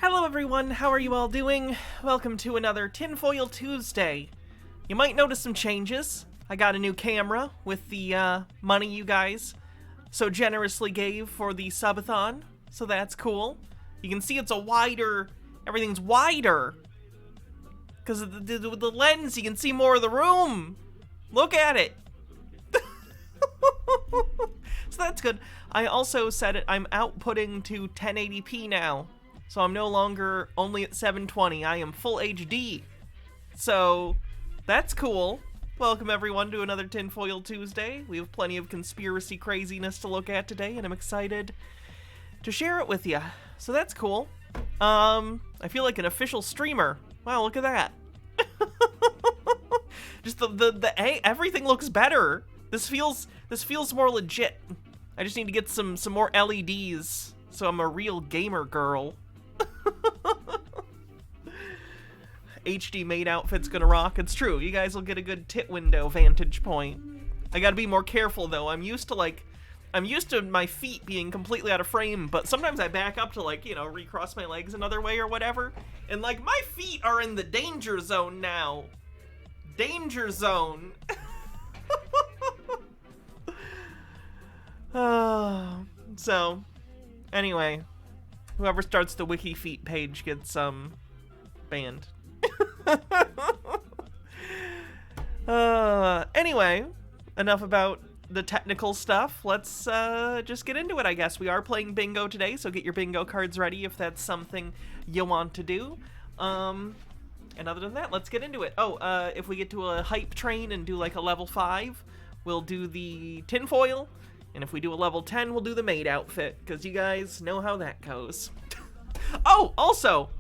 Hello everyone, how are you all doing? Welcome to another Tinfoil Tuesday. You might notice some changes. I got a new camera with the money you guys so generously gave for the subathon, so that's cool. You can see it's a wider, everything's wider. Because of the lens, you can see more of the room. Look at it. So that's good. I also said it, I'm outputting to 1080p now. So I'm no longer only at 720, I am full HD. So, that's cool. Welcome everyone to another Tinfoil Tuesday. We have plenty of conspiracy craziness to look at today, and I'm excited to share it with you. So that's cool. I feel like an official streamer. Wow, look at that. Just everything looks better. This feels more legit. I just need to get some more LEDs, so I'm a real gamer girl. HD maid outfit's gonna rock. It's true, you guys will get a good tit window vantage point. I gotta be more careful though. I'm used to my feet being completely out of frame, but sometimes I back up to, like, you know, recross my legs another way or whatever. And like, my feet are in the danger zone now. Danger zone. So, anyway. Whoever starts the wiki feet page gets banned. Anyway, enough about the technical stuff. Let's just get into it, I guess. We are playing bingo today, so get your bingo cards ready if that's something you want to do. And other than that, let's get into it. Oh, if we get to a hype train and do like a level 5, we'll do the tinfoil. And if we do a level 10, we'll do the maid outfit, because you guys know how that goes. Oh, also,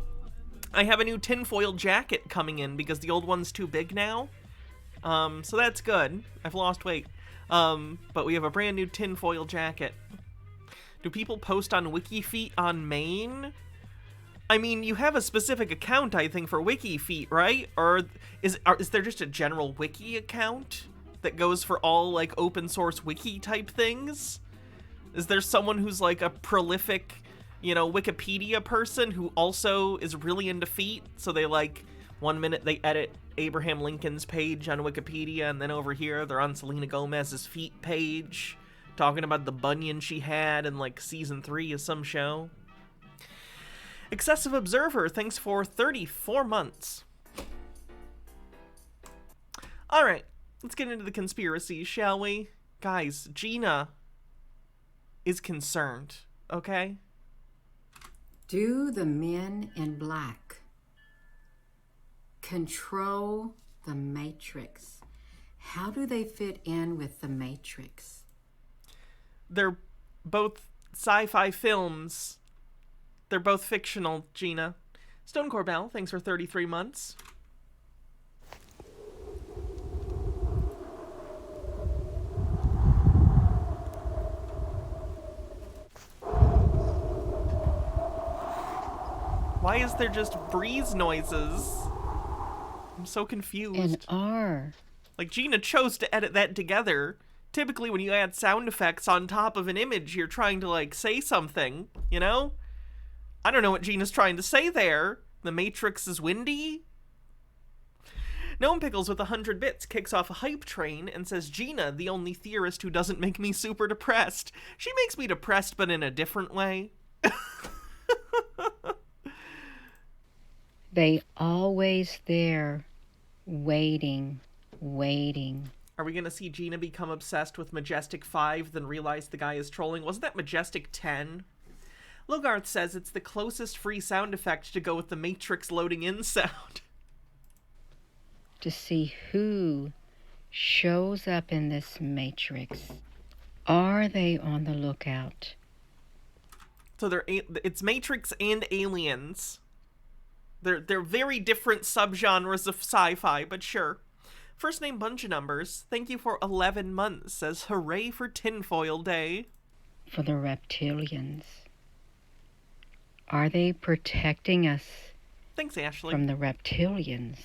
I have a new tinfoil jacket coming in, because the old one's too big now. So that's good. I've lost weight. But we have a brand new tinfoil jacket. Do people post on WikiFeet on main? I mean, you have a specific account, I think, for WikiFeet, right? Or is there just a general wiki account that goes for all, like, open source wiki type things? Is there someone who's like a prolific, you know, Wikipedia person who also is really into feet? So they, like, one minute they edit Abraham Lincoln's page on Wikipedia, and then over here they're on Selena Gomez's feet page, talking about the bunion she had in, like, season 3 of some show. Excessive Observer, thanks for 34 months. Alright. Let's get into the conspiracies, shall we? Guys, Gina is concerned, okay? Do the men in black control the Matrix? How do they fit in with the Matrix? They're both sci-fi films. They're both fictional, Gina. Stone Corbell, thanks for 33 months. Why is there just breeze noises? I'm so confused. An R. Like, Gina chose to edit that together. Typically, when you add sound effects on top of an image, you're trying to, like, say something, you know? I don't know what Gina's trying to say there. The Matrix is windy? Gnome Pickles with 100 bits kicks off a hype train and says, Gina, the only theorist who doesn't make me super depressed. She makes me depressed, but in a different way. They always there, waiting. Are we going to see Gina become obsessed with Majestic 5, then realize the guy is trolling? Wasn't that Majestic 10? Logarth says it's the closest free sound effect to go with the Matrix loading in sound. To see who shows up in this Matrix. Are they on the lookout? So it's Matrix and aliens. They're very different subgenres of sci-fi, but sure. First name bunch of numbers. Thank you for 11 months. Says hooray for Tinfoil Day. For the reptilians. Are they protecting us? Thanks, Ashley. From the reptilians?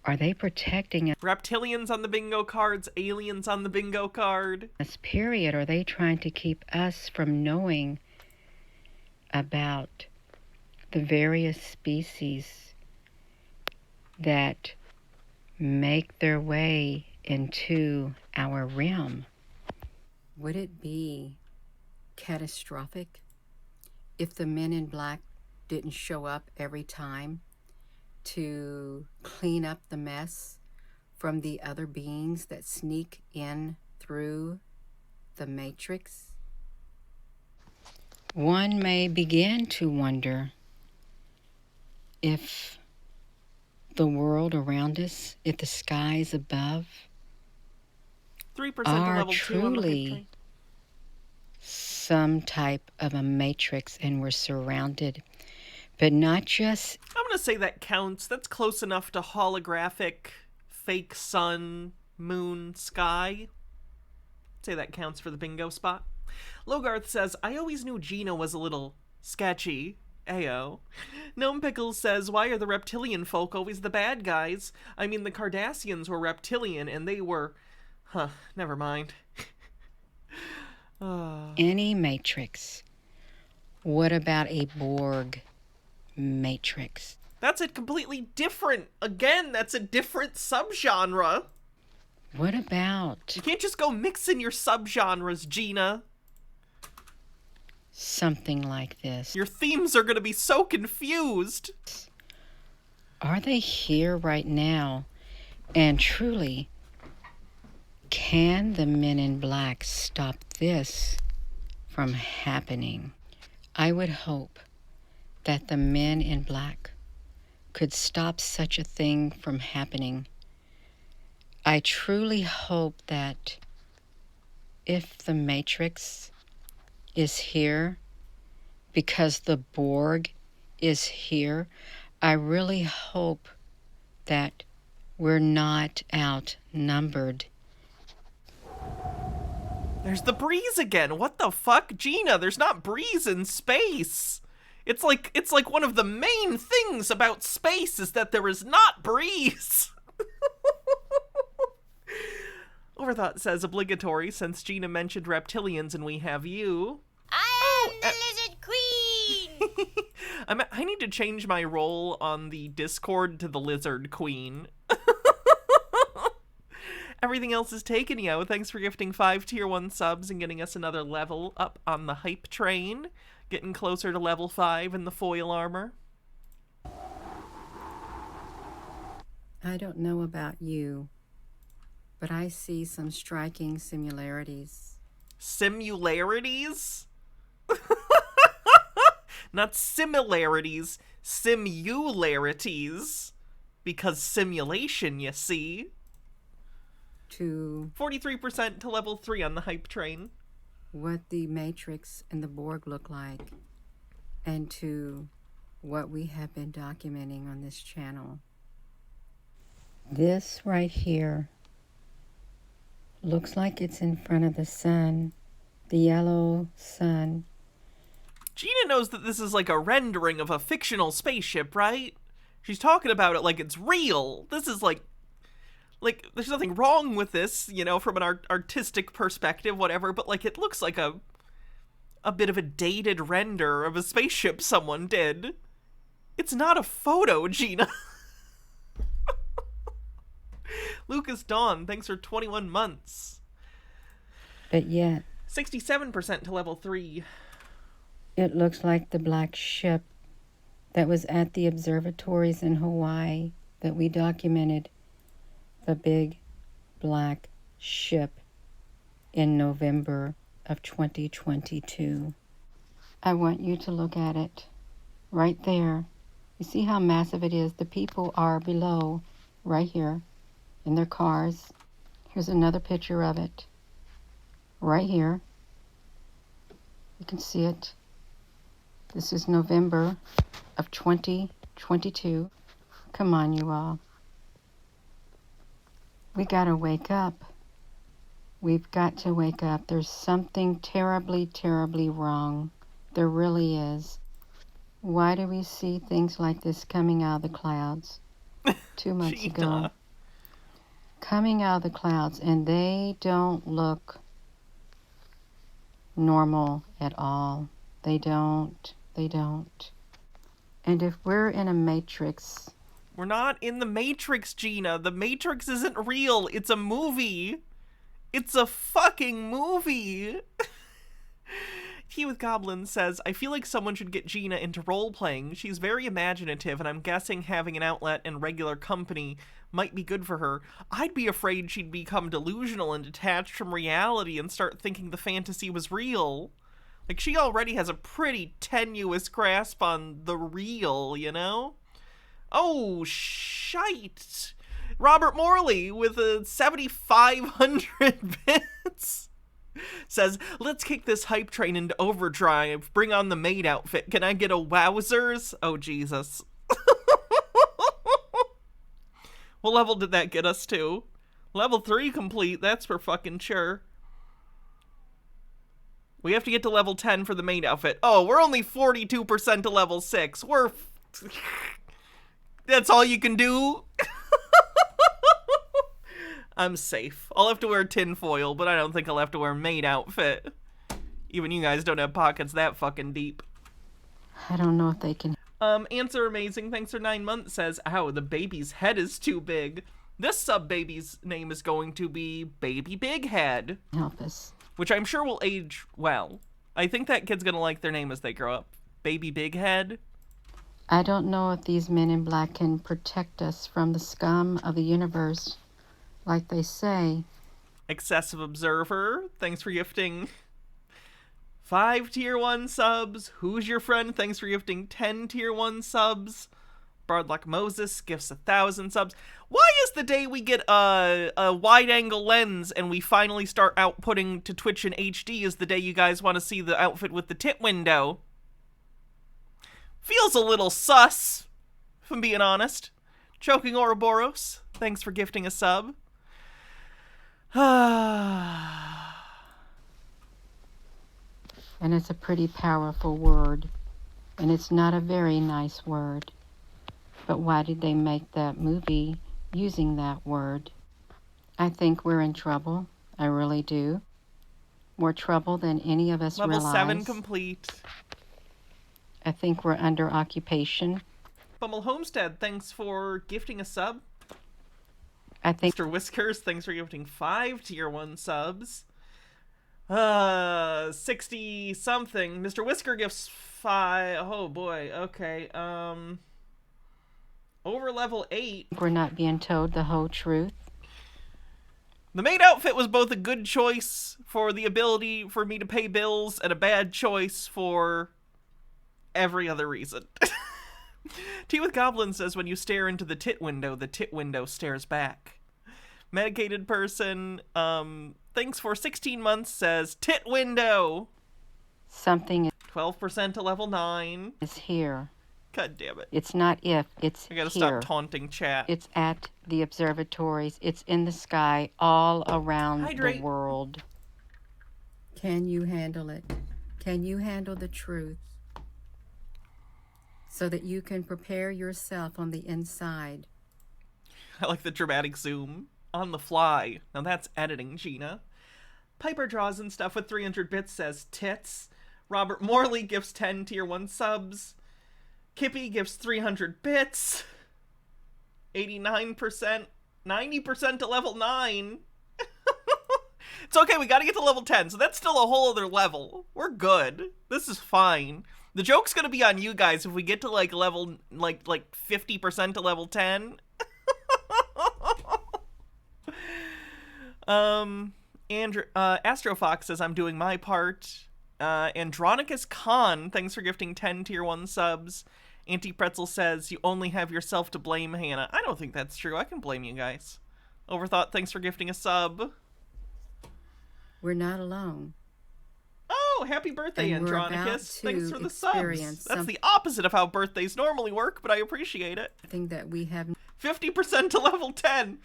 Are they protecting us? Reptilians on the bingo cards, aliens on the bingo card. Us, period. Are they trying to keep us from knowing about the various species that make their way into our realm? Would it be catastrophic if the men in black didn't show up every time to clean up the mess from the other beings that sneak in through the Matrix? One may begin to wonder if the world around us, if the skies above 3% to are level 2 on the truly some type of a matrix and we're surrounded, but not just... I'm going to say that counts. That's close enough to holographic, fake sun, moon, sky. I'd say that counts for the bingo spot. Logarth says, I always knew Gina was a little sketchy. Ayo. Gnome Pickles says, why are the reptilian folk always the bad guys? I mean, the Cardassians were reptilian and they were... Huh, never mind. Any matrix. What about a Borg matrix? That's a completely different... Again, that's a different subgenre. What about... You can't just go mixing your subgenres, Gina. Something like this. Your themes are going to be so confused. Are they here right now? And truly, can the men in black stop this from happening? I would hope that the men in black could stop such a thing from happening. I truly hope that if the Matrix is here because the Borg is here, I really hope that we're not outnumbered. There's the breeze again. What the fuck? Gina, there's not breeze in space. It's like one of the main things about space is that there is not breeze. Overthought says obligatory since Gina mentioned reptilians and we have you. I am the Lizard Queen! I need to change my role on the Discord to the Lizard Queen. Everything else is taken, yo. Thanks for gifting 5 tier 1 subs and getting us another level up on the hype train. Getting closer to level 5 in the foil armor. I don't know about you, but I see some striking similarities. Simularities? Not similarities, simularities. Because simulation, you see. To 43% to level 3 on the hype train. what the Matrix and the Borg look like, and to what we have been documenting on this channel. This right here looks like it's in front of the sun, the yellow sun. Gina knows that this is like a rendering of a fictional spaceship, right? She's talking about it like it's real. This is like there's nothing wrong with this, you know, from an artistic perspective, whatever, but like it looks like a bit of a dated render of a spaceship someone did. It's not a photo, Gina. Lucas Dawn, thanks for 21 months. But yet, 67% to level 3. it looks like the black ship that was at the observatories in Hawaii that we documented. The big black ship in November of 2022. I want you to look at it right there. You see how massive it is? The people are below, right here, in their cars. Here's another picture of it, right here. You can see it. This is November of 2022. Come on, you all. We gotta wake up. We've got to wake up. There's something terribly, terribly wrong. There really is. Why do we see things like this coming out of the clouds? 2 months ago. Coming out of the clouds, and they don't look normal at all. They don't. They don't. And if we're in a matrix... We're not in the Matrix, Gina. The Matrix isn't real. It's a movie. It's a fucking movie. Tea with Goblin says, I feel like someone should get Gina into role-playing. She's very imaginative, and I'm guessing having an outlet and regular company might be good for her. I'd be afraid she'd become delusional and detached from reality and start thinking the fantasy was real. Like, she already has a pretty tenuous grasp on the real, you know? Oh, shite. Robert Morley with a 7,500 bits says, let's kick this hype train into overdrive. Bring on the maid outfit. Can I get a wowzers? Oh, Jesus. What level did that get us to? Level 3 complete, that's for fucking sure. We have to get to level 10 for the maid outfit. Oh, we're only 42% to level 6. We're... That's all you can do? I'm safe. I'll have to wear tinfoil, but I don't think I'll have to wear maid outfit. Even you guys don't have pockets that fucking deep. I don't know if they can... Answer Amazing, thanks for 9 months, says, ow, the baby's head is too big. This sub-baby's name is going to be Baby Big Head. help us. Which I'm sure will age well. I think that kid's gonna like their name as they grow up. Baby Big Head. I don't know if these men in black can protect us from the scum of the universe, like they say. Excessive Observer, thanks for gifting 5 tier 1 subs. Who's Your Friend, thanks for gifting 10 tier 1 subs. Bardlock Moses gifts 1,000 subs. Why is the day we get a wide-angle lens and we finally start outputting to Twitch in HD is the day you guys want to see the outfit with the tit window? Feels a little sus, if I'm being honest. Choking Ouroboros, thanks for gifting a sub. And it's a pretty powerful word. And it's not a very nice word. But why did they make that movie using that word? I think we're in trouble. I really do. More trouble than any of us Level realize. 7 complete. I think we're under occupation. Bummel Homestead, thanks for gifting a sub. I think Mr. Whiskers, thanks for gifting 5 tier 1 subs. 60 something. Mr. Whisker gifts 5. Oh boy. Okay. Over level 8. we're not being told the whole truth. The maid outfit was both a good choice for the ability for me to pay bills and a bad choice for every other reason. Tea with Goblin says when you stare into the tit window stares back. Medicated person, thanks for 16 months says tit window. Something 12% to level 9. is here. God damn it. It's not if, it's I gotta here. stop taunting chat. It's at the observatories. It's in the sky all around Hydrate. the world. Can you handle it? Can you handle the truth? So that you can prepare yourself on the inside. I like the dramatic zoom. On the fly. Now that's editing, Gina. Piper Draws and stuff with 300 bits says tits. Robert Morley gives 10 tier 1 subs. Kippy gives 300 bits. 89%. 90% to level 9. It's okay, we gotta get to level 10, so that's still a whole other level. We're good. This is fine. The joke's gonna be on you guys if we get to like level, like 50% to level 10. Astrofox says I'm doing my part. Andronicus Khan, thanks for gifting 10 tier 1 subs. Anti-Pretzel says you only have yourself to blame, Hannah. I don't think that's true. I can blame you guys. Overthought, thanks for gifting a sub. We're not alone. Oh, happy birthday, And we're Andronicus. about Thanks to for the subs. experience That's the opposite of how birthdays normally work, but I appreciate it. Something that we have 50% to level 10.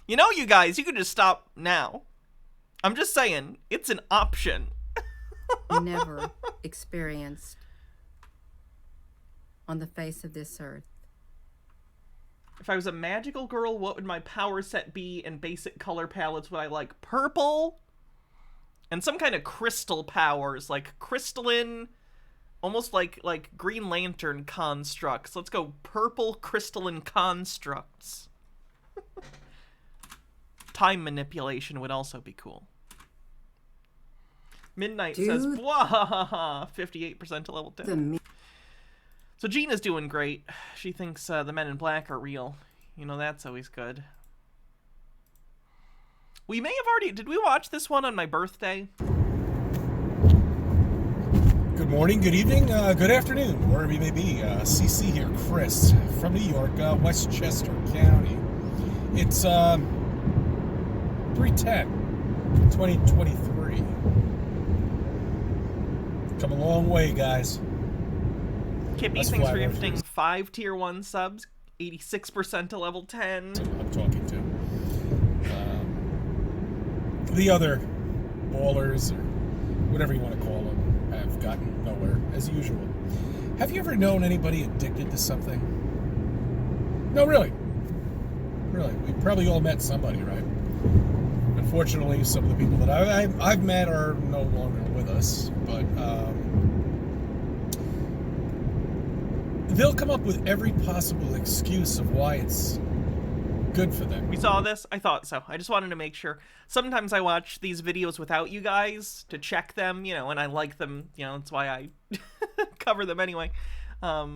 You know, you guys, you can just stop now. I'm just saying, it's an option. never experienced on the face of this earth. If I was a magical girl, what would my power set be, and basic color palettes would I like? Purple? And some kind of crystal powers, like crystalline, almost like Green Lantern constructs. Let's go purple crystalline constructs. Time manipulation would also be cool. Midnight says, "Bwahaha, 58% to level 10." So Gina's doing great. She thinks the Men in Black are real. You know, that's always good. We may have already... Did we watch this one on my birthday? Good morning, good evening, good afternoon, wherever you may be. CC here, Chris, from New York, Westchester County. It's 3/10, 2023. Come a long way, guys. Kippy, That's thanks for flat gifting earthers. 5 tier 1 subs, 86% to level 10. I'm talking to. The other ballers, or whatever you want to call them, have gotten nowhere, as usual. Have you ever known anybody addicted to something? No, really. Really. We probably all met somebody, right? Unfortunately, some of the people that I've met are no longer with us, but they'll come up with every possible excuse of why it's good for them. We saw this? I thought so. I just wanted to make sure. Sometimes I watch these videos without you guys to check them, you know, and I like them, you know, that's why I cover them anyway. But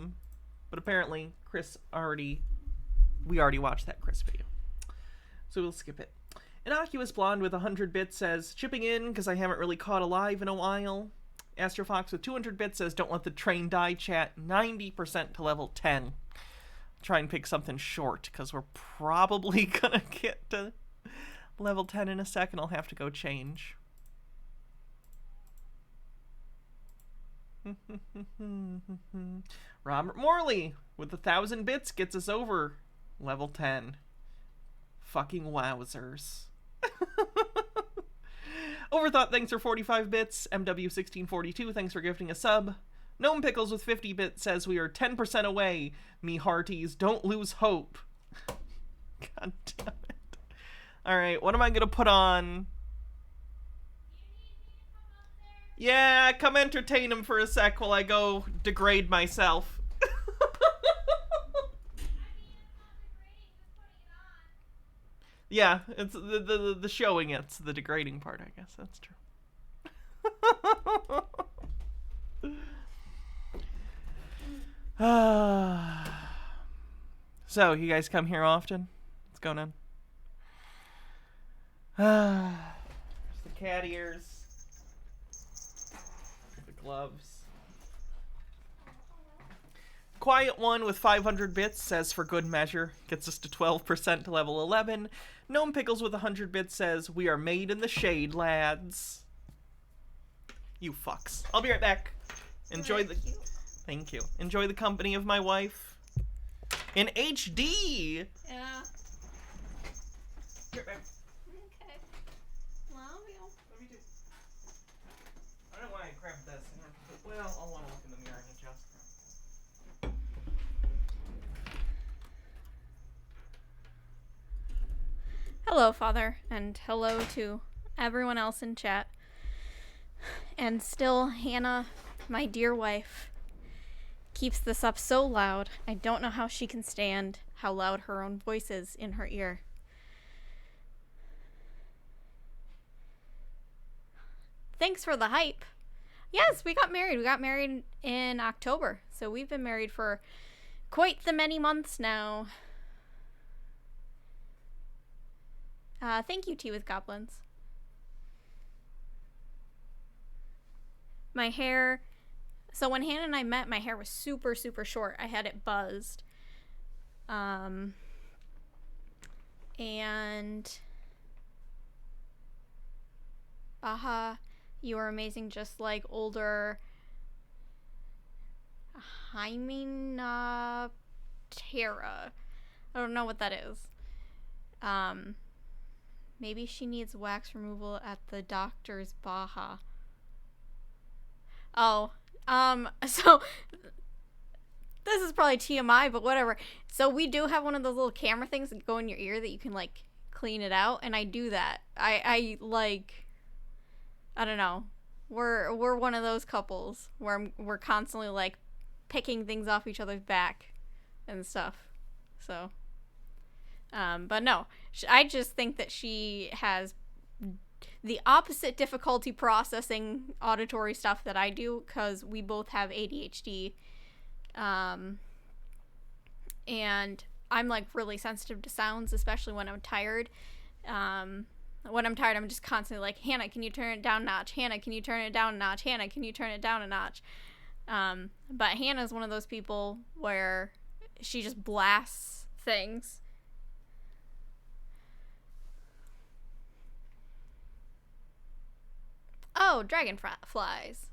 apparently, we already watched that Chris video. So we'll skip it. Innocuous Blonde with 100 bits says, chipping in because I haven't really caught alive in a while. Astrofox with 200 bits says, don't let the train die, chat. 90% to level 10. Try and pick something short because we're probably gonna get to level 10 in a second. I'll have to go change. Robert Morley with 1,000 bits gets us over level 10. Fucking wowzers. Overthought, thanks for 45 bits. MW1642, thanks for gifting a sub. Gnome Pickles with 50 bits says we are 10% away. Me hearties, don't lose hope. God damn it. Alright, what am I gonna put on? Yeah, come entertain him for a sec while I go degrade myself. Yeah, it's the showing it's the degrading part, I guess. That's true. So, you guys come here often? What's going on? There's the cat ears. The gloves. Quiet One with 500 bits says for good measure. Gets us to 12% to level 11. Gnome Pickles with 100 bits says we are made in the shade, lads. You fucks. I'll be right back. Enjoy the... Thank you. Enjoy the company of my wife. In HD! Yeah. Here, babe. Okay. Love you. Let me do... I don't know why I grabbed this. Well, I'll want to look in the mirror and adjust. Hello, Father, and hello to everyone else in chat. And still, Hannah, my dear wife, keeps this up so loud. I don't know how she can stand how loud her own voice is in her ear. Thanks for the hype. Yes, we got married. We got married in October. So we've been married for quite the many months now. Thank you, Tea with Goblins. My hair... So when Hannah and I met, my hair was super, super short. I had it buzzed. And... Baha, you are amazing, just like older... Hymenoptera. I don't know what that is. Maybe she needs wax removal at the doctor's, Baha. Oh, so this is probably TMI, but whatever. So we do have one of those little camera things that go in your ear that you can like clean it out, and I do that. I like, I don't know. We're one of those couples where we're constantly like picking things off each other's back and stuff. So, but no, I just think that she has the opposite difficulty processing auditory stuff that I do, because we both have ADHD. And I'm like really sensitive to sounds, especially when I'm tired. When I'm tired, I'm just constantly like, Hannah, can you turn it down a notch? Hannah, can you turn it down a notch? Hannah, can you turn it down a notch? But Hannah's one of those people where she just blasts things. Oh, dragonflies.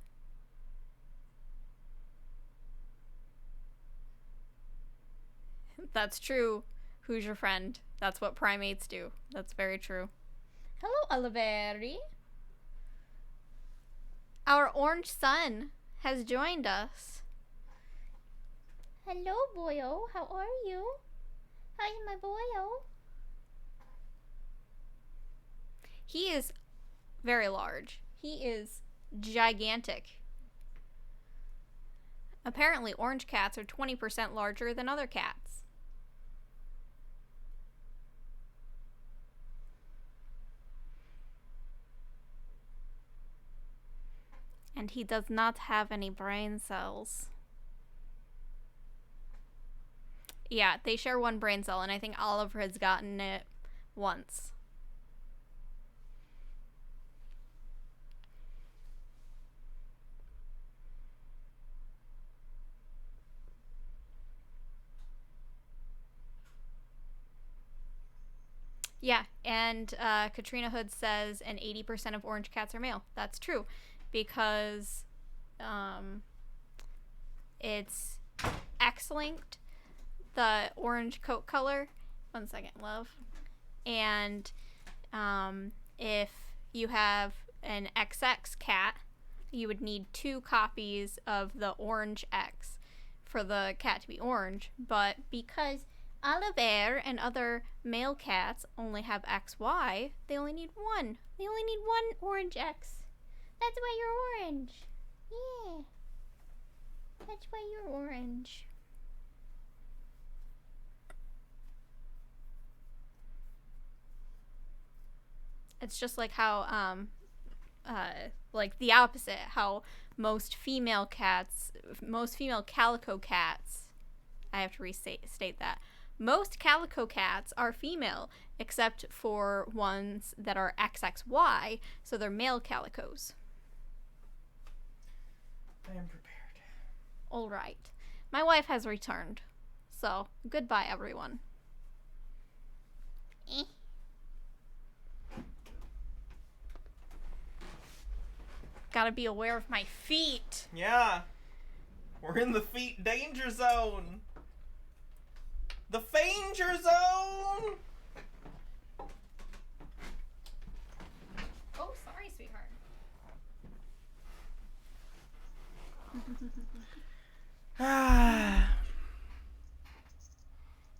That's true. Who's your friend? That's what primates do. That's very true. Hello, Oliveri. Our orange sun has joined us. Hello, boyo. How are you? How's my boyo? He is very large. He is gigantic. Apparently, orange cats are 20% larger than other cats. And he does not have any brain cells. Yeah, they share one brain cell, and I think Oliver has gotten it once. Yeah, and Katrina Hood says, and 80% of orange cats are male. That's true, because it's X-linked, the orange coat color. 1 second, love. And if you have an XX cat, you would need 2 copies of the orange X for the cat to be orange. But because Oliver and other male cats only have XY, they only need 1. They only need 1 orange X. That's why you're orange. Yeah. That's why you're orange. It's just like how, like the opposite, how most female calico cats, I have to restate that. Most calico cats are female, except for ones that are XXY, so they're male calicos. I am prepared. All right. My wife has returned. So, goodbye, everyone. Gotta be aware of my feet. Yeah. We're in the feet danger zone. The Fanger Zone! Oh, sorry, sweetheart.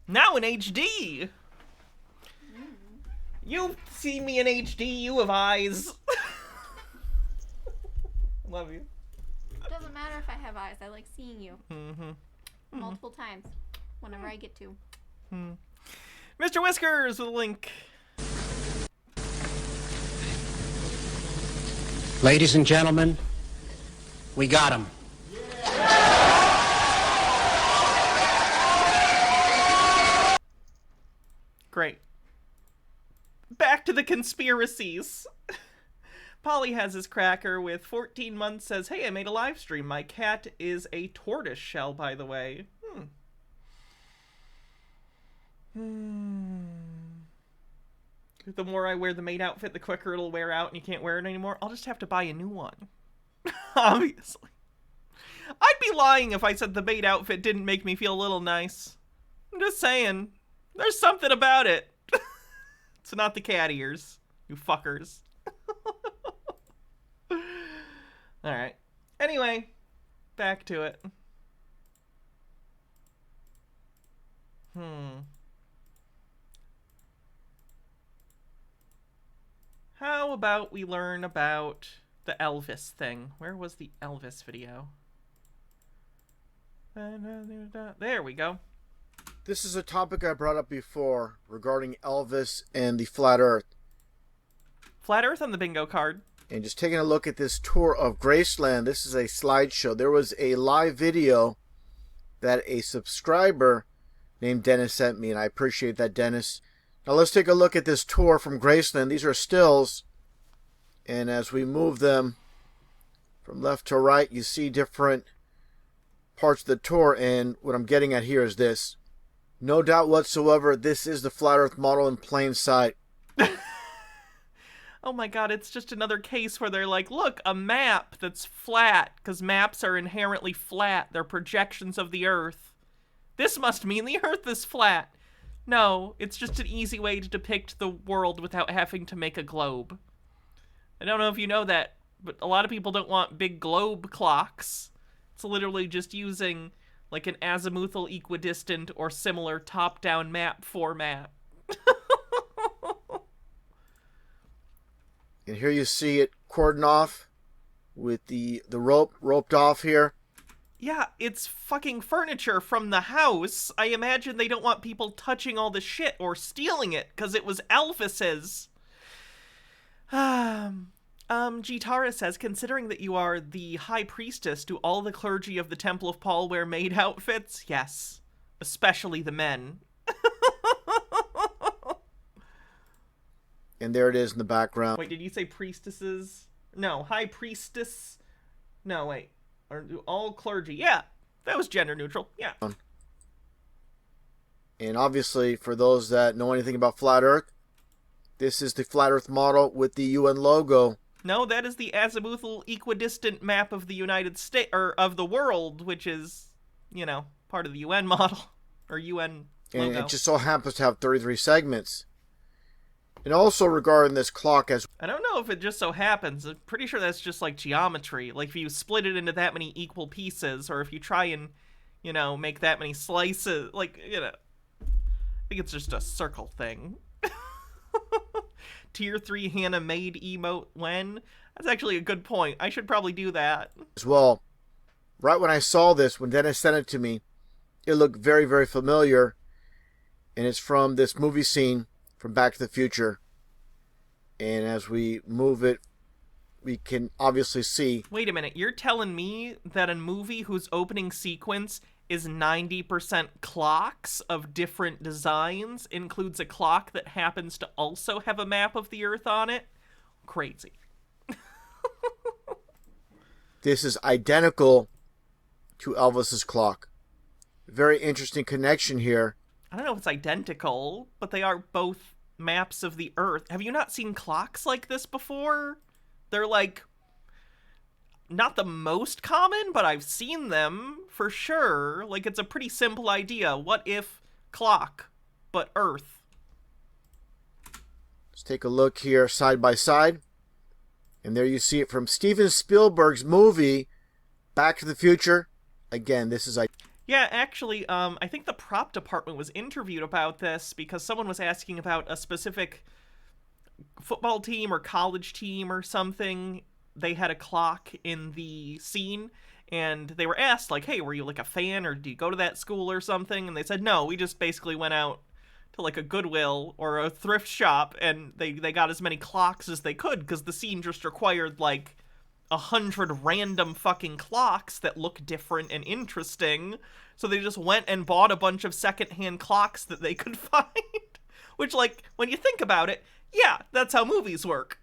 Now in HD! You see me in HD, you have eyes. Love you. It doesn't matter if I have eyes. I like seeing you. Multiple times. Whenever I get to. Mr. Whiskers with a link. Ladies and gentlemen, we got him. Great. Back to the conspiracies. Polly has his cracker with 14 months, says, hey, I made a live stream. My cat is a tortoise shell, by the way. The more I wear the maid outfit, the quicker it'll wear out and you can't wear it anymore. I'll just have to buy a new one. Obviously. I'd be lying if I said the maid outfit didn't make me feel a little nice. I'm just saying. There's something about it. It's not the cat ears, you fuckers. Alright. Anyway, back to it. How about we learn about the Elvis thing? Where was the Elvis video? There we go. This is a topic I brought up before regarding Elvis and the flat earth. Flat Earth on the bingo card. And just taking a look at this tour of Graceland, this is a slideshow. There was a live video that a subscriber named Dennis sent me, and I appreciate that, Dennis. Now let's take a look at this tour from Graceland. These are stills, and as we move them from left to right, you see different parts of the tour, and what I'm getting at here is this. No doubt whatsoever, this is the flat earth model in plain sight. Oh my god, it's just another case where they're like, look, a map that's flat, because maps are inherently flat. They're projections of the Earth. This must mean the Earth is flat. No, it's just an easy way to depict the world without having to make a globe. I don't know if you know that, but a lot of people don't want big globe clocks. It's literally just using like an azimuthal equidistant or similar top-down map format. And here you see it cordoned off with the rope roped off here. Yeah, it's fucking furniture from the house. I imagine they don't want people touching all the shit or stealing it, because it was Elvis's. Gitara says, considering that you are the high priestess, do all the clergy of the Temple of Paul wear maid outfits? Yes. Especially the men. And there it is in the background. Wait, did you say priestesses? No, high priestess. No, wait. Or do all clergy? Yeah, that was gender neutral. Yeah. And obviously, for those that know anything about flat earth, this is the flat earth model with the UN logo. No, that is the azimuthal equidistant map of the United States, or of the world, which is, you know, part of the UN model, or UN logo. And it just so happens to have 33 segments. And also regarding this clock as... I don't know if it just so happens. I'm pretty sure that's just like geometry. Like if you split it into that many equal pieces, or if you try and, you know, make that many slices, like, you know, I think it's just a circle thing. Tier 3 Hannah maid emote when? That's actually a good point. I should probably do that. As well, right when I saw this, when Dennis sent it to me, it looked very, very familiar. And it's from this movie scene from Back to the Future. And as we move it, we can obviously see... Wait a minute, you're telling me that a movie whose opening sequence is 90% clocks of different designs, includes a clock that happens to also have a map of the Earth on it. Crazy. This is identical to Elvis's clock. Very interesting connection here. I don't know if it's identical, but they are both maps of the Earth. Have you not seen clocks like this before? They're like not the most common, but I've seen them for sure. Like, it's a pretty simple idea. What if clock, but Earth? Let's take a look here side by side. And there you see it from Steven Spielberg's movie, Back to the Future. Again, this is... Yeah, actually, I think the prop department was interviewed about this because someone was asking about a specific football team or college team or something. They had a clock in the scene, and they were asked, like, hey, were you, like, a fan, or do you go to that school or something? And they said, no, we just basically went out to, like, a Goodwill or a thrift shop, and they got as many clocks as they could, because the scene just required, like, 100 random fucking clocks that look different and interesting. So they just went and bought a bunch of secondhand clocks that they could find. Which, like, when you think about it, yeah, that's how movies work.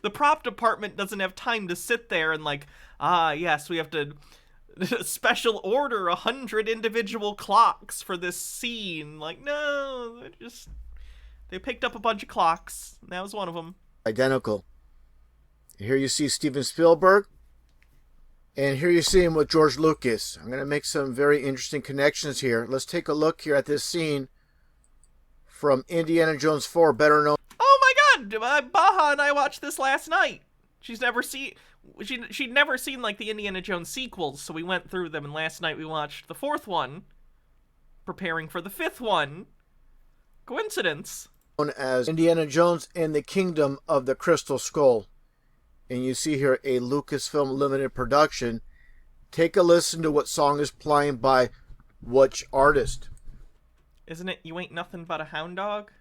The prop department doesn't have time to sit there and, like, yes, we have to special order 100 individual clocks for this scene. Like, no, they picked up a bunch of clocks, and that was one of them. Identical. Here you see Steven Spielberg, and here you see him with George Lucas. I'm going to make some very interesting connections here. Let's take a look here at this scene from Indiana Jones 4, better known. Oh my god, Baha and I watched this last night. She'd never seen like the Indiana Jones sequels, so we went through them, and last night we watched the fourth one, preparing for the fifth one. Coincidence. Known as Indiana Jones and the Kingdom of the Crystal Skull. And you see here a Lucasfilm limited production. Take a listen to what song is playing by which artist. Isn't it You Ain't Nothing But a Hound Dog?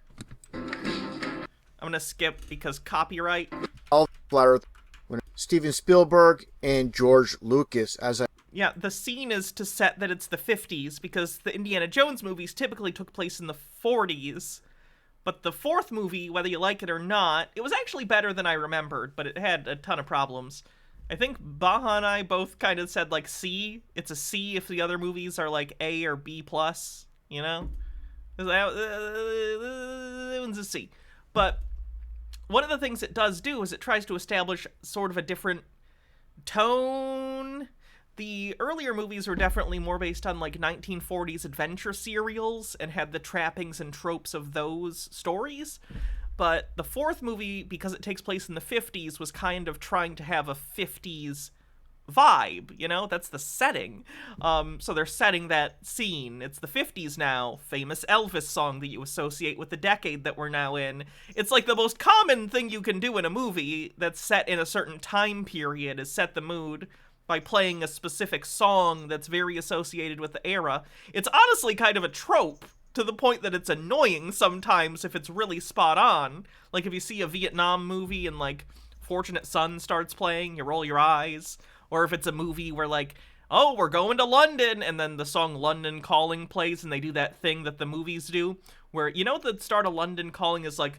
I'm gonna skip because copyright. All Flat Earth. Steven Spielberg and George Lucas. Yeah, the scene is to set that it's the 50s because the Indiana Jones movies typically took place in the 40s. But the fourth movie, whether you like it or not, it was actually better than I remembered, but it had a ton of problems. I think Baha and I both kind of said, like, C. It's a C if the other movies are, like, A or B+, you know? That one's a C. But one of the things it does do is it tries to establish sort of a different tone. The earlier movies were definitely more based on, like, 1940s adventure serials and had the trappings and tropes of those stories. But the fourth movie, because it takes place in the 50s, was kind of trying to have a 50s vibe, you know? That's the setting. So they're setting that scene. It's the 50s now. Famous Elvis song that you associate with the decade that we're now in. It's like the most common thing you can do in a movie that's set in a certain time period is set the mood by playing a specific song that's very associated with the era. It's honestly kind of a trope, to the point that it's annoying sometimes if it's really spot on. Like, if you see a Vietnam movie and, like, Fortunate Son starts playing, you roll your eyes. Or if it's a movie where, like, oh, we're going to London, and then the song London Calling plays, and they do that thing that the movies do, where, you know, the start of London Calling is like,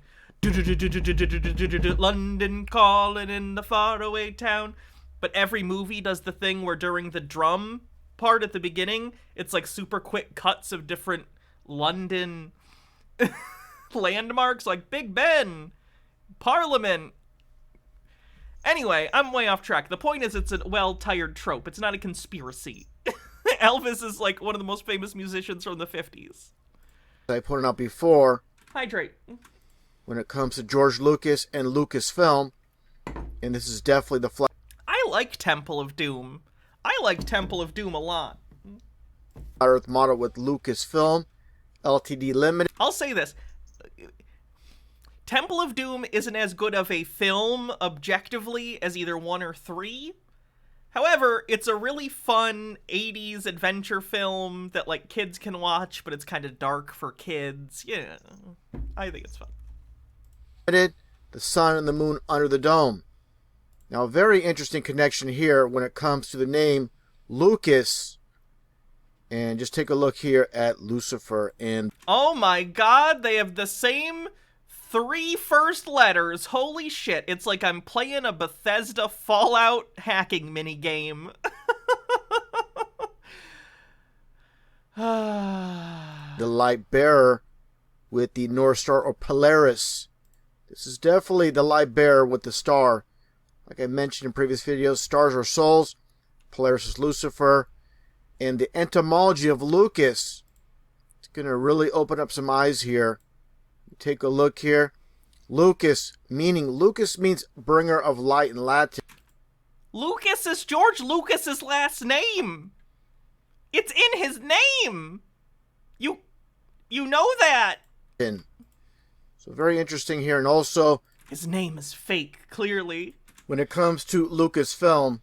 London calling in the faraway town. But every movie does the thing where during the drum part at the beginning, it's like super quick cuts of different London landmarks, like Big Ben, Parliament. Anyway, I'm way off track. The point is it's a well-tired trope. It's not a conspiracy. Elvis is like one of the most famous musicians from the 50s. I pointed out before, Hydrate. when it comes to George Lucas and Lucasfilm, and this is definitely the I like Temple of Doom. I like Temple of Doom a lot. Earth model with Lucasfilm, Ltd. Limited. I'll say this. Temple of Doom isn't as good of a film, objectively, as either 1 or 3. However, it's a really fun 80s adventure film that, like, kids can watch, but it's kind of dark for kids. Yeah, I think it's fun. The sun and the moon under the dome. Now, a very interesting connection here when it comes to the name Lucas And just take a look here at Lucifer. And Oh my god, they have the same 3 first letters. Holy shit, it's like I'm playing a Bethesda Fallout hacking minigame. the light bearer with the North Star or Polaris. This is definitely the light bearer with the star. Like I mentioned in previous videos, stars are souls. Polaris is Lucifer. And the etymology of Lucas. It's going to really open up some eyes here. Take a look here. Lucas means bringer of light in Latin. Lucas is George Lucas's last name. It's in his name. You know that. So very interesting here. And also, his name is fake, clearly. When it comes to Lucasfilm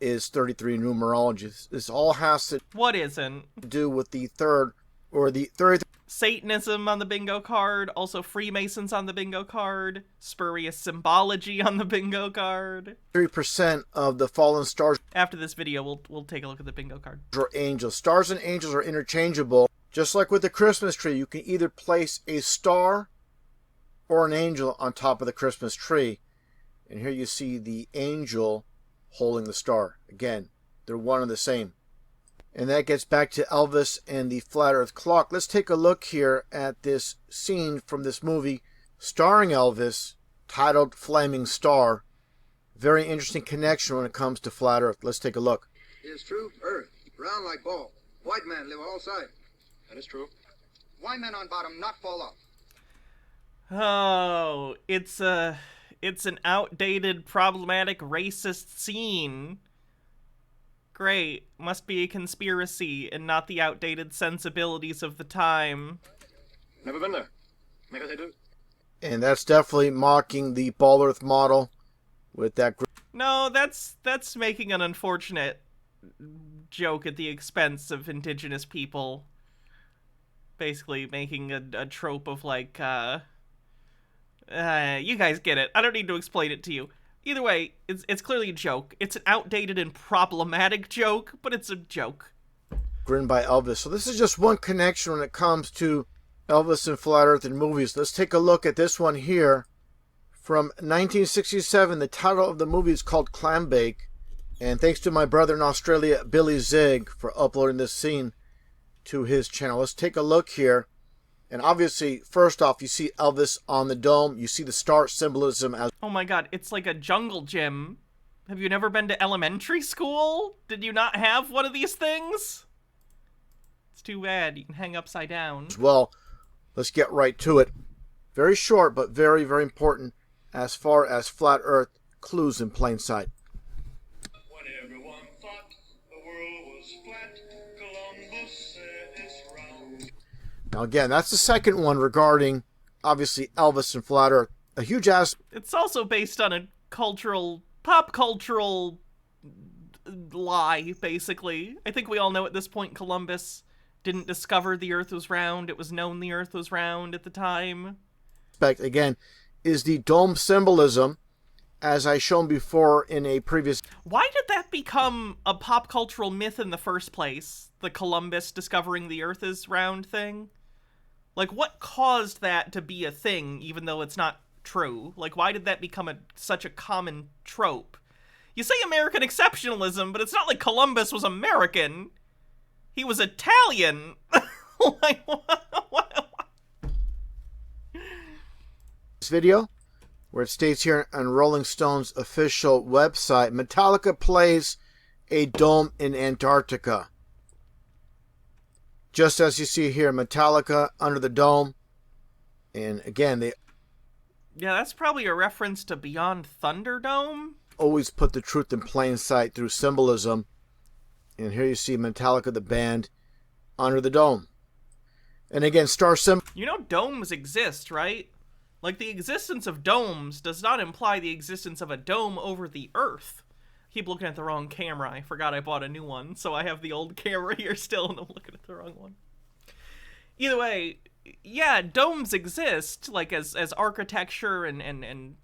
is 33 numerology. This all has to What isn't? do with the third or the 33. Satanism on the bingo card, also Freemasons on the bingo card, spurious symbology on the bingo card. 3% of the fallen stars After this video, we'll take a look at the bingo card. are angels. Stars and angels are interchangeable. Just like with the Christmas tree, you can either place a star or an angel on top of the Christmas tree. And here you see the angel holding the star. Again, they're one and the same. And that gets back to Elvis and the flat earth clock. Let's take a look here at this scene from this movie starring Elvis, titled Flaming Star. Very interesting connection when it comes to flat earth. Let's take a look. It's true. Earth, round like ball. White man live all side. That is true. White man on bottom, not fall off. Oh, it's an outdated, problematic, racist scene. Great. Must be a conspiracy and not the outdated sensibilities of the time. Never been there. Maybe they do. And that's definitely mocking the ball earth model with that. No, that's making an unfortunate joke at the expense of indigenous people. Basically making a trope of like, you guys get it. I don't need to explain it to you. Either way, it's clearly a joke. It's an outdated and problematic joke, but it's a joke. Grin by Elvis. So this is just one connection when it comes to Elvis and flat earth in movies. Let's take a look at this one here. From 1967, the title of the movie is called Clambake. And thanks to my brother in Australia, Billy Zig, for uploading this scene to his channel. Let's take a look here. And obviously, first off, you see Elvis on the dome. You see the star symbolism as... Oh my god, it's like a jungle gym. Have you never been to elementary school? Did you not have one of these things? It's too bad. You can hang upside down. well. Let's get right to it. Very short, but very, very important as far as flat earth clues in plain sight. When everyone thought the world was flat, Columbus said it's round. Now again, that's the second one regarding, obviously, Elvis and flat earth. A huge ass... It's also based on a pop cultural lie, basically. I think we all know at this point Columbus didn't discover the earth was round. It was known the earth was round at the time. Again, is the dome symbolism, as I shown before in a previous... Why did that become a pop cultural myth in the first place? The Columbus discovering the earth is round thing? Like, what caused that to be a thing, even though it's not true? Like, why did that become such a common trope? You say American exceptionalism, but it's not like Columbus was American. He was Italian. Like, what? This video, where it states here on Rolling Stone's official website, Metallica plays a dome in Antarctica. Just as you see here, Metallica under the dome. And again, they Yeah, that's probably a reference to Beyond Thunderdome. always put the truth in plain sight through symbolism. And here you see Metallica, the band, under the dome. And again, star symbol. You know domes exist, right? Like, the existence of domes does not imply the existence of a dome over the earth. I keep looking at the wrong camera. I forgot I bought a new one, so I have the old camera here still, and I'm looking at the wrong one. Either way, yeah, domes exist, like, as architecture and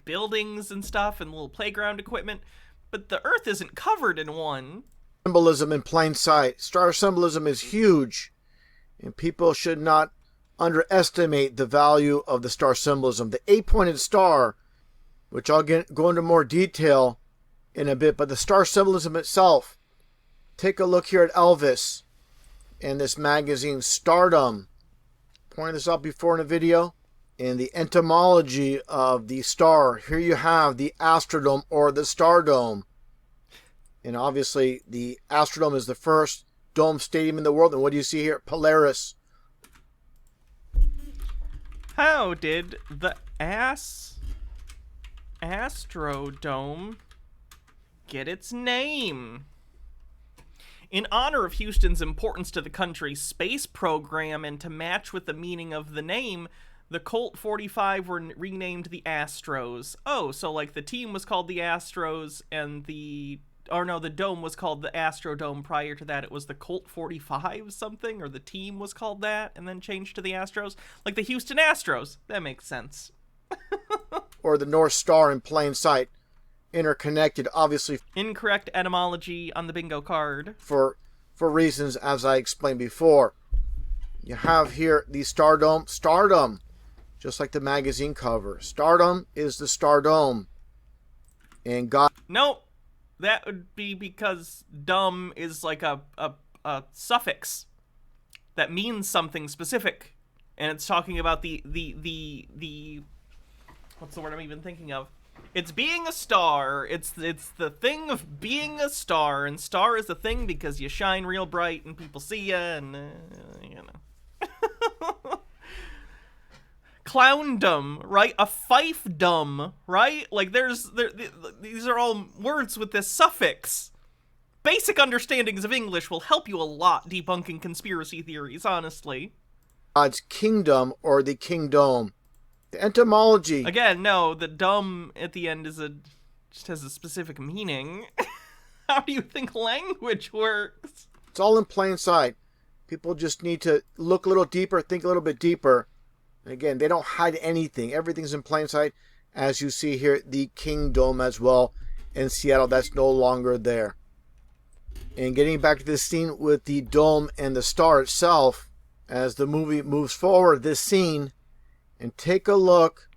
buildings and stuff, and little playground equipment, but the earth isn't covered in one. Symbolism in plain sight. Star symbolism is huge, and people should not underestimate the value of the star symbolism. The 8-pointed star, which I'll go into more detail in a bit, but the star symbolism itself. Take a look here at Elvis and this magazine Stardom. Pointed this out before in a video. In the etymology of the star, here you have the Astrodome or the Stardome. And obviously the Astrodome is the first dome stadium in the world. And what do you see here? Polaris. How did the Astrodome get its name? In honor of Houston's importance to the country's space program and to match with the meaning of the name, the Colt 45 were renamed the Astros. Oh, so like the team was called the Astros and the dome was called the Astrodome. Prior to that, it was the Colt 45 something, or the team was called that and then changed to the Astros. Like the Houston Astros. That makes sense. Or the North Star in plain sight. Interconnected, obviously. Incorrect etymology on the bingo card. For reasons as I explained before. You have here the Stardom, just like the magazine cover. Stardom is the Stardome. And God... Nope. That would be because dumb is like a suffix that means something specific. And it's talking about the what's the word I'm even thinking of? It's being a star. It's the thing of being a star, and star is the thing because you shine real bright and people see you, and you know. Clowndom, right? A fifedom, right? Like these are all words with this suffix. Basic understandings of English will help you a lot debunking conspiracy theories, honestly. God's kingdom or the kingdom. The etymology. Again, no, the dumb at the end just has a specific meaning. How do you think language works? It's all in plain sight. People just need to look a little deeper, think a little bit deeper. And again, they don't hide anything. Everything's in plain sight. As you see here, the kingdom as well in Seattle. That's no longer there. And getting back to this scene with the dome and the star itself, as the movie moves forward, this scene, and take a look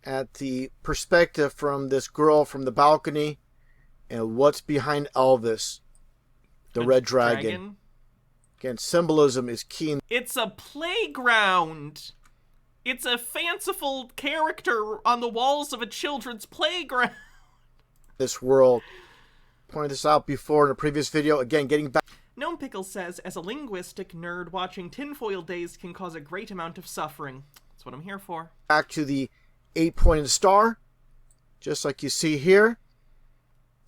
at the perspective from this girl from the balcony and what's behind Elvis, the red dragon. Again, symbolism is key. It's a playground. It's a fanciful character on the walls of a children's playground. This world. Pointed this out before in a previous video. Again, getting back. Gnome Pickle says, as a linguistic nerd, watching tinfoil days can cause a great amount of suffering. That's what I'm here for. Back to the 8-pointed star, just like you see here.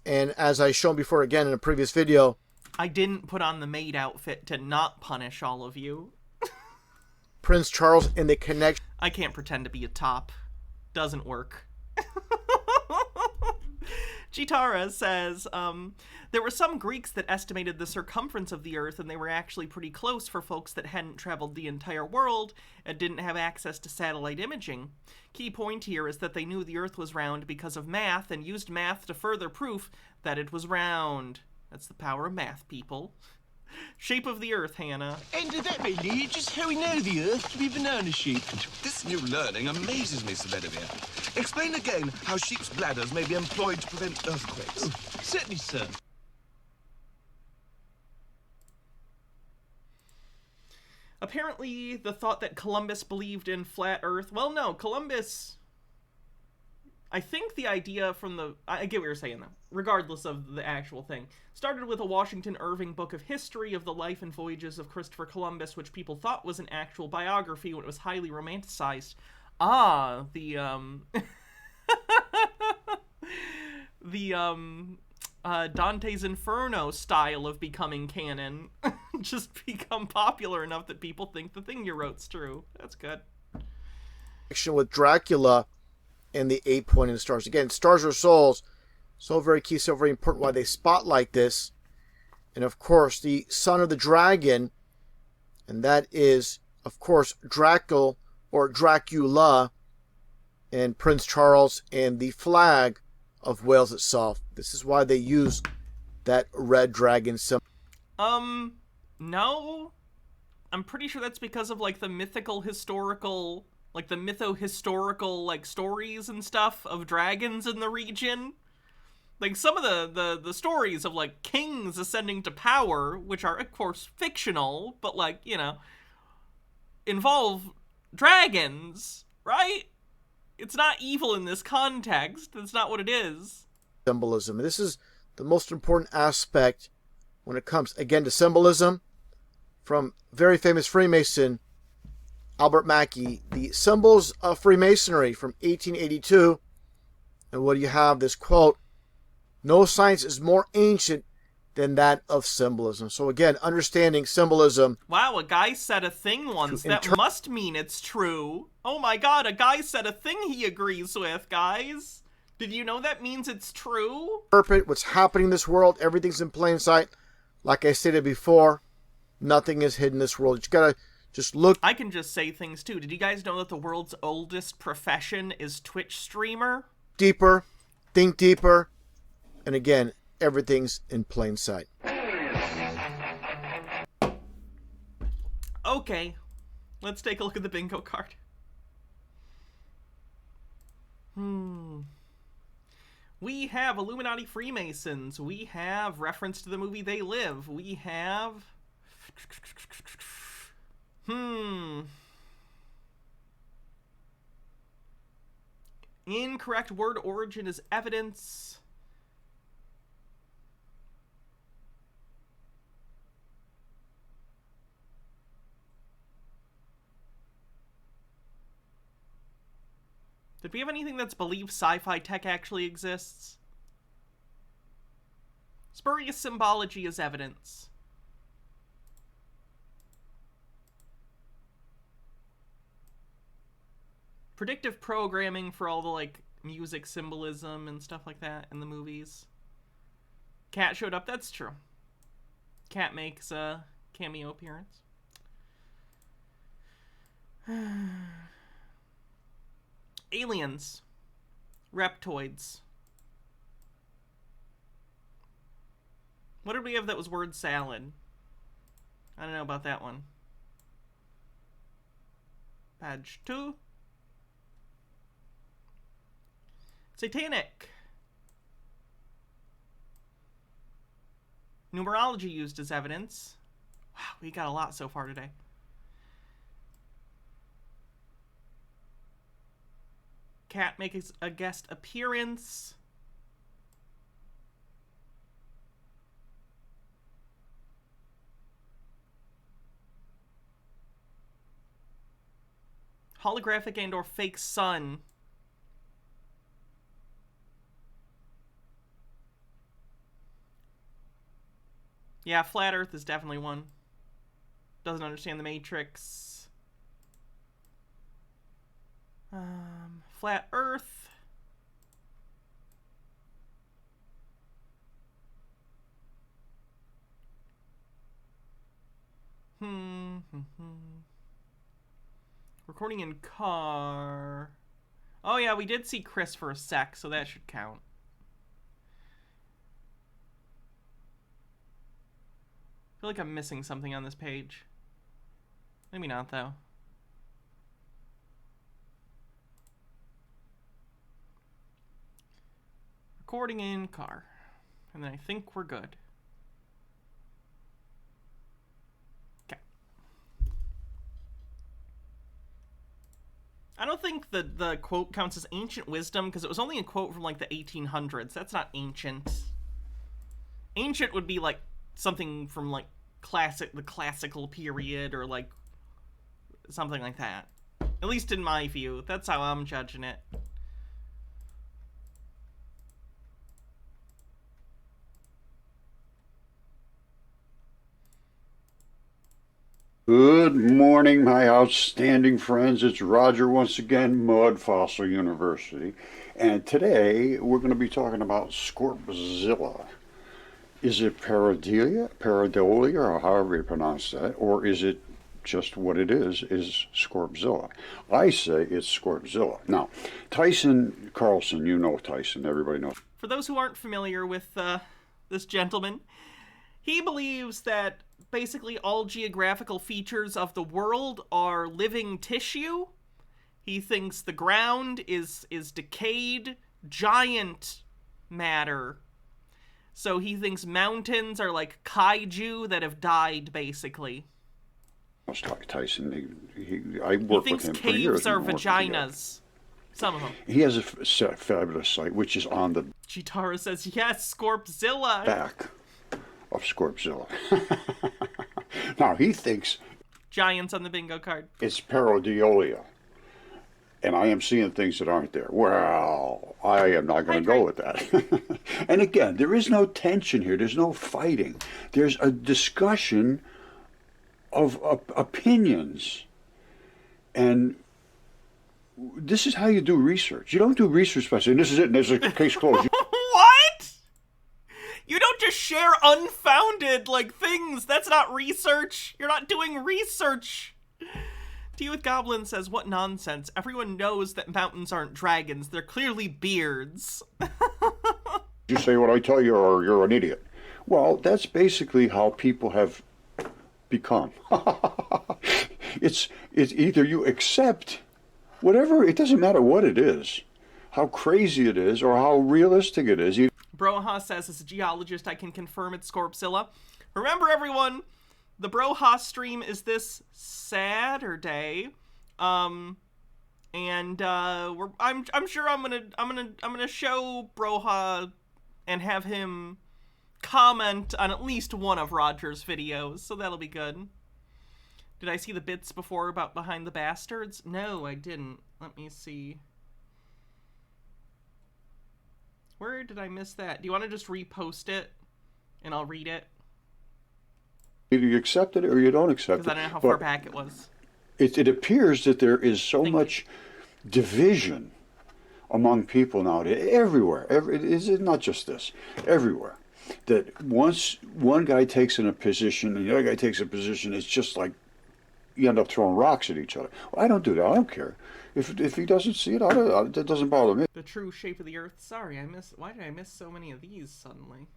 And as I shown before again in a previous video. I didn't put on the maid outfit to not punish all of you. Prince Charles and the connection. I can't pretend to be a top. Doesn't work. Chitara says, there were some Greeks that estimated the circumference of the Earth, and they were actually pretty close for folks that hadn't traveled the entire world and didn't have access to satellite imaging. Key point here is that they knew the Earth was round because of math, and used math to further proof that it was round. That's the power of math, people. Shape of the Earth, Hannah. And that may lead just how we know the Earth to be banana-shaped. This new learning amazes me, Sir Bedivere. Explain again how sheep's bladders may be employed to prevent earthquakes. Oh, certainly, sir. Apparently, the thought that Columbus believed in flat Earth... Well, no, Columbus... I think the idea from the... I get what you're saying, though. Regardless of the actual thing. Started with a Washington Irving book of history of the life and voyages of Christopher Columbus, which people thought was an actual biography when it was highly romanticized. Ah, the Dante's Inferno style of becoming canon just become popular enough that people think the thing you wrote's true. That's good. With Dracula and the 8-pointed stars. Again, stars are souls. So very key, so very important why they spotlight this. And of course, the son of the dragon, and that is, of course, Dracul or Dracula, and Prince Charles, and the flag of Wales itself. This is why they use that red dragon symbol? No. I'm pretty sure that's because of, like, the mytho-historical, like, stories and stuff of dragons in the region. Like, some of the stories of, like, kings ascending to power, which are, of course, fictional, but, like, you know, involve dragons, right? It's not evil in this context. That's not what it is. Symbolism. This is the most important aspect when it comes, again, to symbolism. From very famous Freemason Albert Mackey, the Symbols of Freemasonry from 1882. And what do you have? This quote, "No science is more ancient than that of symbolism." So again, understanding symbolism. Wow, a guy said a thing once. That must mean it's true. Oh my god, a guy said a thing he agrees with, guys. Did you know that means it's true? Interpret what's happening in this world. Everything's in plain sight. Like I stated before, nothing is hidden in this world. You gotta just look. I can just say things too. Did you guys know that the world's oldest profession is Twitch streamer? Deeper, think deeper, and again, everything's in plain sight. Okay, let's take a look at the bingo card. We have Illuminati Freemasons. We have reference to the movie They Live. We have... Incorrect word origin is evidence. Did we have anything that's believed sci-fi tech actually exists? Spurious symbology is evidence. Predictive programming for all the, like, music symbolism and stuff like that in the movies. Cat showed up, that's true. Cat makes a cameo appearance. Aliens. Reptoids. What did we have that was word salad? I don't know about that one. Badge 2. Satanic. Numerology used as evidence. Wow, we got a lot so far today. Cat makes a guest appearance. Holographic and or fake sun. Yeah, flat earth is definitely one. Doesn't understand the Matrix. Flat earth. Recording in car. Oh yeah, we did see Chris for a sec, so that should count. I feel like I'm missing something on this page. Maybe not, though. Recording in car. And then I think we're good. Okay. I don't think the quote counts as ancient wisdom because it was only a quote from like the 1800s. That's not ancient. Ancient would be like something from like the classical period or like something like that. At least in my view. That's how I'm judging it. Good morning, my outstanding friends. It's Roger once again, Mud Fossil University. And today we're going to be talking about Scorpzilla. Is it pareidolia, or however you pronounce that, or is it just what it is Scorpzilla? I say it's Scorpzilla. Now, Tyson Carlson, you know Tyson, everybody knows. For those who aren't familiar with this gentleman. He believes that basically all geographical features of the world are living tissue. He thinks the ground is decayed, giant matter. So he thinks mountains are like kaiju that have died, basically. I was talking to Tyson. I worked with him for years. He thinks caves are vaginas. Some of them. He has a fabulous site, which is on the Chitara says, yes, Scorpzilla. back of Scorpzilla. Now, he thinks Giants on the bingo card. it's pareidolia. And I am seeing things that aren't there. Well, I am not going to go with that. And again, there is no tension here. There's no fighting. There's a discussion of opinions. And this is how you do research. You don't do research by saying, this is it, and there's a case closed. What? You don't just share unfounded, things. That's not research. You're not doing research. Tea with Goblin says, what nonsense. Everyone knows that mountains aren't dragons. They're clearly beards. You say what I tell you, or you're an idiot. Well, that's basically how people have become. It's either you accept whatever, it doesn't matter what it is, how crazy it is, or how realistic it is. Broha says, as a geologist, I can confirm it's Scorpzilla. Remember, everyone, the Broha stream is this Saturday, I'm sure I'm gonna show Broha and have him comment on at least one of Roger's videos, so that'll be good. Did I see the bits before about Behind the Bastards? No, I didn't. Let me see. Where did I miss that? Do you want to just repost it and I'll read it? Either you accept it or you don't accept it. Because I don't know how far back it was. It appears that there is so much division among people nowadays, everywhere. It's not just this, everywhere. That once one guy takes in a position and the other guy takes a position, it's just like you end up throwing rocks at each other. Well, I don't do that. I don't care. If he doesn't see it, that doesn't bother me. The true shape of the earth. Sorry, why did I miss so many of these suddenly?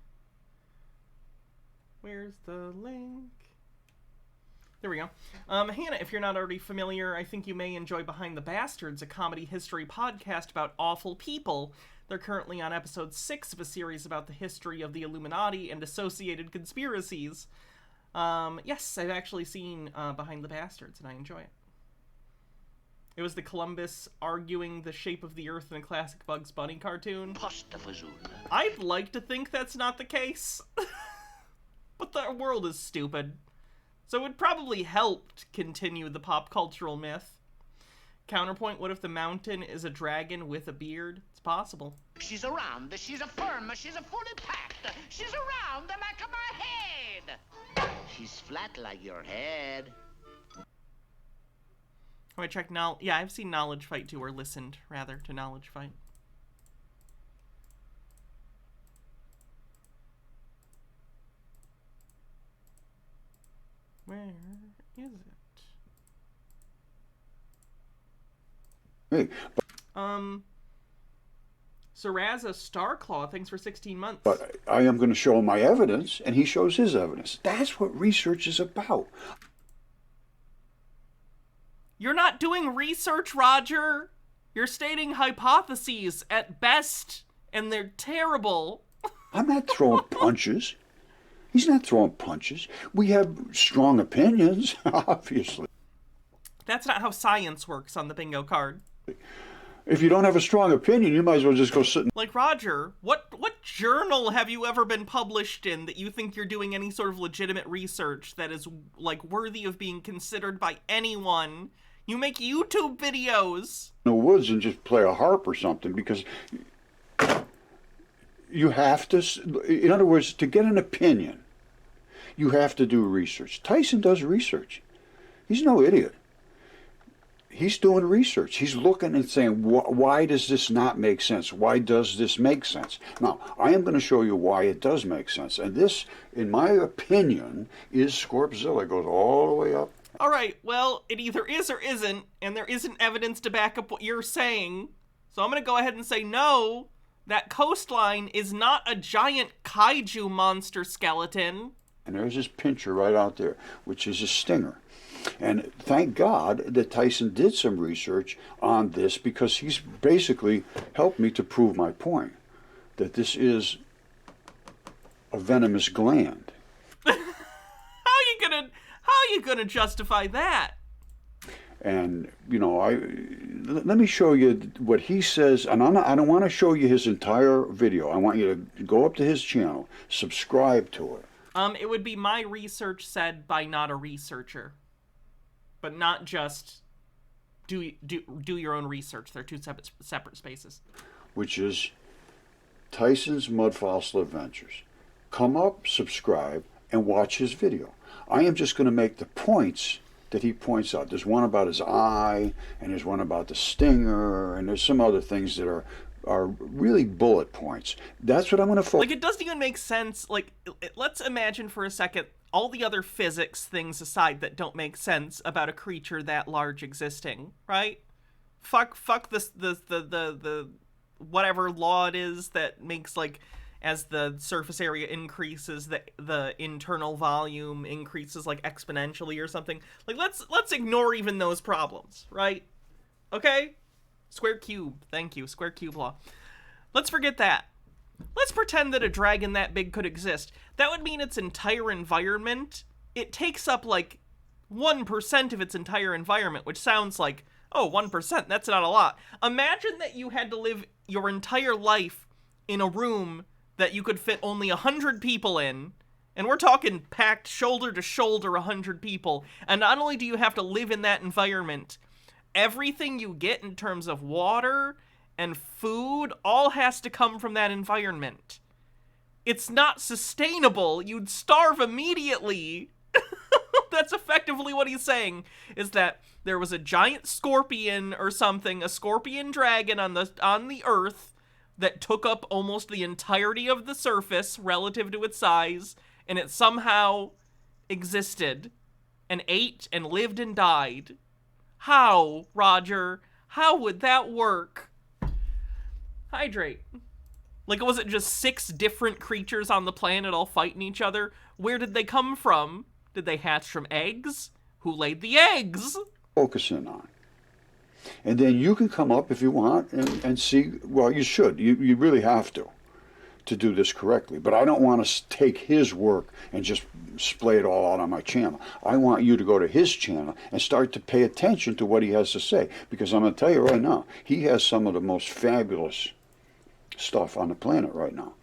Where's the link? There we go. Hannah, if you're not already familiar, I think you may enjoy Behind the Bastards, a comedy history podcast about awful people. They're currently on episode 6 of a series about the history of the Illuminati and associated conspiracies. Yes, I've actually seen Behind the Bastards, and I enjoy it. It was the Columbus arguing the shape of the earth in a classic Bugs Bunny cartoon. I'd like to think that's not the case. But the world is stupid. So it would probably help to continue the pop cultural myth. Counterpoint, what if the mountain is a dragon with a beard? It's possible. She's around, she's a firm, she's a fully packed. She's around the back of my head. She's flat like your head. Oh, I checked yeah, I've seen Knowledge Fight too, or listened, rather, to Knowledge Fight. Where is it? Hey. Saraza Starclaw, thanks for 16 months. But I am going to show him my evidence, and he shows his evidence. That's what research is about. You're not doing research, Roger. You're stating hypotheses at best, and they're terrible. I'm not throwing punches. He's not throwing punches. We have strong opinions, obviously. That's not how science works on the bingo card. If you don't have a strong opinion, you might as well just go sit. Like, Roger, what journal have you ever been published in that you think you're doing any sort of legitimate research that is, worthy of being considered by anyone? You make YouTube videos. In the woods and just play a harp or something, because you have to, in other words, to get an opinion, you have to do research. Tyson does research. He's no idiot. He's doing research. He's looking and saying, why does this not make sense? Why does this make sense? Now, I am going to show you why it does make sense. And this, in my opinion, is Scorpzilla. It goes all the way up. All right, well, it either is or isn't, and there isn't evidence to back up what you're saying. So I'm going to go ahead and say no. That coastline is not a giant kaiju monster skeleton. And there's his pincher right out there, which is a stinger. And thank God that Tyson did some research on this, because he's basically helped me to prove my point, that this is a venomous gland. How are you gonna justify that? And, you know, let me show you what he says. And I don't want to show you his entire video. I want you to go up to his channel, subscribe to it. It would be my research said by not a researcher. But not just do your own research. They're two separate spaces. Which is Tyson's Mud Fossil Adventures. Come up, subscribe, and watch his video. I am just going to make the points that he points out. There's one about his eye, and there's one about the stinger, and there's some other things that are really bullet points. That's what I'm going to focus. Like, it doesn't even make sense. Like, let's imagine for a second all the other physics things aside that don't make sense about a creature that large existing, right? Fuck this the whatever law it is that makes, like, as the surface area increases, the internal volume increases, like, exponentially or something. Like, let's ignore even those problems, right? Okay? Square cube. Thank you. Square cube law. Let's forget that. Let's pretend that a dragon that big could exist. That would mean its entire environment, it takes up like 1% of its entire environment, which sounds like, oh, 1%, that's not a lot. Imagine that you had to live your entire life in a room that you could fit only 100 people in, and we're talking packed shoulder to shoulder 100 people, and not only do you have to live in that environment, everything you get in terms of water and food all has to come from that environment. It's not sustainable. You'd starve immediately. That's effectively what he's saying, is that there was a giant scorpion or something, a scorpion dragon on the earth that took up almost the entirety of the surface relative to its size, and it somehow existed and ate and lived and died. How, Roger? How would that work? Hydrate. Like, was it just 6 different creatures on the planet all fighting each other? Where did they come from? Did they hatch from eggs? Who laid the eggs? Focusing on. And then you can come up if you want and see, well, you should. You really have to do this correctly. But I don't want to take his work and just splay it all out on my channel. I want you to go to his channel and start to pay attention to what he has to say. Because I'm going to tell you right now, he has some of the most fabulous stuff on the planet right now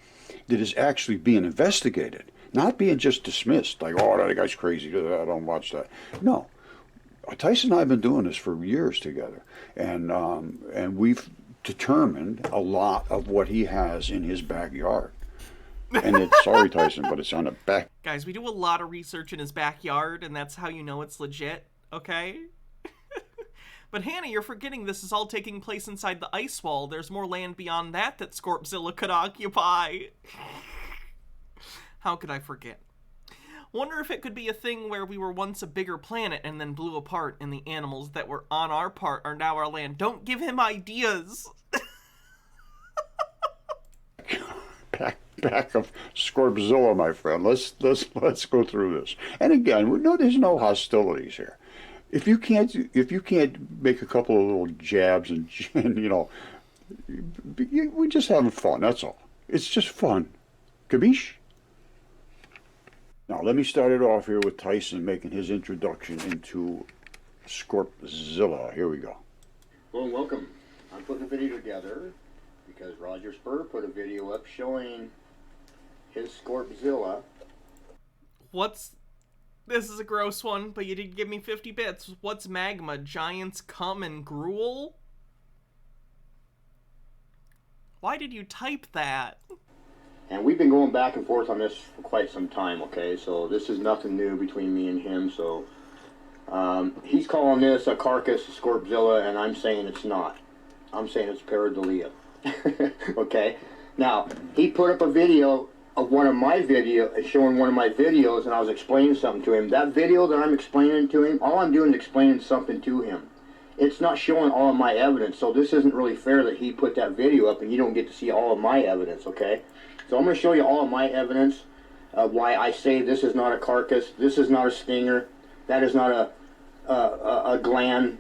that is actually being investigated, not being just dismissed, like, oh, that guy's crazy, I don't watch that. No. Tyson and I have been doing this for years together, and we've determined a lot of what he has in his backyard. And it's, sorry, Tyson, but it's on the back. Guys, we do a lot of research in his backyard, and that's how you know it's legit, okay? But Hannah, you're forgetting this is all taking place inside the ice wall. There's more land beyond that Scorpzilla could occupy. How could I forget? Wonder if it could be a thing where we were once a bigger planet and then blew apart, and the animals that were on our part are now our land. Don't give him ideas. Back of Scorpzilla, my friend. Let's go through this. And again, there's no hostilities here. If you can't make a couple of little jabs and you know, we're just having fun. That's all. It's just fun. Kabish? Now let me start it off here with Tyson making his introduction into Scorpzilla. Here we go. Well, welcome. I'm putting a video together because Roger Spur put a video up showing his Scorpzilla. This is a gross one, but you did give me 50 bits. What's magma? Giants come and gruel? Why did you type that? And we've been going back and forth on this for quite some time, okay? So this is nothing new between me and him. So he's calling this a carcass of Scorpzilla, and I'm saying it's not. I'm saying it's pareidolia. Okay? Now, he put up a video of one of my videos, showing one of my videos, and I was explaining something to him. That video that I'm explaining to him, all I'm doing is explaining something to him. it's not showing all of my evidence. So this isn't really fair that he put that video up and you don't get to see all of my evidence, okay? So I'm going to show you all of my evidence of why I say this is not a carcass, this is not a stinger, that is not a gland,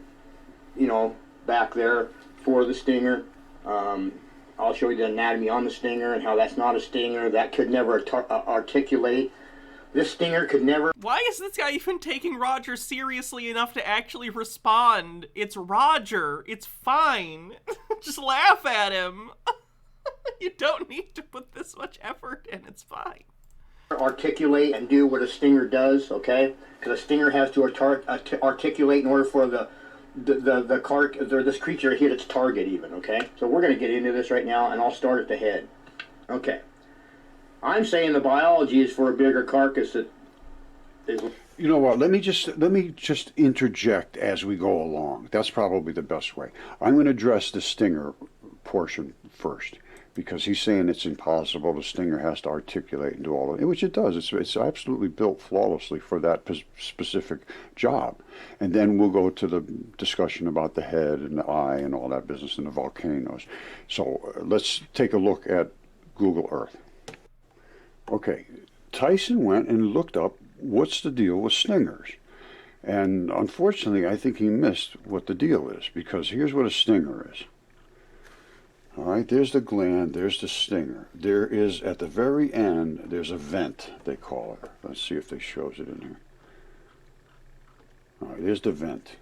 you know, back there for the stinger. I'll show you the anatomy on the stinger and how that's not a stinger. That could never articulate. This stinger could never... Why is this guy even taking Roger seriously enough to actually respond? It's Roger. It's fine. Just laugh at him. You don't need to put this much effort in. It's fine. Articulate and do what a stinger does, okay? Because a stinger has to articulate in order for this creature to hit its target even, okay? So we're going to get into this right now, and I'll start at the head. Okay. I'm saying the biology is for a bigger carcass that is... You know what, let me just interject as we go along. That's probably the best way. I'm going to address the stinger portion first, because he's saying it's impossible. The stinger has to articulate and do all of it, which it does. It's absolutely built flawlessly for that specific job. And then we'll go to the discussion about the head and the eye and all that business and the volcanoes. So let's take a look at Google Earth. Okay, Tyson went and looked up what's the deal with stingers. And unfortunately, I think he missed what the deal is, because here's what a stinger is. All right, there's the gland, there's the stinger. There is, at the very end, there's a vent, they call it. Let's see if they shows it in here. All right, there's the vent.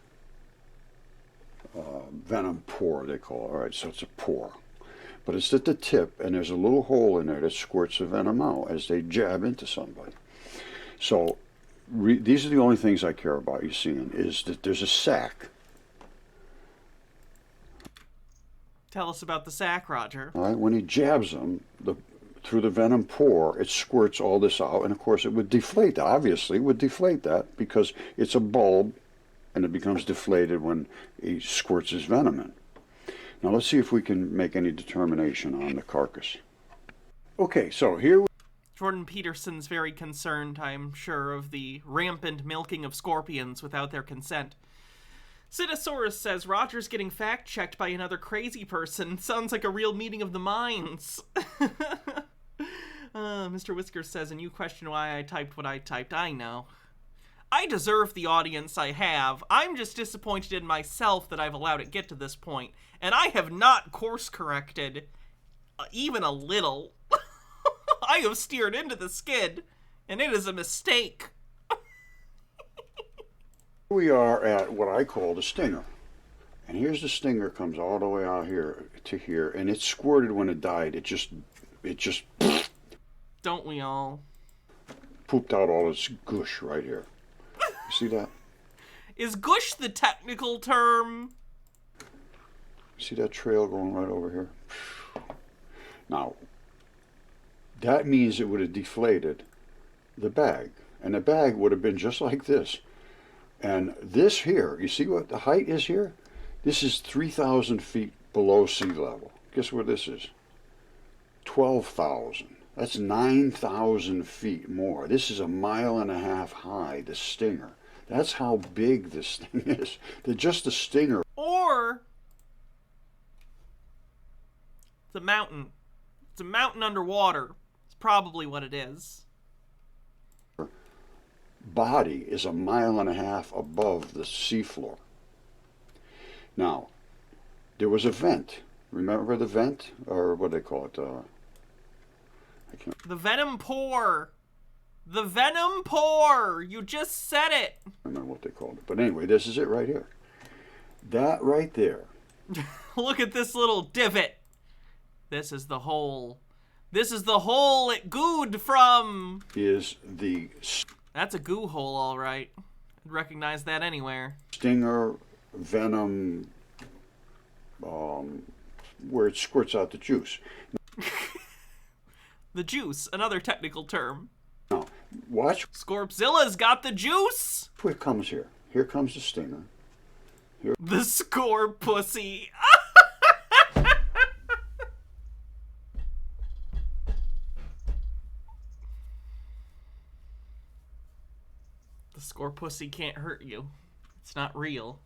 Venom pore, they call it. All right, so it's a pore. But it's at the tip, and there's a little hole in there that squirts the venom out as they jab into somebody. So these are the only things I care about you seeing, is that there's a sac. Tell us about the sac, Roger. All right, when he jabs them through the venom pore, it squirts all this out, and of course it would deflate. Obviously, it would deflate that because it's a bulb, and it becomes deflated when he squirts his venom in. Now let's see if we can make any determination on the carcass. Okay, so here Jordan Peterson's very concerned, I'm sure, of the rampant milking of scorpions without their consent. Citosaurus says Roger's getting fact-checked by another crazy person. Sounds like a real meeting of the minds. Mr. Whiskers says, and you question why I typed what I typed. I know. I deserve the audience I have. I'm just disappointed in myself that I've allowed it get to this point. And I have not course-corrected even a little. I have steered into the skid, and it is a mistake. We are at what I call the stinger. And here's the stinger, comes all the way out here to here, and it squirted when it died. It just Don't we all? Pooped out all its gush right here. You see that? Is gush the technical term? See that trail going right over here? Now, that means it would have deflated the bag. And the bag would have been just like this. And this here, you see what the height is here? This is 3,000 feet below sea level. Guess where this is? 12,000. That's 9,000 feet more. This is 1.5 miles high, the stinger. That's how big this thing is. Just the stinger. Or it's a mountain. It's a mountain underwater. It's probably what it is. Body is 1.5 miles above the seafloor. Now, there was a vent. Remember the vent? Or what do they call it? The venom pore. The venom pore. You just said it. I don't know what they called it. But anyway, this is it right here. That right there. Look at this little divot. This is the hole. This is the hole it gooed from. Is the... That's a goo hole, all right. I'd recognize that anywhere. Stinger, venom, where it squirts out the juice. The juice, another technical term. Now, watch. Scorpzilla's got the juice. It comes here. Here comes the stinger. Here. The scorp pussy. The score pussy can't hurt you. It's not real.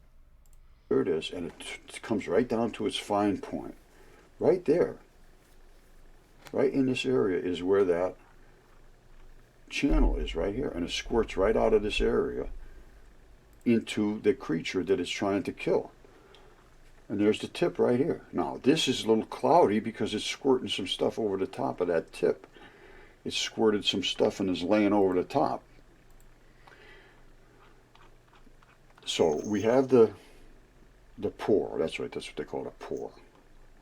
There it is, and it comes right down to its fine point. Right there. Right in this area is where that channel is, right here. And it squirts right out of this area into the creature that it's trying to kill. And there's the tip right here. Now, this is a little cloudy because it's squirting some stuff over the top of that tip. It squirted some stuff and is laying over the top. So we have the pore. That's right. That's what they call a pore.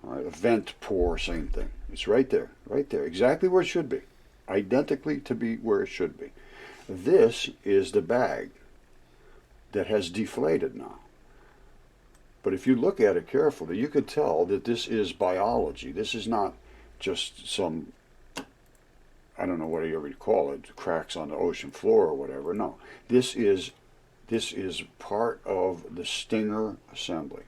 All right, a vent, pore, same thing. It's right there, exactly where it should be, identically to be where it should be. This is the bag that has deflated now. But if you look at it carefully, you can tell that this is biology. This is not just some, I don't know what you ever call it, cracks on the ocean floor or whatever. No, this is part of the stinger assembly.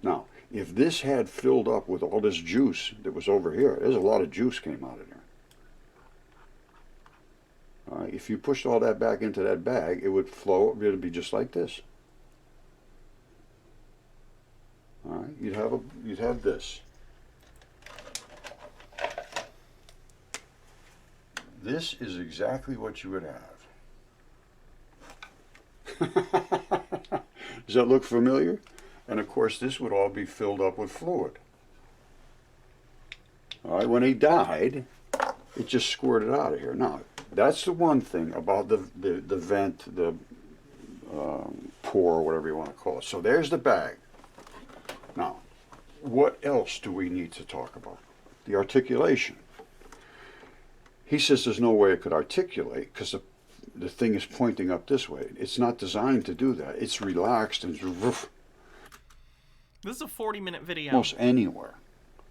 Now, if this had filled up with all this juice that was over here, there's a lot of juice came out of there. All right, if you pushed all that back into that bag, it would flow, it would be just like this. All right, you'd have this. This is exactly what you would have. Does that look familiar? And of course, this would all be filled up with fluid. All right, when he died, it just squirted out of here. Now, that's the one thing about the vent, the pore, whatever you want to call it. So there's the bag. Now, what else do we need to talk about? The articulation. He says there's no way it could articulate because the thing is pointing up this way. It's not designed to do that. It's relaxed and woof. This is a 40-minute video. Almost anywhere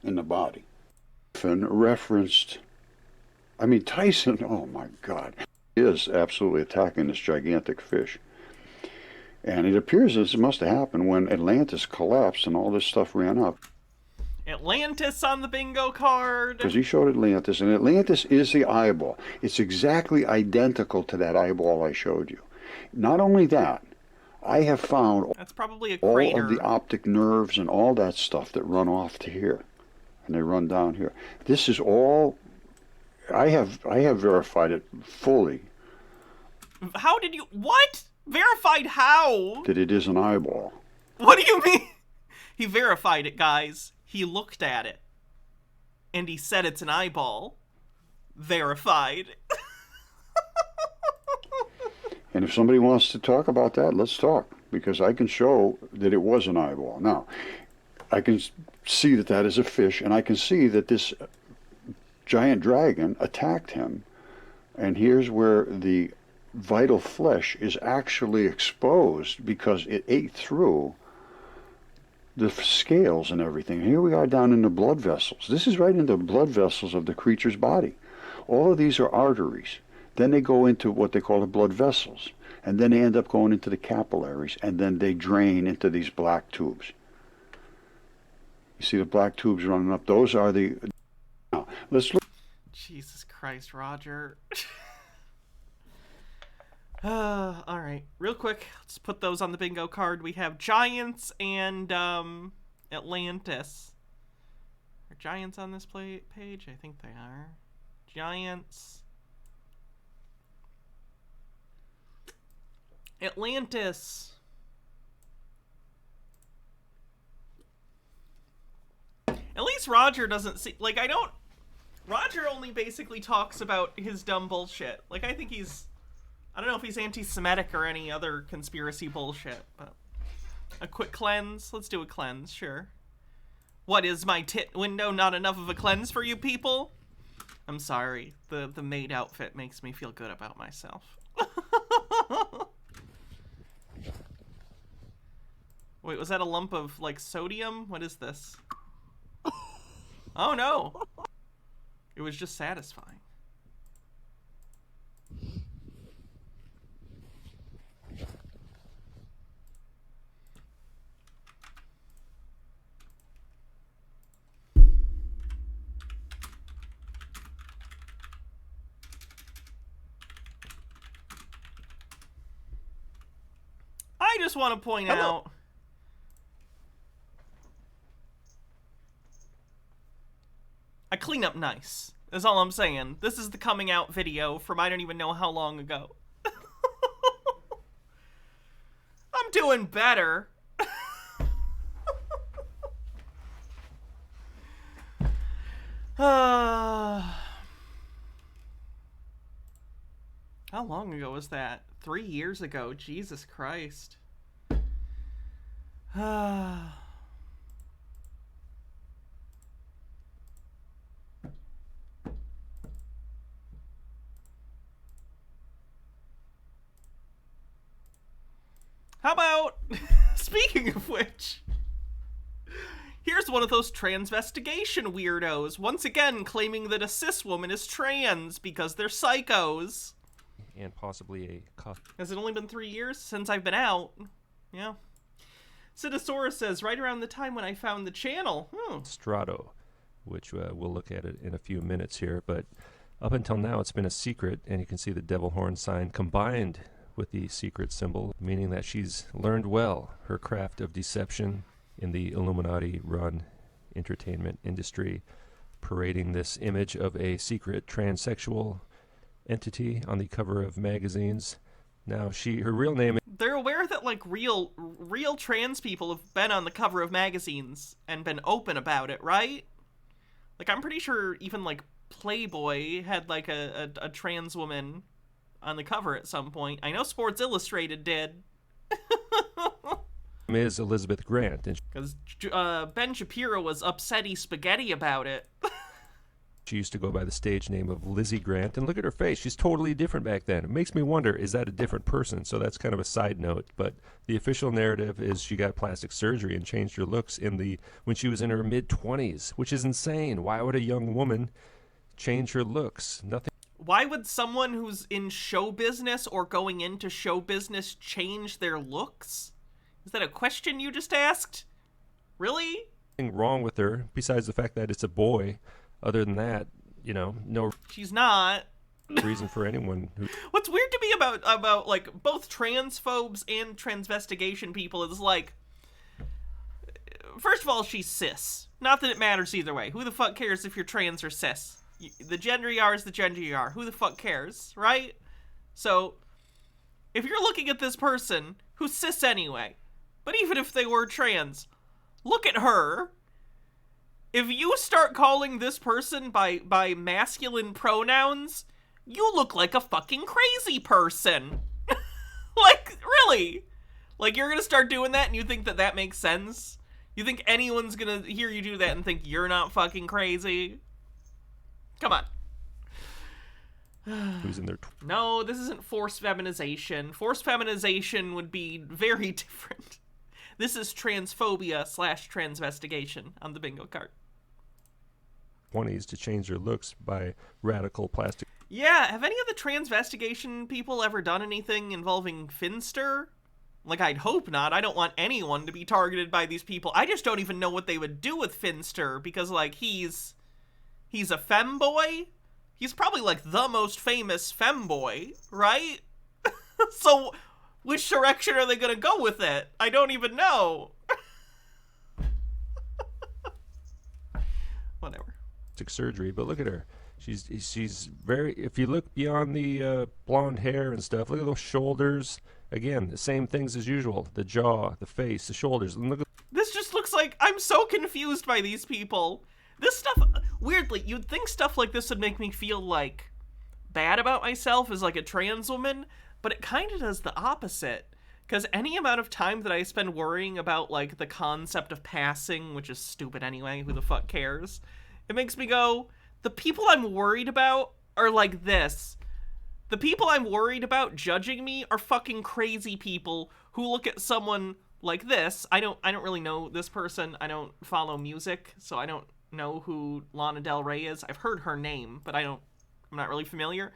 in the body. Referenced, I mean, Tyson, oh my God, is absolutely attacking this gigantic fish. And it appears this must have happened when Atlantis collapsed and all this stuff ran up. Atlantis on the bingo card. Because he showed Atlantis, and Atlantis is the eyeball. It's exactly identical to that eyeball I showed you. Not only that, I have found that's probably a all crater. of the optic nerves and all that stuff that run off to here, and they run down here. This is all. I have verified it fully. How did you what? Verified how? That it is an eyeball. What do you mean? He verified it, guys. He looked at it, and he said it's an eyeball. Verified. And if somebody wants to talk about that, let's talk. Because I can show that it was an eyeball. Now, I can see that that is a fish, and I can see that this giant dragon attacked him. And here's where the vital flesh is actually exposed because it ate through the scales and everything. Here we are down in the blood vessels. This is right in the blood vessels of the creature's body. All of these are arteries. Then they go into what they call the blood vessels. And then they end up going into the capillaries. And then they drain into these black tubes. You see the black tubes running up? Those are the... Now, let's look... Jesus Christ, Roger. Alright, real quick, let's put those on the bingo card. We have Giants and Atlantis. Are Giants on this page? I think they are. Giants. Atlantis. At least Roger doesn't see... Like, I don't... Roger only basically talks about his dumb bullshit. Like, I think he's... I don't know if he's anti-Semitic or any other conspiracy bullshit, but... A quick cleanse? Let's do a cleanse, sure. What, is my tit window not enough of a cleanse for you people? I'm sorry. The maid outfit makes me feel good about myself. Wait, was that a lump of, like, sodium? What is this? Oh, no. It was just satisfying. I just want to point out clean up nice, is all I'm saying. This is the coming out video from I don't even know how long ago. I'm doing better. How long ago was that? 3 years ago. Jesus Christ. How about, speaking of which, here's one of those transvestigation weirdos, once again claiming that a cis woman is trans because they're psychos. And possibly a cost. Has it only been 3 years since I've been out? Yeah. Sidosaurus says, right around the time when I found the channel. Strato, which we'll look at it in a few minutes here, but up until now it's been a secret, and you can see the devil horn sign combined with the secret symbol, meaning that she's learned well her craft of deception in the Illuminati-run entertainment industry, parading this image of a secret transsexual entity on the cover of magazines. Now her real name. They're aware that like real trans people have been on the cover of magazines and been open about it, right? Like I'm pretty sure even like Playboy had like a trans woman on the cover at some point. I know Sports Illustrated did. Is Elizabeth Grant, because Ben Shapiro was upsetty spaghetti about it. She used to go by the stage name of Lizzie Grant, and look at her face. She's totally different back then. It makes me wonder, is that a different person? So that's kind of a side note, but the official narrative is she got plastic surgery and changed her looks when she was in her mid-20s, which is insane. Why would a young woman change her looks? Nothing. Why would someone who's in show business or going into show business change their looks? Is that a question you just asked? Really? Nothing wrong with her besides the fact that it's a boy. Other than that, no. She's not. Reason for anyone who. What's weird to me about like both transphobes and transvestigation people is like, first of all, she's cis. Not that it matters either way. Who the fuck cares if you're trans or cis? The gender you are is the gender you are. Who the fuck cares, right? So, if you're looking at this person who's cis anyway, but even if they were trans, look at her. If you start calling this person by masculine pronouns, you look like a fucking crazy person. Like, really? Like, you're gonna start doing that and you think that makes sense? You think anyone's gonna hear you do that and think you're not fucking crazy? Come on. Who's in there? No, this isn't forced feminization. Forced feminization would be very different. This is transphobia / transvestigation on the bingo card. 20s to change their looks by radical plastic. Yeah, have any of the transvestigation people ever done anything involving Finster? Like, I'd hope not. I don't want anyone to be targeted by these people. I just don't even know what they would do with Finster, because, like, he's a femboy? He's probably, like, the most famous femboy, right? So, which direction are they gonna go with it? I don't even know. Whatever. Surgery, but look at her. She's very. If you look beyond the blonde hair and stuff, look at those shoulders. Again, the same things as usual. The jaw, the face, the shoulders. And look at. This just looks like I'm so confused by these people. This stuff, weirdly, you'd think stuff like this would make me feel like bad about myself as like a trans woman, but it kind of does the opposite. Because any amount of time that I spend worrying about like the concept of passing, which is stupid anyway, who the fuck cares? It makes me go, the people I'm worried about are like this. The people I'm worried about judging me are fucking crazy people who look at someone like this. I don't really know this person. I don't follow music, so I don't know who Lana Del Rey is. I've heard her name, but I'm not really familiar.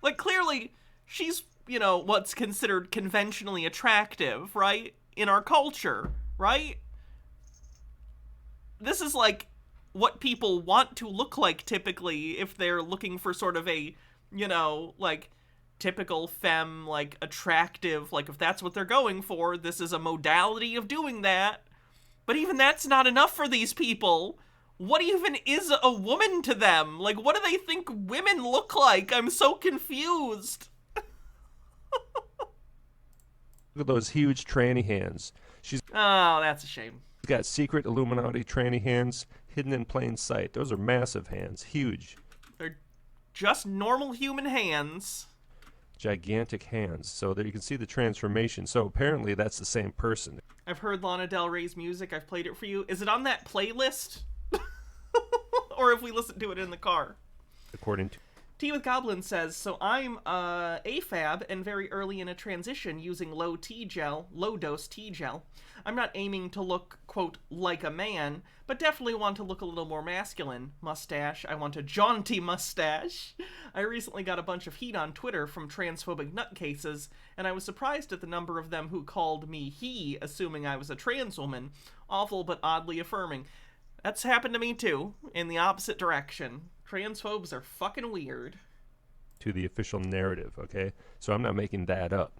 Like, clearly, she's, what's considered conventionally attractive, right? In our culture, right? This is like what people want to look like typically if they're looking for sort of a, like typical femme, like attractive, like if that's what they're going for, this is a modality of doing that. But even that's not enough for these people. what even is a woman to them? Like, what do they think women look like? I'm so confused. Look at those huge tranny hands. She's Oh, that's a shame. got secret Illuminati tranny hands hidden in plain sight. Those are massive hands, huge. They're just normal human hands. Gigantic hands. So there you can see the transformation. So apparently that's the same person. I've heard Lana Del Rey's music. I've played it for you. Is it on that playlist? Or if we listen to it in the car? According to Tea with Goblin says, so I'm AFAB and very early in a transition using low dose T gel. I'm not aiming to look, quote, like a man, but definitely want to look a little more masculine. Mustache. I want a jaunty mustache. I recently got a bunch of heat on Twitter from transphobic nutcases, and I was surprised at the number of them who called me he, assuming I was a trans woman. Awful but oddly affirming. That's happened to me too, in the opposite direction. Transphobes are fucking weird. To the official narrative, okay? So I'm not making that up.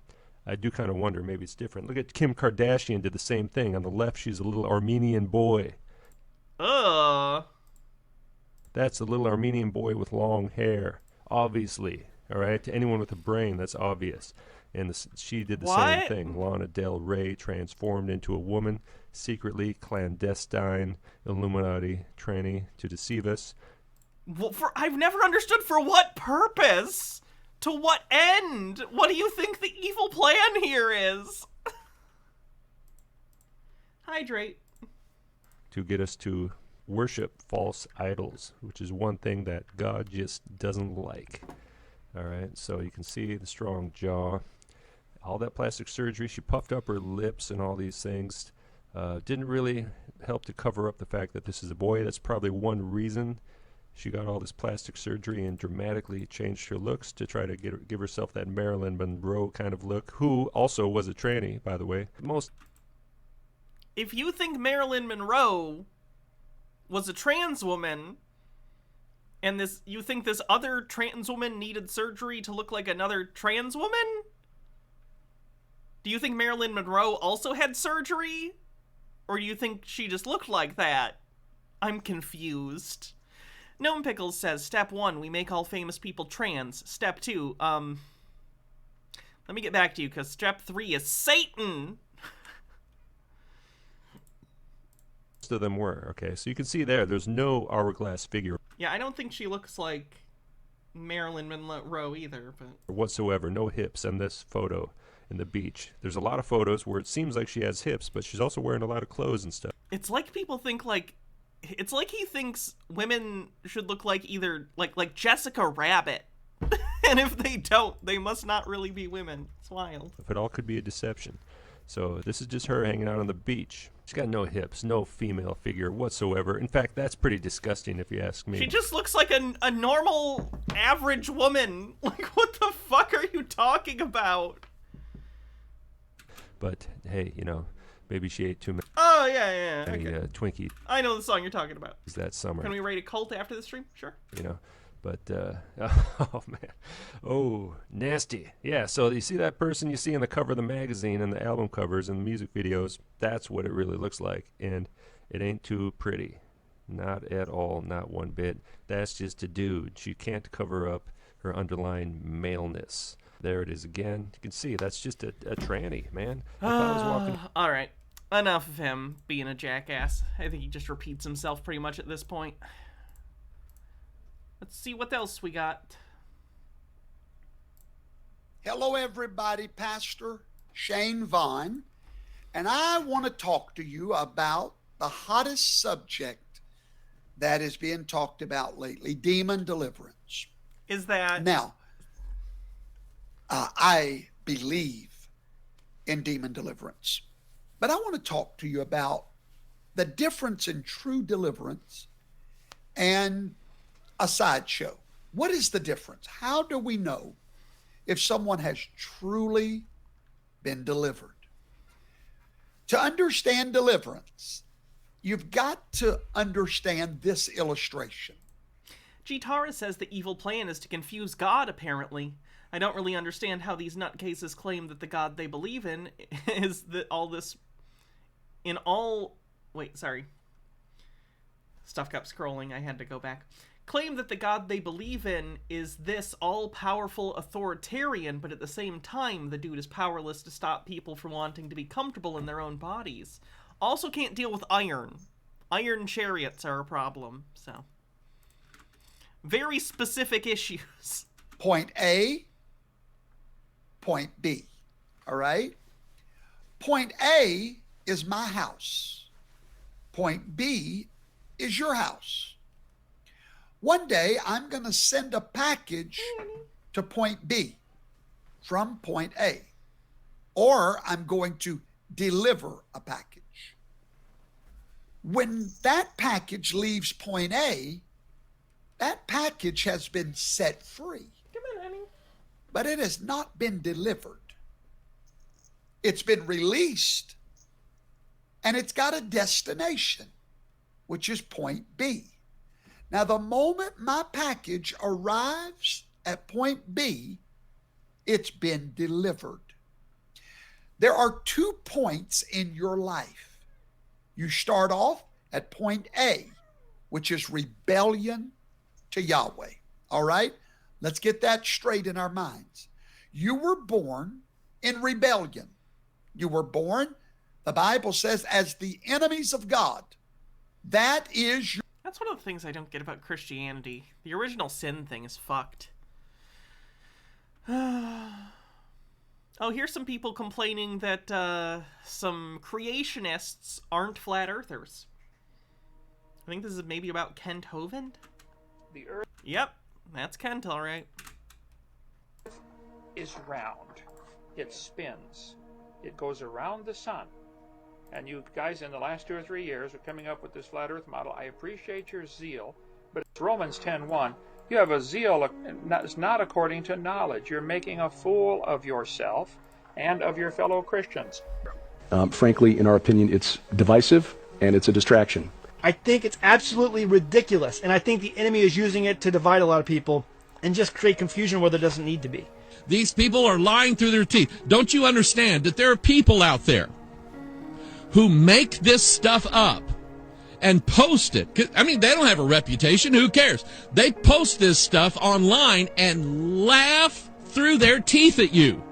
I do kind of wonder maybe it's different. Look at Kim Kardashian did the same thing. On the left, she's a little Armenian boy. That's a little Armenian boy with long hair, obviously. All right? To anyone with a brain, that's obvious. And she did the same thing. Lana Del Rey transformed into a woman, secretly clandestine Illuminati tranny to deceive us. Well, I've never understood for what purpose? To what end? What do you think the evil plan here is? Hydrate. To get us to worship false idols, which is one thing that God just doesn't like. All right, so you can see the strong jaw. All that plastic surgery, she puffed up her lips and all these things. Didn't really help to cover up the fact that this is a boy. That's probably one reason she got all this plastic surgery and dramatically changed her looks to try to give herself that Marilyn Monroe kind of look, who also was a tranny, by the way. If you think Marilyn Monroe was a trans woman, and you think this other trans woman needed surgery to look like another trans woman? Do you think Marilyn Monroe also had surgery? Or do you think she just looked like that? I'm confused. Gnome Pickles says, Step 1, we make all famous people trans. Step 2, let me get back to you, because Step 3 is Satan! Most of them were, okay? So you can see there's no hourglass figure. Yeah, I don't think she looks like Marilyn Monroe either, but... Whatsoever, no hips in this photo in the beach. There's a lot of photos where it seems like she has hips, but she's also wearing a lot of clothes and stuff. It's like people think, like... It's like he thinks women should look like either, like Jessica Rabbit. And if they don't, they must not really be women. It's wild. If it all could be a deception. So this is just her hanging out on the beach. She's got no hips, no female figure whatsoever. In fact, that's pretty disgusting if you ask me. She just looks like a normal, average woman. Like, what the fuck are you talking about? But, hey, maybe she ate too many. Oh, yeah. Okay. Twinkie. I know the song you're talking about. That summer. Can we rate a cult after the stream? Sure. But, oh, man. Oh, nasty. Yeah, so you see that person you see in the cover of the magazine and the album covers and the music videos, that's what it really looks like. And it ain't too pretty. Not at all, not one bit. That's just a dude. She can't cover up her underlying maleness. There it is again. You can see that's just a tranny, man. If I was walking... All right. Enough of him being a jackass. I think he just repeats himself pretty much at this point. Let's see what else we got. Hello, everybody. Pastor Shane Vaughn. And I want to talk to you about the hottest subject that is being talked about lately, demon deliverance. Is that... Now, I believe in demon deliverance. But I want to talk to you about the difference in true deliverance and a sideshow. What is the difference? How do we know if someone has truly been delivered? To understand deliverance, you've got to understand this illustration. G-Tara says the evil plan is to confuse God, apparently. I don't really understand how these nutcases claim that the God they believe in is that all this... In all... Wait, sorry. Stuff kept scrolling. I had to go back. Claim that the God they believe in is this all-powerful authoritarian, but at the same time, the dude is powerless to stop people from wanting to be comfortable in their own bodies. Also can't deal with iron. Iron chariots are a problem, so. Very specific issues. Point A, point B. All right? Point A is my house. Point B is your house. One day, I'm going to send a package to point B from point A, or I'm going to deliver a package. When that package leaves point A, that package has been set free. Come on, honey. But it has not been delivered. It's been released, and it's got a destination, which is point B. Now, the moment my package arrives at point B, it's been delivered. There are 2 points in your life. You start off at point A, which is rebellion to Yahweh. All right? Let's get that straight in our minds. You were born in rebellion. You were born, the Bible says, as the enemies of God. That is your... That's one of the things I don't get about Christianity. The original sin thing is fucked. Oh, here's some people complaining that some creationists aren't flat earthers. I think this is maybe about Kent Hovind? The earth... Yep, that's Kent, all right. ...is round. It spins. It goes around the sun. And you guys in the last 2 or 3 years are coming up with this flat earth model. I appreciate your zeal, but it's Romans 10:1. You have a zeal that's not according to knowledge. You're making a fool of yourself and of your fellow Christians. Frankly, in our opinion, it's divisive and it's a distraction. I think it's absolutely ridiculous, and I think the enemy is using it to divide a lot of people and just create confusion where there doesn't need to be. These people are lying through their teeth. Don't you understand that there are people out there who make this stuff up and post it? I mean, they don't have a reputation. Who cares? They post this stuff online and laugh through their teeth at you.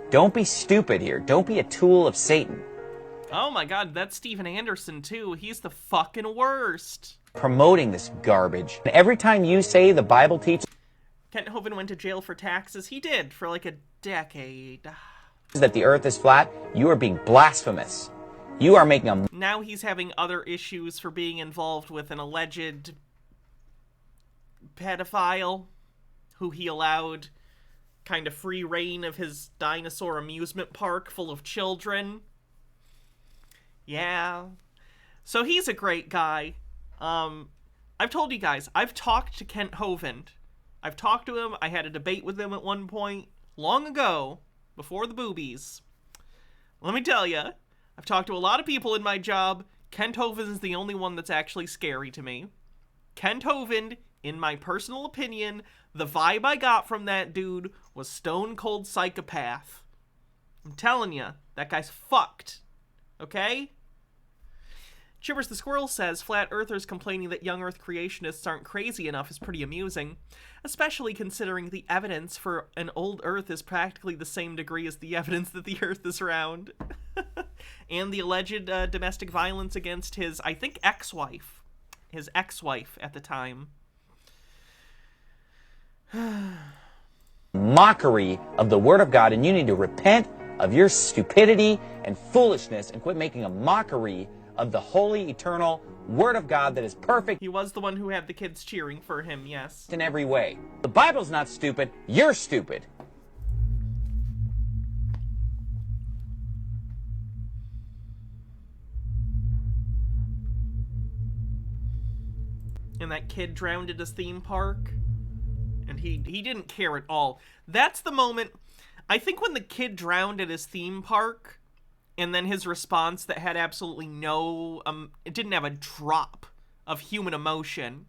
Don't be stupid here. Don't be a tool of Satan. Oh my god, that's Steven Anderson too. He's the fucking worst. Promoting this garbage. Every time you say the Bible teaches Kent Hovind went to jail for taxes. He did for like a decade. that the earth is flat, you are being blasphemous. You are making a... Now he's having other issues for being involved with an alleged pedophile who he allowed kind of free reign of his dinosaur amusement park full of children. Yeah. So he's a great guy. I've told you guys, I've talked to Kent Hovind. I've talked to him. I had a debate with him at one point long ago, before the boobies. Let me tell you, I've talked to a lot of people in my job. Kent Hovind is the only one that's actually scary to me. Kent Hovind, in my personal opinion, the vibe I got from that dude was stone cold psychopath. I'm telling you, that guy's fucked. Okay? Chibbers the Squirrel says, flat earthers complaining that young earth creationists aren't crazy enough is pretty amusing, especially considering the evidence for an old earth is practically the same degree as the evidence that the earth is round. And the alleged domestic violence against his, I think, ex-wife. His ex-wife at the time. mockery of the Word of God, and you need to repent of your stupidity and foolishness and quit making a mockery of the holy, eternal Word of God that is perfect. He was the one who had the kids cheering for him, yes. In every way. The Bible's not stupid. You're stupid. And that kid drowned at his theme park. And he didn't care at all. That's the moment, I think, when the kid drowned at his theme park, and then his response that had absolutely no, it didn't have a drop of human emotion.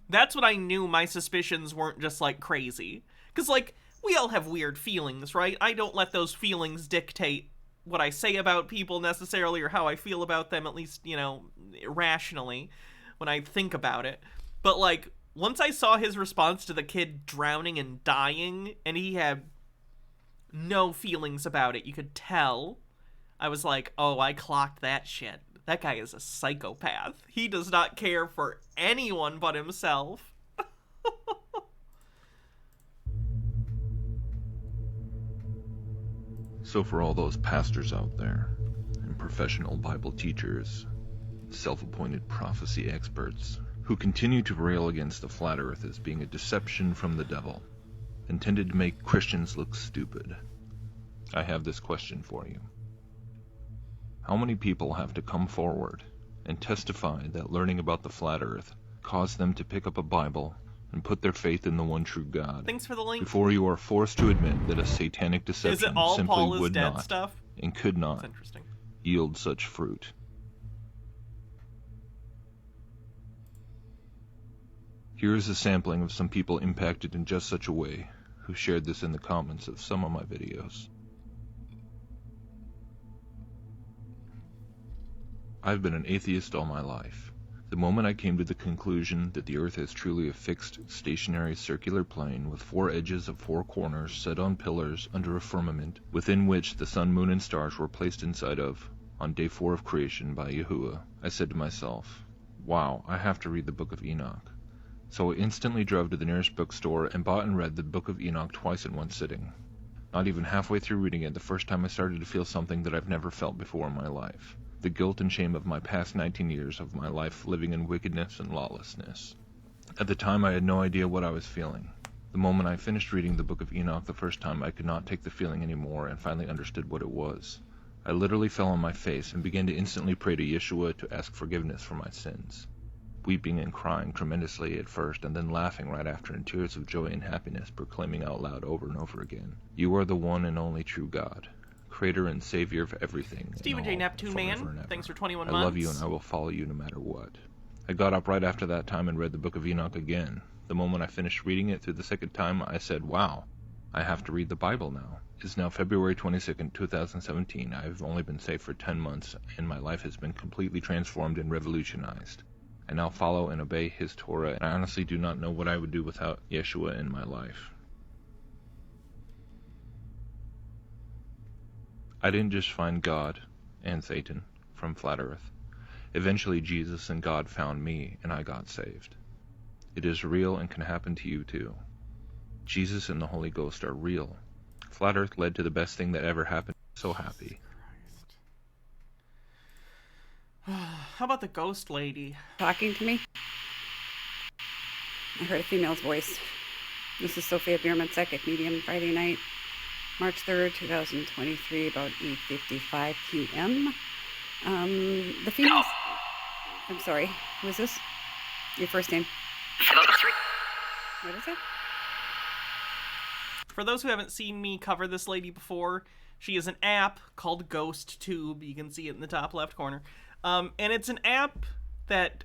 That's when I knew my suspicions weren't just, like, crazy. Because, like, we all have weird feelings, right? I don't let those feelings dictate what I say about people necessarily or how I feel about them, at least, you know, rationally. when I think about it. But, like, once I saw his response to the kid drowning and dying, and he had no feelings about it, you could tell, I was like, oh, I clocked that shit. That guy is a psychopath. He does not care for anyone but himself. So for all those pastors out there, and professional Bible teachers, self-appointed prophecy experts, who continue to rail against the flat earth as being a deception from the devil, intended to make Christians look stupid, I have this question for you. How many people have to come forward and testify that learning about the flat earth caused them to pick up a Bible and put their faith in the one true God? Thanks for the link. Before you are forced to admit that a satanic deception Is it all simply Paul is would dead not stuff? and could not That's interesting. yield such fruit. Here is a sampling of some people impacted in just such a way who shared this in the comments of some of my videos. I've been an atheist all my life. The moment I came to the conclusion that the earth is truly a fixed, stationary, circular plane with 4 edges of 4 corners set on pillars under a firmament, within which the sun, moon, and stars were placed inside of, on day 4 of creation by Yahuwah, I said to myself, wow, I have to read the Book of Enoch. So I instantly drove to the nearest bookstore and bought and read the Book of Enoch twice in one sitting. Not even halfway through reading it, the first time I started to feel something that I've never felt before in my life. The guilt and shame of my past 19 years of my life living in wickedness and lawlessness. At the time, I had no idea what I was feeling. The moment I finished reading the Book of Enoch the first time, I could not take the feeling anymore and finally understood what it was. I literally fell on my face and began to instantly pray to Yeshua to ask forgiveness for my sins. Weeping and crying tremendously at first, and then laughing right after in tears of joy and happiness, proclaiming out loud over and over again, "You are the one and only true God, Creator and Savior of everything." Stephen J. Neptune Man, thanks for 21 months. I love you and I will follow you no matter what. I got up right after that time and read the Book of Enoch again. The moment I finished reading it through the second time, I said, wow, I have to read the Bible now. It's now February 22nd, 2017. I've only been saved for 10 months, and my life has been completely transformed and revolutionized. I now follow and obey his Torah, and I honestly do not know what I would do without Yeshua in my life. I didn't just find God and Satan from flat earth. Eventually Jesus and God found me, and I got saved. It is real and can happen to you too. Jesus and the Holy Ghost are real. Flat earth led to the best thing that ever happened. So happy. How about the ghost lady? Talking to me? I heard a female's voice. This is Sophia Bierman, Psychic Medium, Friday night, March 3rd, 2023, about 8:55 p.m. The female... I'm sorry, who is this? Your first name? What is it? For those who haven't seen me cover this lady before, she is an app called Ghost Tube. You can see it in the top left corner. And it's an app that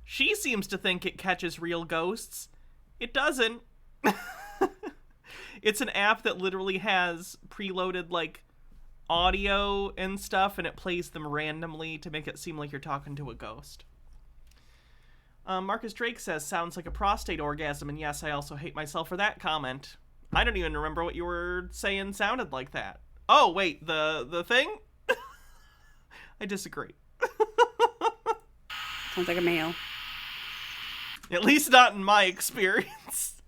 she seems to think it catches real ghosts. It doesn't. It's an app that literally has preloaded, like, audio and stuff, and it plays them randomly to make it seem like you're talking to a ghost. Marcus Drake says, sounds like a prostate orgasm, and yes, I also hate myself for that comment. I don't even remember what you were saying sounded like that. Oh, wait, the thing? I disagree. Sounds like a male. At least not in my experience.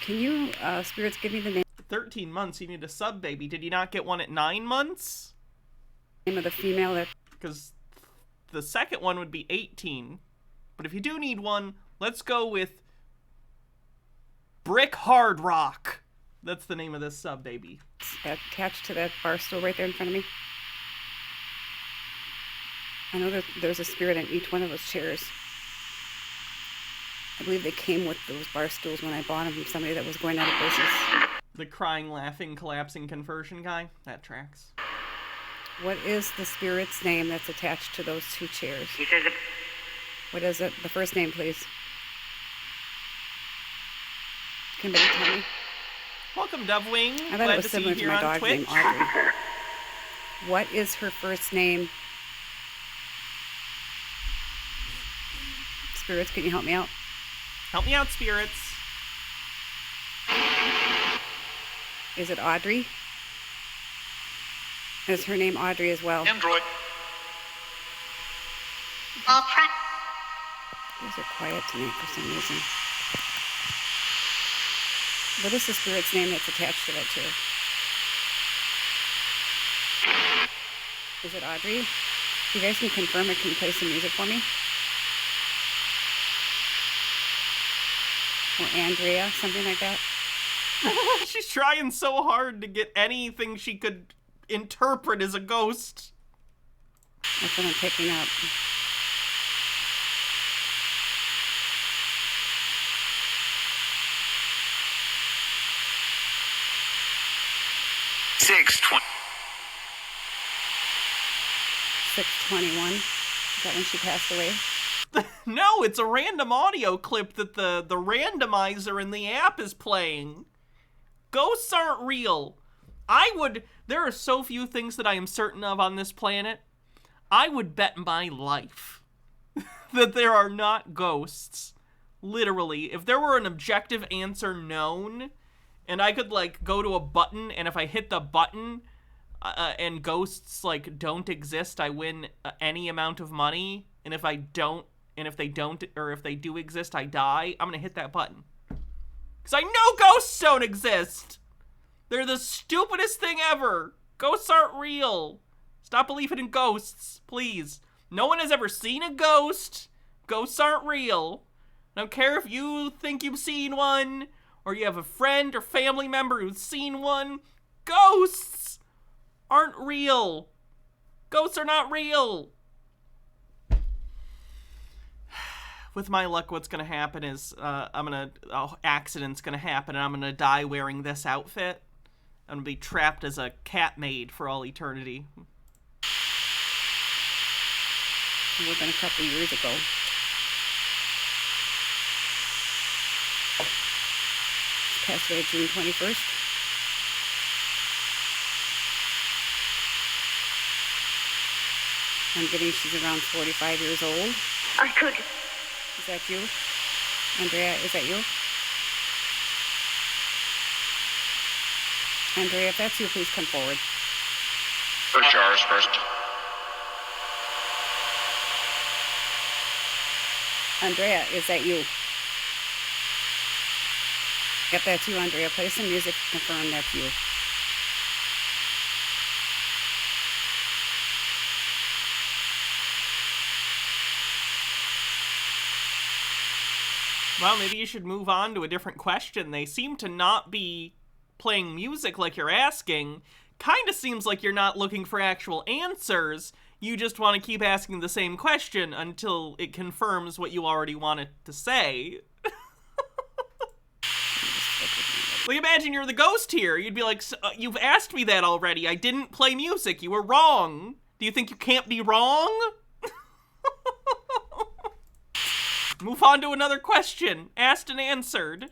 Can you, spirits, give me the name? 13 months, you need a sub baby. Did you not get one at 9 months? Name of the female that... Because the second one would be 18. But if you do need one, let's go with Brick Hard Rock. That's the name of this sub baby. Attached to that bar stool right there in front of me. I know that there's a spirit in each one of those chairs. I believe they came with those bar stools when I bought them from somebody that was going out of business. The crying, laughing, collapsing conversion guy? That tracks. What is the spirit's name that's attached to those 2 chairs? He says it. What is it? The first name, please. Can somebody tell me? Welcome, Dovewing. I thought Glad it was to similar see to you my here on dog's name, Twitch. Audrey. What is her first name? Spirits, can you help me out? Help me out, spirits. Is it Audrey? Is her name Audrey as well? Android. These are quiet tonight for some reason. What is the spirit's name that's attached to that chair? Is it Audrey? If you guys can confirm it, can you play some music for me? Or Andrea, something like that? She's trying so hard to get anything she could interpret as a ghost. That's what I'm picking up. $6.21. 6:21. Is that when she passed away? No, it's a random audio clip that the randomizer in the app is playing. Ghosts aren't real. There are so few things that I am certain of on this planet. I would bet my life that there are not ghosts. Literally, if there were an objective answer known, and I could, like, go to a button, and if I hit the button, and ghosts, like, don't exist, I win any amount of money, and if they do exist, I die, I'm gonna hit that button. Because I know ghosts don't exist! They're the stupidest thing ever! Ghosts aren't real! Stop believing in ghosts, please. No one has ever seen a ghost. Ghosts aren't real. I don't care if you think you've seen one, or you have a friend or family member who's seen one. Ghosts aren't real. Ghosts are not real. With my luck, what's gonna happen is accident's gonna happen, and I'm gonna die wearing this outfit. I'm gonna be trapped as a cat maid for all eternity. It would have been a couple of years ago. She passed away June 21st. I'm getting she's around 45 years old. I could. Is that you? Andrea, is that you? Andrea, if that's you, please come forward. Push ours first. Andrea, is that you? If that's you, Andrea, play some music to confirm that's you. Well, maybe you should move on to a different question. They seem to not be playing music like you're asking. Kinda seems like you're not looking for actual answers. You just want to keep asking the same question until it confirms what you already wanted to say. Like, imagine you're the ghost here. You'd be like, you've asked me that already. I didn't play music. You were wrong. Do you think you can't be wrong? Move on to another question. Asked and answered.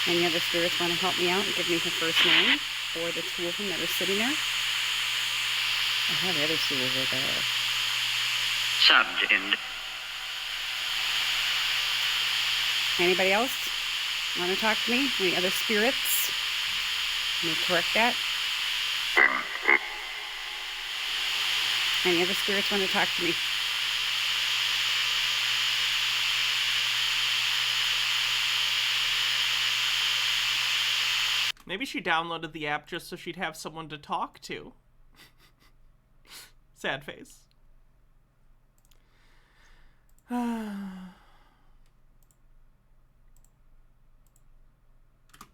Any other spirits want to help me out and give me her first name for the two of them that are sitting there? I have the other two over there. Subject. Anybody else want to talk to me? Any other spirits? Let me correct that. Any other spirits want to talk to me? Maybe she downloaded the app just so she'd have someone to talk to. Sad face.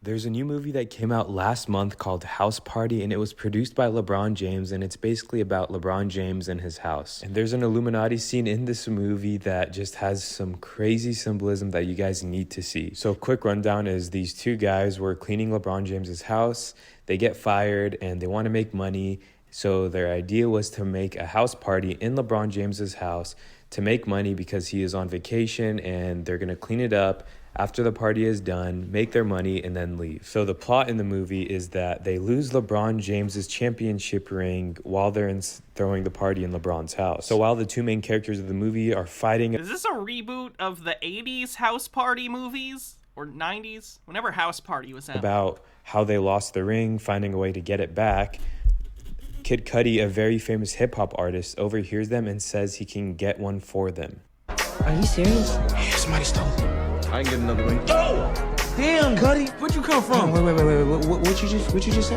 There's a new movie that came out last month called House Party, and it was produced by LeBron James, and it's basically about LeBron James and his house. And there's an Illuminati scene in this movie that just has some crazy symbolism that you guys need to see. So quick rundown is these two guys were cleaning LeBron James's house. They get fired and they want to make money. So their idea was to make a house party in LeBron James's house to make money because he is on vacation, and they're going to clean it up after the party is done, make their money, and then leave. So the plot in the movie is that they lose LeBron James's championship ring while they're throwing the party in LeBron's house. So while the two main characters of the movie are fighting... Is this a reboot of the 80s house party movies? Or 90s? Whenever House Party was out. About how they lost the ring, finding a way to get it back. Kid Cudi, a very famous hip-hop artist, overhears them and says he can get one for them. Are you serious? Yeah, somebody stole it. I can get another ring. Oh! Damn, Cuddy, where'd you come from? Wait. What you just say?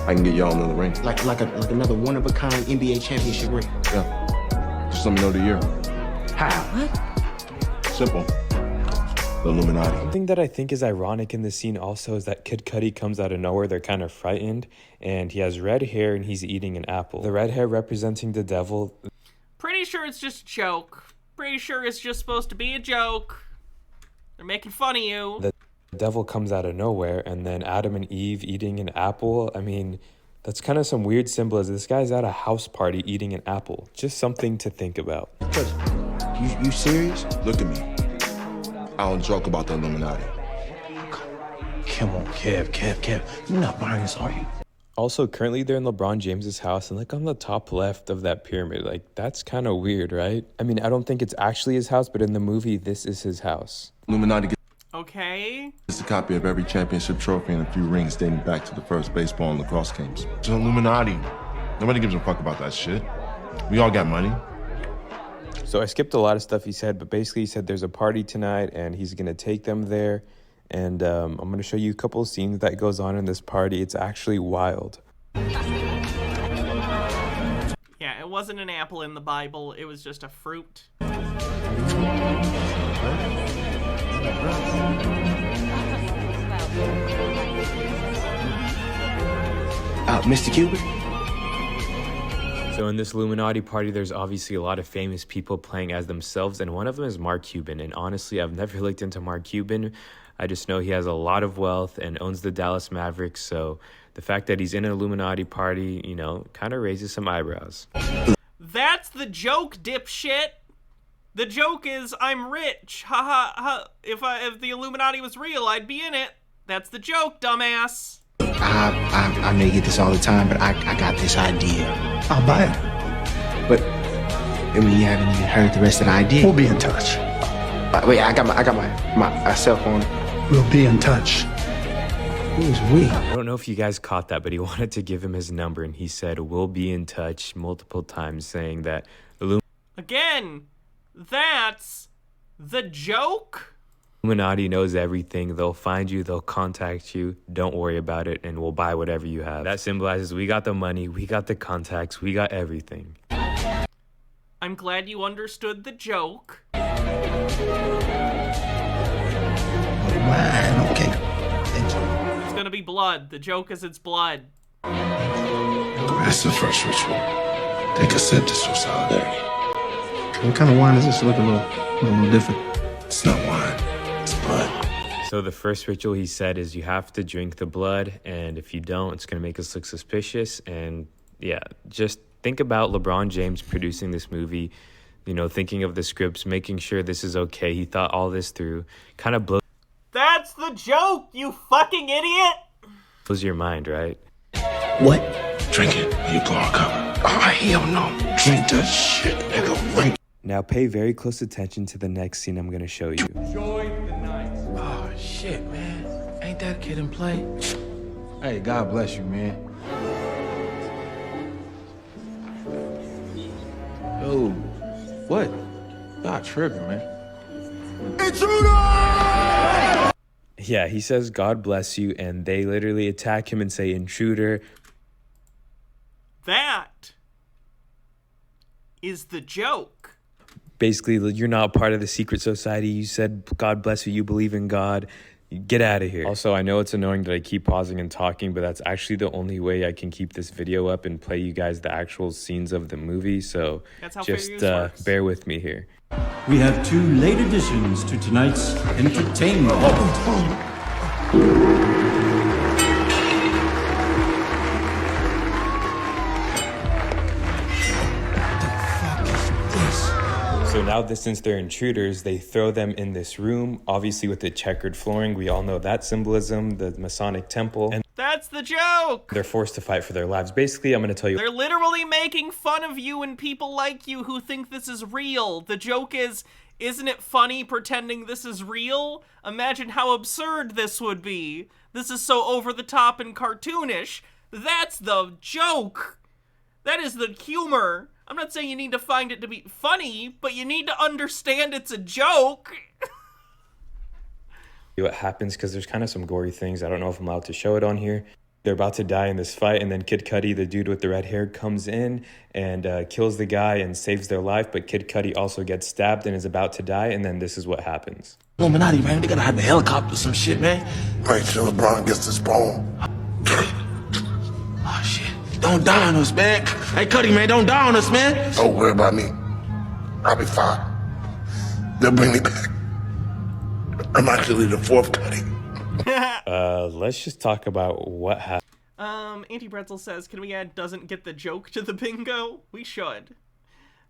I can get y'all another ring. Like another one-of-a-kind NBA championship ring? Yeah. Just let me know the year. How? What? Simple. The Illuminati. Something that I think is ironic in this scene also is that Kid Cudi comes out of nowhere. They're kind of frightened, and he has red hair and he's eating an apple. The red hair representing the devil. Pretty sure it's just a joke. Pretty sure it's just supposed to be a joke. They're making fun of you. The devil comes out of nowhere, and then Adam and Eve eating an apple. I mean, that's kind of some weird symbolism. This guy's at a house party eating an apple. Just something to think about. You serious? Look at me. I don't joke about the Illuminati. Come on, Kev. You're not buying this, are you? Also, currently they're in LeBron James's house, and like on the top left of that pyramid, like that's kind of weird, right? I mean, I don't think it's actually his house, but in the movie, this is his house. Illuminati Okay. gets a copy of every championship trophy and a few rings dating back to the first baseball and lacrosse games. It's an Illuminati. Nobody gives a fuck about that shit. We all got money. So I skipped a lot of stuff he said, but basically he said there's a party tonight and he's going to take them there. And I'm going to show you a couple of scenes that goes on in this party. It's actually wild. Yeah, it wasn't an apple in the Bible. It was just a fruit. Mr. Cuban? So in this Illuminati party, there's obviously a lot of famous people playing as themselves, and one of them is Mark Cuban. And honestly, I've never looked into Mark Cuban. I just know he has a lot of wealth and owns the Dallas Mavericks, so the fact that he's in an Illuminati party, you know, kind of raises some eyebrows. That's the joke, dipshit. The joke is I'm rich. Ha ha ha. If the Illuminati was real, I'd be in it. That's the joke, dumbass. I may get this all the time, but I got this idea. I'll buy it. But I mean, you haven't even heard the rest of the idea. We'll be in touch. Wait, I got my cell phone. We'll be in touch. Who's we? I don't know if you guys caught that, but he wanted to give him his number, and he said, "We'll be in touch," multiple times, saying that Again, that's the joke? Illuminati knows everything. They'll find you, they'll contact you. Don't worry about it, and we'll buy whatever you have. That symbolizes we got the money, we got the contacts, we got everything. I'm glad you understood the joke. Okay. It's gonna be blood. The joke is it's blood. That's the first ritual. Take a sip just for solidarity. What kind of wine is this? Look a little different. It's not wine. It's blood. So the first ritual he said is you have to drink the blood, and if you don't, it's going to make us look suspicious. And yeah, just think about LeBron James producing this movie, you know, thinking of the scripts, making sure this is okay. He thought all this through. Kind of blows That's the joke, you fucking idiot! your mind, right? What? Drink it. You blow our cover. Oh, hell no. Drink that shit, nigga. Drink. Now pay very close attention to the next scene I'm going to show you. Enjoy the night. Oh, shit, man. Ain't that kid in play? Hey, God bless you, man. Yo, what? God tripping, man. Intruder! Yeah, he says, God bless you, and they literally attack him and say, intruder. That is the joke. Basically, you're not part of the secret society. You said, God bless you, you believe in God. Get out of here. Also, I know it's annoying that I keep pausing and talking, but that's actually the only way I can keep this video up and play you guys the actual scenes of the movie. So just bear with me here. We have two late additions to tonight's entertainment. So now since they're intruders, they throw them in this room, obviously with the checkered flooring. We all know that symbolism, the Masonic temple. And That's the joke! they're forced to fight for their lives. Basically, I'm going to tell you. They're literally making fun of you and people like you who think this is real. The joke is, isn't it funny pretending this is real? Imagine how absurd this would be. This is so over the top and cartoonish. That's the joke. That is the humor. I'm not saying you need to find it to be funny, but you need to understand it's a joke. What happens, because there's kind of some gory things. I don't know if I'm allowed to show it on here. They're about to die in this fight, and then Kid Cudi, the dude with the red hair, comes in and kills the guy and saves their life, but Kid Cudi also gets stabbed and is about to die, and then this is what happens. Illuminati, man, they gotta have a helicopter or some shit, man. Wait till LeBron gets this ball. Oh, shit. Don't die on us, man. Hey, Cudi, man, don't die on us, man. Don't worry about me. I'll be fine. They'll bring me back. I'm actually the fourth Cudi. Let's just talk about what happened. Auntie Pretzel says, can we add doesn't get the joke to the bingo? We should.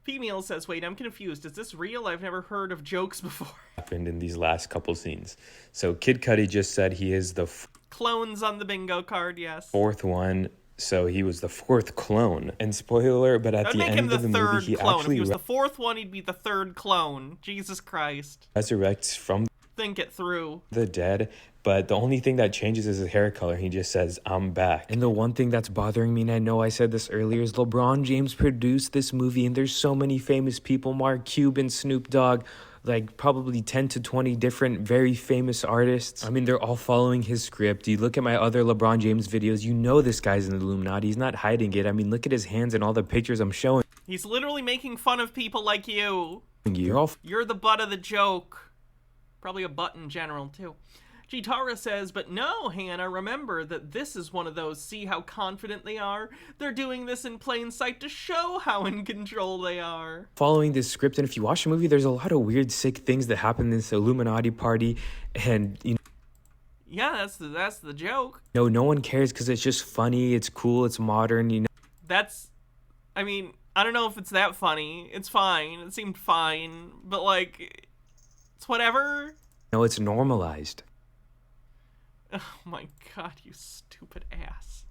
P-Meal says, wait, I'm confused. Is this real? I've never heard of jokes before. Happened in these last couple scenes. So Kid Cudi just said he is the clones on the bingo card, yes. fourth one. So he was the fourth clone. And spoiler, but at the end of the movie, he clone. actually If he was the fourth one, he'd be the third clone. Jesus Christ. resurrects from Think it through. the dead. But the only thing that changes is his hair color. He just says, I'm back. And the one thing that's bothering me, and I know I said this earlier, is LeBron James produced this movie, and there's so many famous people, Mark Cuban, Snoop Dogg, like probably 10 to 20 different very famous artists. I mean, they're all following his script. You look at my other LeBron James videos, you know this guy's in the Illuminati. He's not hiding it. I mean, look at his hands and all the pictures I'm showing. He's literally making fun of people like you. You're the butt of the joke. Probably a butt in general, too. Gitara says, but no, Hannah, remember that this is one of those, see how confident they are? They're doing this in plain sight to show how in control they are. Following this script, and if you watch the movie, there's a lot of weird, sick things that happen in this Illuminati party, and you know, yeah, that's the joke. no one cares because it's just funny, it's cool, it's modern, you know. I mean, I don't know if it's that funny. It's fine. It seemed fine, but like, it's whatever. No, it's normalized. Oh my god, you stupid ass.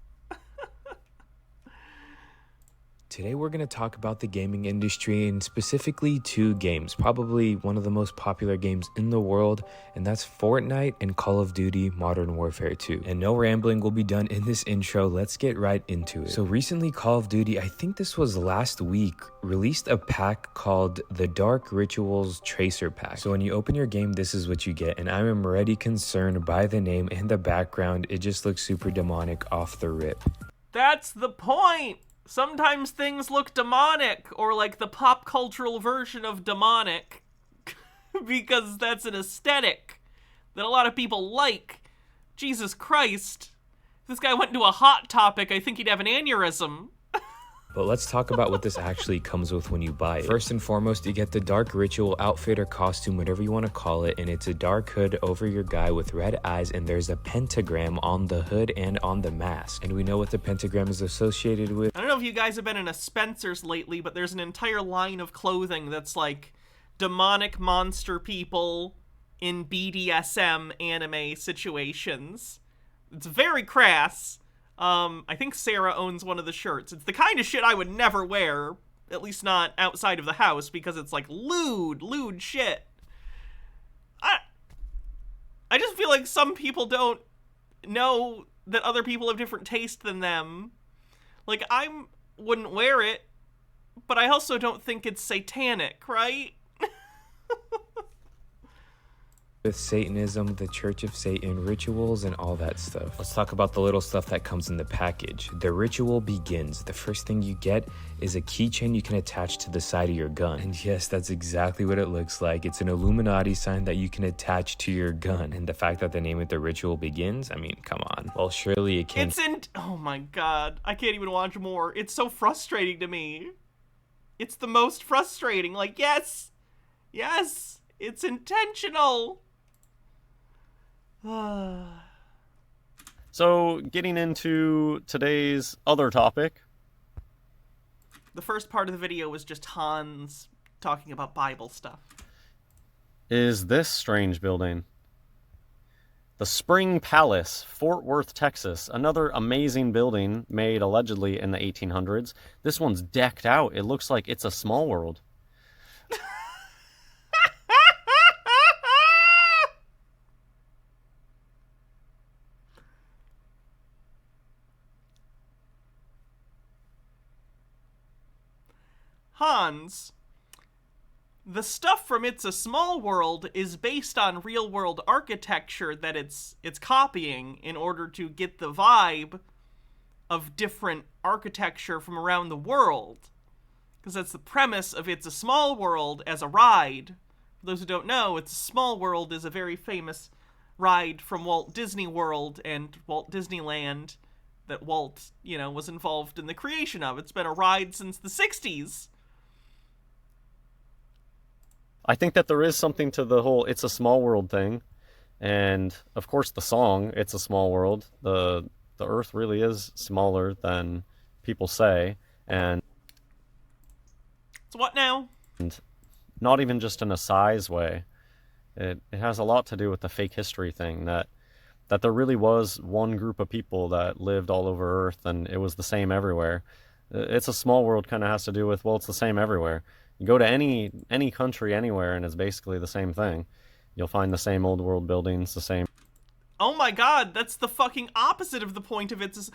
Today we're going to talk about the gaming industry and specifically two games, probably one of the most popular games in the world, and that's Fortnite and Call of Duty Modern Warfare 2. And no rambling will be done in this intro, let's get right into it. So recently Call of Duty, I think this was last week, released a pack called the Dark Rituals Tracer Pack. So when you open your game, this is what you get, and I am already concerned by the name and the background. It just looks super demonic off the rip. That's the point! Sometimes things look demonic, or like the pop cultural version of demonic, because that's an aesthetic that a lot of people like. Jesus Christ. If this guy went into a Hot Topic, I think he'd have an aneurysm. But let's talk about what this actually comes with when you buy it. First and foremost, you get the Dark Ritual outfit or costume, whatever you want to call it, and it's a dark hood over your guy with red eyes, and there's a pentagram on the hood and on the mask. And we know what the pentagram is associated with. I don't know if you guys have been in a Spencer's lately, but there's an entire line of clothing that's like demonic monster people in BDSM anime situations. It's very crass. I think Sarah owns one of the shirts. It's the kind of shit I would never wear, at least not outside of the house, because it's like lewd shit. I just feel like some people don't know that other people have different taste than them. Like, I wouldn't wear it, but I also don't think it's satanic, right? With Satanism, the Church of Satan, rituals, and all that stuff. Let's talk about the little stuff that comes in the package. The ritual begins. The first thing you get is a keychain you can attach to the side of your gun. And yes, that's exactly what it looks like. It's an Illuminati sign that you can attach to your gun. And the fact that the name of the ritual begins, I mean, come on. Well, surely it can. Oh my god, I can't even watch more. It's so frustrating to me. It's the most frustrating. Like, yes, it's intentional. So, getting into today's other topic. The first part of the video was just Hans talking about Bible stuff. Is this strange building? The Spring Palace, Fort Worth, Texas. Another amazing building made allegedly in the 1800s. This one's decked out. It looks like it's a small world. Hans, the stuff from It's a Small World is based on real-world architecture that it's copying in order to get the vibe of different architecture from around the world. Because that's the premise of It's a Small World as a ride. For those who don't know, It's a Small World is a very famous ride from Walt Disney World and Walt Disneyland that Walt, was involved in the creation of. It's been a ride since the 60s. I think that there is something to the whole It's a Small World thing. And, of course, the song, It's a Small World. The Earth really is smaller than people say. And so what now? And not even just in a size way. It has a lot to do with the fake history thing, that there really was one group of people that lived all over Earth, and it was the same everywhere. It's a Small World kind of has to do with, well, it's the same everywhere. You go to any country anywhere, and it's basically the same thing. You'll find the same old world buildings, the same... Oh my god, that's the fucking opposite of the point of It's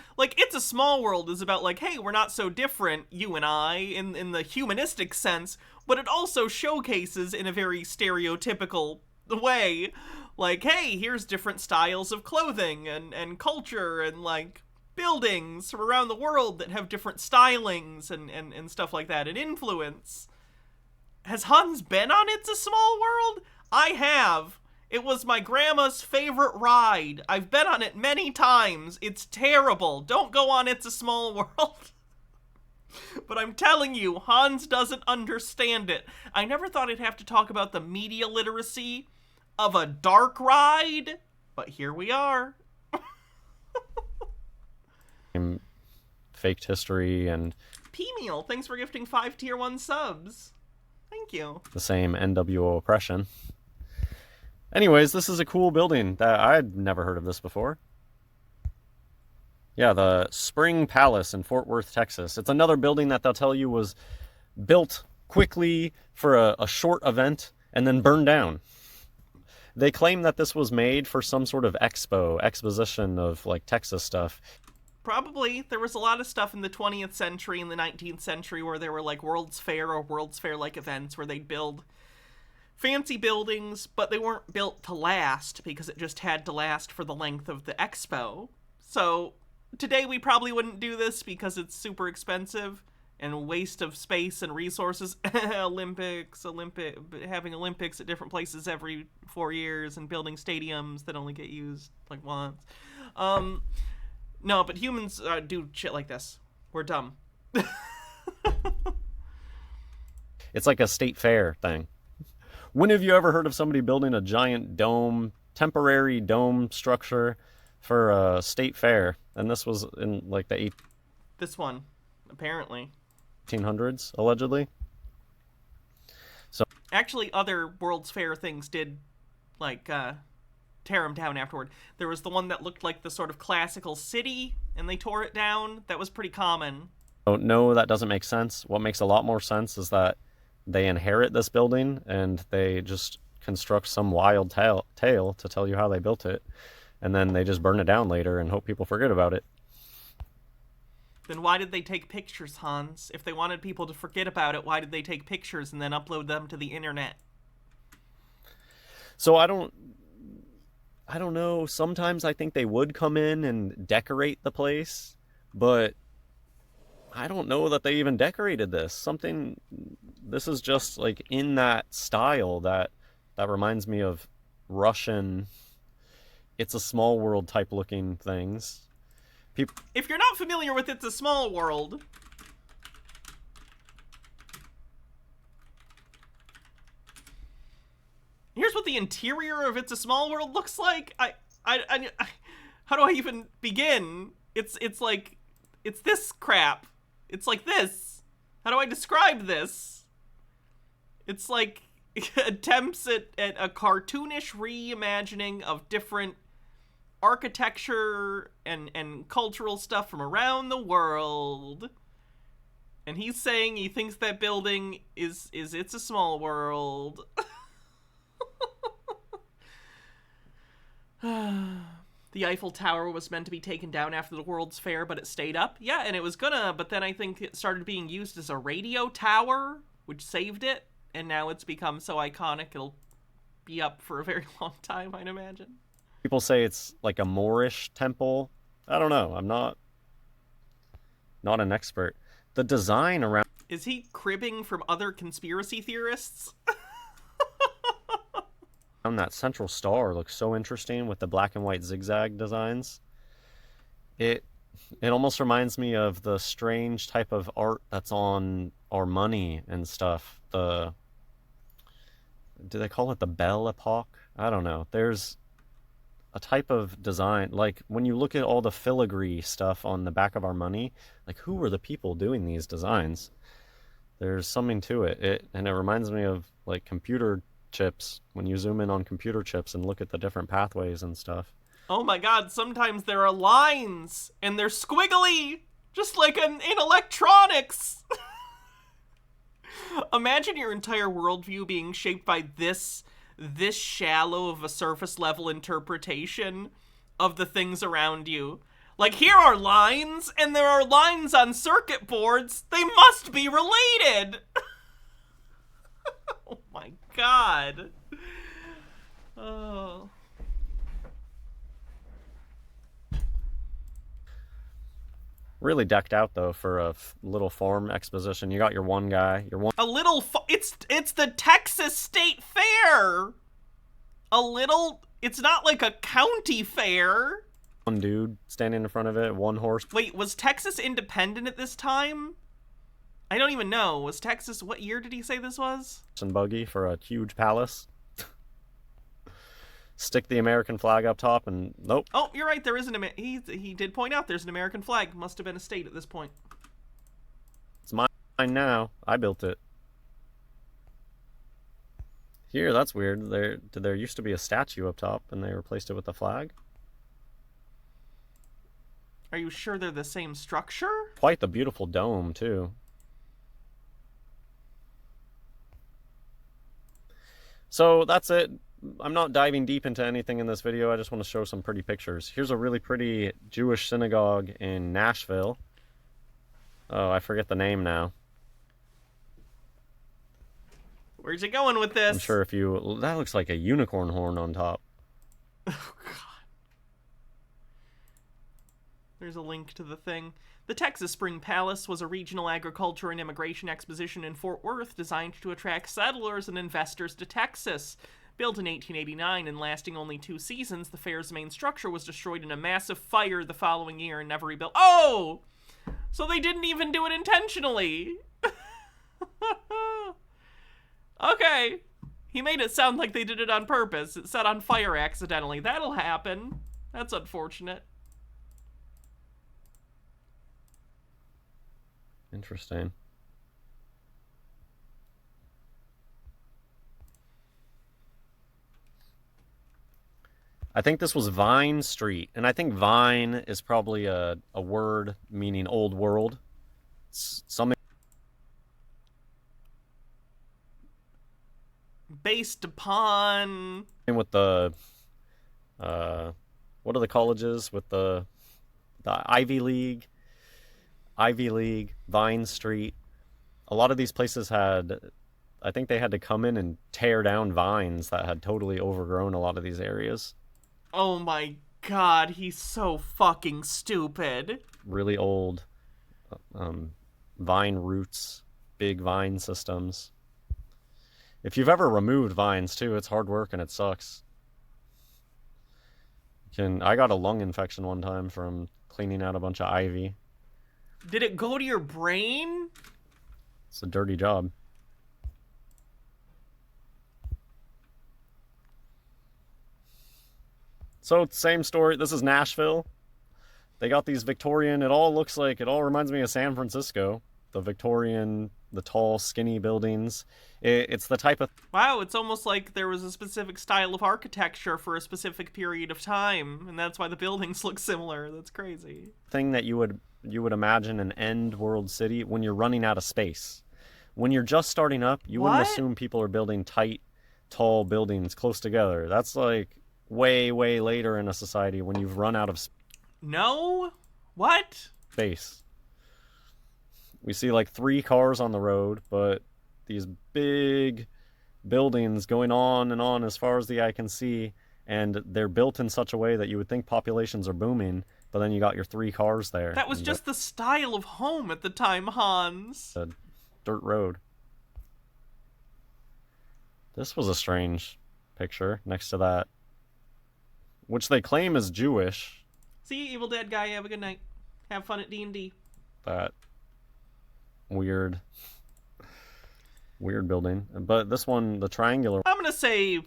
a Small World is about, like, hey, we're not so different, you and I, in the humanistic sense, but it also showcases in a very stereotypical way, like, hey, here's different styles of clothing and culture and, like, buildings from around the world that have different stylings and stuff like that, and influence. Has Hans been on It's a Small World? I have. It was my grandma's favorite ride. I've been on it many times. It's terrible. Don't go on It's a Small World. But I'm telling you, Hans doesn't understand it. I never thought I'd have to talk about the media literacy of a dark ride, but here we are. Faked history and... P-Meal, thanks for gifting 5 Tier 1 subs. Thank you. The same NWO oppression. Anyways, this is a cool building that I'd never heard of this before. Yeah, the Spring Palace in Fort Worth, Texas. It's another building that they'll tell you was built quickly for a short event and then burned down. They claim that this was made for some sort of exposition of, like, Texas stuff. Probably. There was a lot of stuff in the 20th century and the 19th century where there were, like, World's Fair or World's Fair-like events where they'd build fancy buildings, but they weren't built to last because it just had to last for the length of the expo. So today we probably wouldn't do this because it's super expensive and a waste of space and resources. Having Olympics at different places every 4 years and building stadiums that only get used like once. No, but humans do shit like this. We're dumb. It's like a state fair thing. When have you ever heard of somebody building a giant temporary dome structure for a state fair? And this was in like the This one, apparently. 1800s, allegedly. So actually, other World's Fair things did, like, tear them down afterward. There was the one that looked like the sort of classical city, and they tore it down. That was pretty common. Oh, no, that doesn't make sense. What makes a lot more sense is that they inherit this building, and they just construct some wild tale to tell you how they built it, and then they just burn it down later and hope people forget about it. Then why did they take pictures, Hans? If they wanted people to forget about it, why did they take pictures and then upload them to the internet? So I don't know. Sometimes I think they would come in and decorate the place, but I don't know that they even decorated this. This is just like in that style that reminds me of Russian It's a Small World type looking things. If you're not familiar with It's a Small World, here's what the interior of It's a Small World looks like. How do I even begin? It's like, it's this crap. It's like this. How do I describe this? It's like attempts at a cartoonish reimagining of different architecture and cultural stuff from around the world. And he's saying he thinks that building is It's a Small World. The Eiffel Tower was meant to be taken down after the World's Fair, but it stayed up. Yeah, and it was gonna, but then I think it started being used as a radio tower, which saved it, and now it's become so iconic it'll be up for a very long time, I'd imagine. People say it's like a Moorish temple. I don't know. I'm not an expert. The design around... Is he cribbing from other conspiracy theorists? And that central star looks so interesting with the black and white zigzag designs. It almost reminds me of the strange type of art that's on our money and stuff. Do they call it the Belle Epoque? I don't know. There's a type of design, like when you look at all the filigree stuff on the back of our money, like who were the people doing these designs? There's something to it. And it reminds me of like computer chips, when you zoom in on computer chips and look at the different pathways and stuff. Oh my god, sometimes there are lines and they're squiggly, just like in electronics. Imagine your entire worldview being shaped by this shallow of a surface level interpretation of the things around you. Like, here are lines, and there are lines on circuit boards. They must be related. Oh my god. Oh. Really decked out though for a little farm exposition. You got your one guy, it's the Texas State Fair. It's not like a county fair. One dude standing in front of it, one horse. Wait, was Texas independent at this time? I don't even know. Was Texas, what year did he say this was? And buggy for a huge palace. Stick the American flag up top and nope. Oh, you're right. There is he did point out there's an American flag. Must have been a state at this point. It's mine now. I built it. Here, that's weird. There used to be a statue up top and they replaced it with a flag. Are you sure they're the same structure? Quite the beautiful dome, too. So that's it. I'm not diving deep into anything in this video. I just want to show some pretty pictures. Here's a really pretty Jewish synagogue in Nashville. Oh, I forget the name now. Where's it going with this? I'm sure if you... That looks like a unicorn horn on top. Oh, God. There's a link to the thing. The Texas Spring Palace was a regional agriculture and immigration exposition in Fort Worth designed to attract settlers and investors to Texas. Built in 1889 and lasting only 2 seasons, the fair's main structure was destroyed in a massive fire the following year and never rebuilt. Oh! So they didn't even do it intentionally. Okay. He made it sound like they did it on purpose. It set on fire accidentally. That'll happen. That's unfortunate. Interesting. I think this was Vine Street, and I think Vine is probably a word meaning old world. Something based upon with the what are the colleges with the Ivy League, Vine Street. A lot of these places had, I think they had to come in and tear down vines that had totally overgrown a lot of these areas. Oh my god, he's so fucking stupid. Really old vine roots, big vine systems. If you've ever removed vines too, it's hard work and it sucks. I got a lung infection one time from cleaning out a bunch of ivy. Did it go to your brain? It's a dirty job. So, same story. This is Nashville. They got these Victorian, it all reminds me of San Francisco. the Victorian, the tall, skinny buildings. It's the type of... Wow, it's almost like there was a specific style of architecture for a specific period of time, and that's why the buildings look similar. That's crazy. thing that you would imagine an end world city when you're running out of space. When you're just starting up, you wouldn't assume people are building tight, tall buildings close together. That's like way, way later in a society when you've run out of No? What? space. We see like 3 cars on the road, but these big buildings going on and on as far as the eye can see, and they're built in such a way that you would think populations are booming, but then you got your 3 cars there. That was just the style of home at the time, Hans. A dirt road. This was a strange picture next to that, which they claim is Jewish. See you, Evil Dead guy. Have a good night. Have fun at D&D. That weird building. But this one, the triangular... I'm gonna say...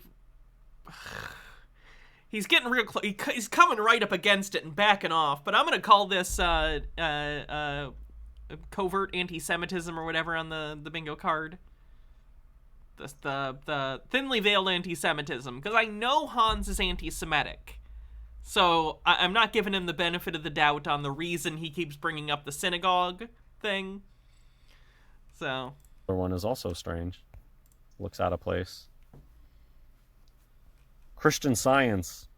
He's getting real close. He's coming right up against it and backing off. But I'm gonna call this covert anti-Semitism or whatever on the bingo card. The thinly veiled anti-Semitism. Because I know Hans is anti-Semitic. So I'm not giving him the benefit of the doubt on the reason he keeps bringing up the synagogue thing. So... The other one is also strange. Looks out of place. Christian Science.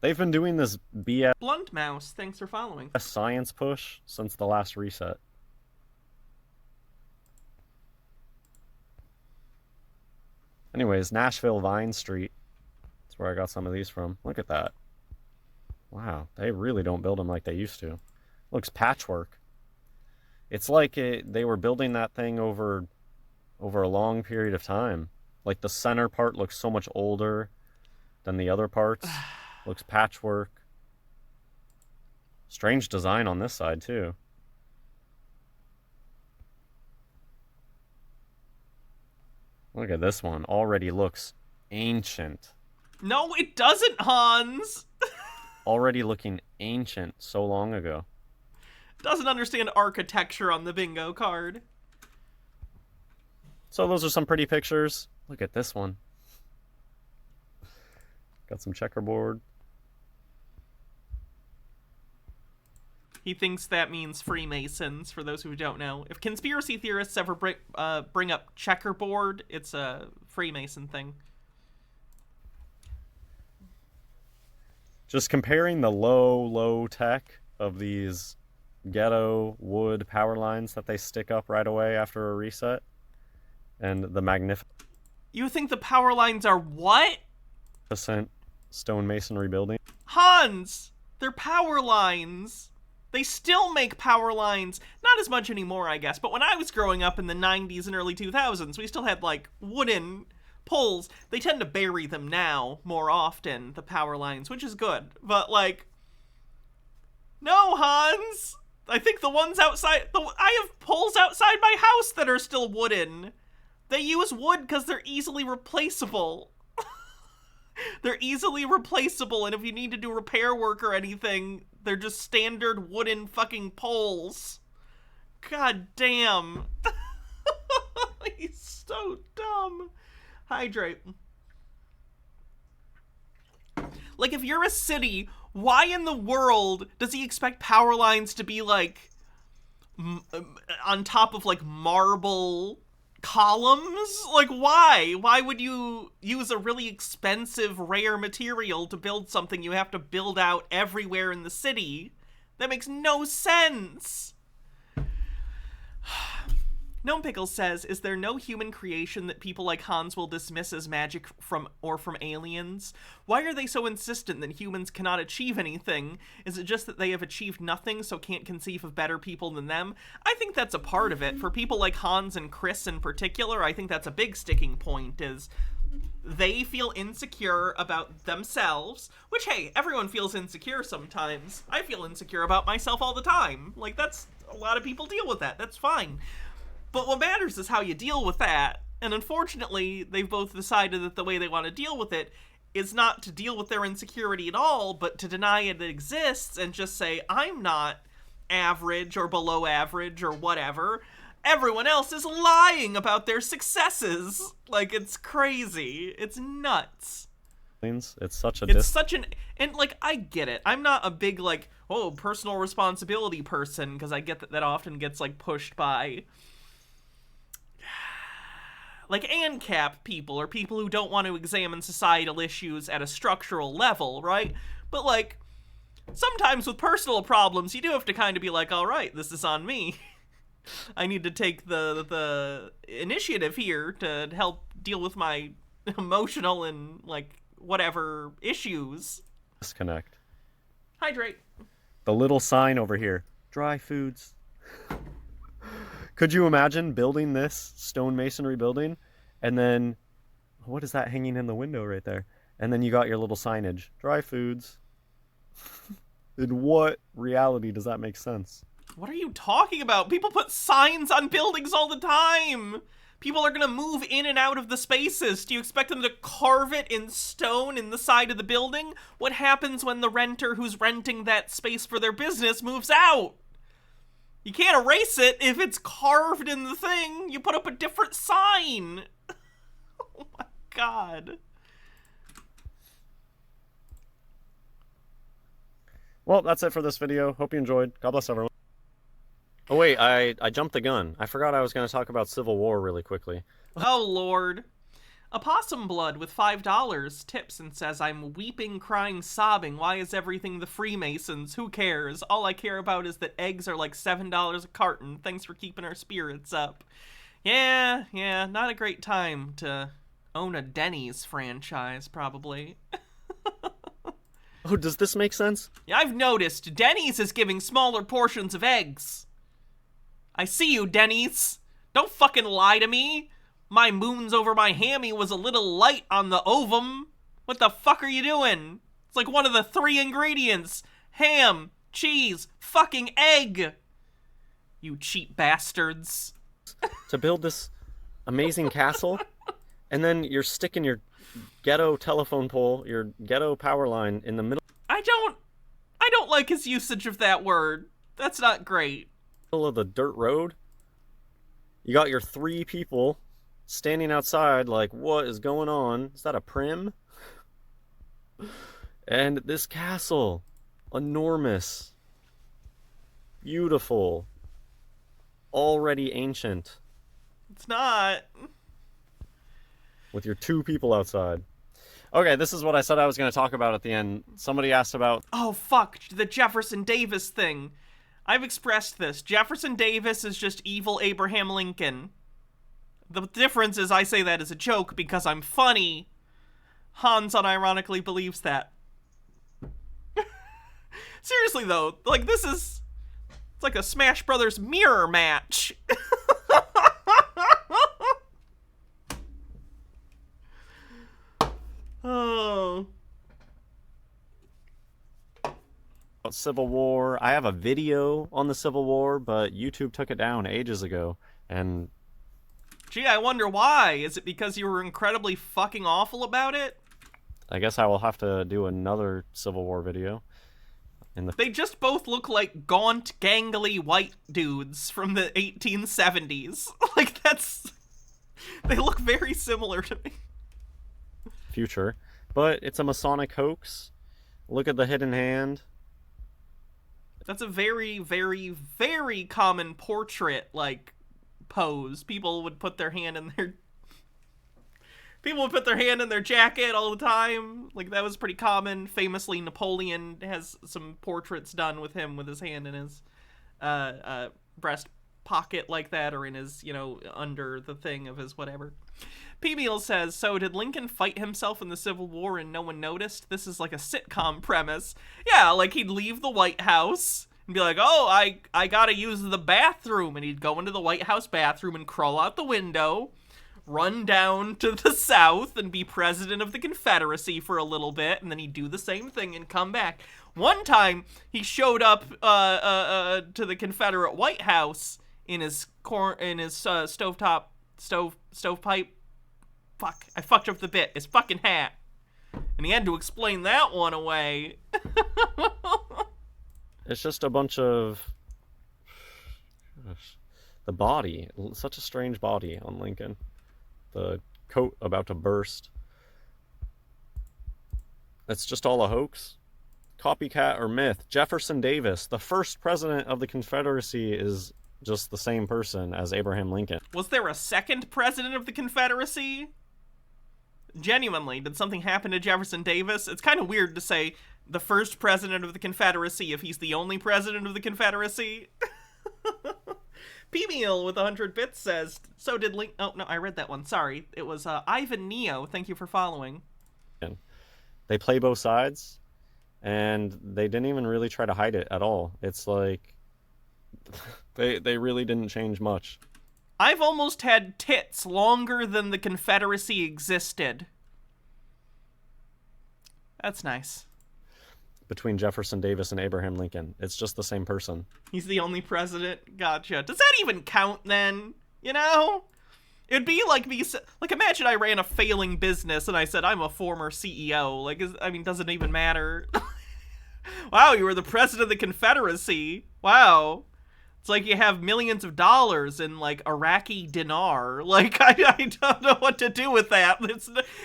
They've been doing this BS Blunt Mouse, thanks for following. science push since the last reset. Anyways, Nashville Vine Street. That's where I got some of these from. Look at that. Wow, they really don't build them like they used to. Looks patchwork. It's like they were building that thing over a long period of time. Like the center part looks so much older than the other parts. Looks patchwork. Strange design on this side too. Look at this one. Already looks ancient. No, it doesn't, Hans! Already looking ancient so long ago. Doesn't understand architecture on the bingo card. So those are some pretty pictures. Look at this one. Got some checkerboard. He thinks that means Freemasons, for those who don't know. If conspiracy theorists ever bring up checkerboard, it's a Freemason thing. Just comparing the low tech of these ghetto wood power lines that they stick up right away after a reset, and the magnificent... You think the power lines are what? Stone masonry building. Hans! They're power lines! They still make power lines. Not as much anymore, I guess, but when I was growing up in the 90s and early 2000s, we still had, like, wooden poles. They tend to bury them now more often, the power lines, which is good. But, like... No, Hans! I think the ones outside... I have poles outside my house that are still wooden. They use wood because they're easily replaceable. They're easily replaceable, and if you need to do repair work or anything, they're just standard wooden fucking poles. God damn. He's so dumb. Hydrate. Like, if you're a city, why in the world does he expect power lines to be, like, on top of, like, marble columns? Like, why? Why would you use a really expensive, rare material to build something you have to build out everywhere in the city? That makes no sense. Gnome Pickles says, is there no human creation that people like Hans will dismiss as magic from aliens? Why are they so insistent that humans cannot achieve anything? Is it just that they have achieved nothing, so can't conceive of better people than them? I think that's a part of it. For people like Hans and Chris in particular, I think that's a big sticking point, is they feel insecure about themselves, which, hey, everyone feels insecure sometimes. I feel insecure about myself all the time. Like, that's, a lot of people deal with that. That's fine. But what matters is how you deal with that, and unfortunately, they've both decided that the way they want to deal with it is not to deal with their insecurity at all, but to deny it exists and just say, I'm not average or below average or whatever, everyone else is lying about their successes. Like, it's crazy. It's nuts. It's such a and like, I get it. I'm not a big like, oh, personal responsibility person, because I get that often gets like pushed by like ANCAP people or people who don't want to examine societal issues at a structural level, right? But like, sometimes with personal problems, you do have to kind of be like, all right, this is on me. I need to take the initiative here to help deal with my emotional and like whatever issues. Disconnect. Hydrate. The little sign over here, dry foods. Could you imagine building this stone masonry building and then, what is that hanging in the window right there? And then you got your little signage, dry foods. In what reality does that make sense? What are you talking about? People put signs on buildings all the time. People are gonna move in and out of the spaces. Do you expect them to carve it in stone in the side of the building? What happens when the renter who's renting that space for their business moves out? You can't erase it if it's carved in the thing. You put up a different sign. Oh my god. Well, that's it for this video. Hope you enjoyed. God bless everyone. Oh wait, I jumped the gun. I forgot I was going to talk about Civil War really quickly. Oh lord. A possum blood with $5 tips and says, I'm weeping, crying, sobbing. Why is everything the Freemasons? Who cares? All I care about is that eggs are like $7 a carton. Thanks for keeping our spirits up. Yeah, not a great time to own a Denny's franchise, probably. Oh, does this make sense? Yeah, I've noticed. Denny's is giving smaller portions of eggs. I see you, Denny's. Don't fucking lie to me. My moons over my hammy was a little light on the ovum. What the fuck are you doing? It's like one of the 3 ingredients. Ham, cheese, fucking egg. You cheap bastards. To build this amazing castle, and then you're sticking your ghetto telephone pole, your ghetto power line in the middle. I don't like his usage of that word. That's not great. Of the dirt road. You got your 3 people standing outside like, what is going on? Is that a prim? And this castle, enormous, beautiful, already ancient. It's not. With your 2 people outside. Okay, this is what I said I was going to talk about at the end. Somebody asked about... Oh, fuck, the Jefferson Davis thing. I've expressed this. Jefferson Davis is just evil Abraham Lincoln. The difference is I say that as a joke because I'm funny. Hans unironically believes that. Seriously, though, like, this is... It's like a Smash Brothers mirror match. Oh... Civil War. I have a video on the Civil War, but YouTube took it down ages ago, and... Gee, I wonder why. Is it because you were incredibly fucking awful about it? I guess I will have to do another Civil War video. They just both look like gaunt, gangly white dudes from the 1870s. Like, that's... They look very similar to me. Future. But it's a Masonic hoax. Look at the hidden hand. That's a very, very, very common portrait, like, pose. People would put their hand in their... People would put their hand in their jacket all the time. Like, that was pretty common. Famously, Napoleon has some portraits done with him with his hand in his breast pocket like that, or in his, you know, under the thing of his whatever. P-Meal says, so did Lincoln fight himself in the Civil War and no one noticed? This is like a sitcom premise. Yeah, like he'd leave the White House and be like, oh, I gotta use the bathroom. And he'd go into the White House bathroom and crawl out the window, run down to the South and be president of the Confederacy for a little bit, and then he'd do the same thing and come back. One time, he showed up to the Confederate White House in his stovepipe. Fuck, I fucked up the bit. His fucking hat. And he had to explain that one away. It's just a bunch of... The body, such a strange body on Lincoln. The coat about to burst. It's just all a hoax? Copycat or myth? Jefferson Davis, the first president of the Confederacy, is just the same person as Abraham Lincoln. Was there a second president of the Confederacy? Genuinely, did something happen to Jefferson Davis? It's kind of weird to say the first president of the Confederacy if he's the only president of the Confederacy. P-Meal with 100 bits says, so did Link... Oh, no, I read that one. Sorry. It was Ivan Neo. Thank you for following. They play both sides, and they didn't even really try to hide it at all. It's like they really didn't change much. I've almost had tits longer than the Confederacy existed. That's nice. Between Jefferson Davis and Abraham Lincoln. It's just the same person. He's the only president? Gotcha. Does that even count then? You know? It'd be like me, like imagine I ran a failing business and I said I'm a former CEO. Like, does it even matter? Wow, you were the president of the Confederacy. Wow. It's like you have millions of dollars in, like, Iraqi dinar. Like, I don't know what to do with that.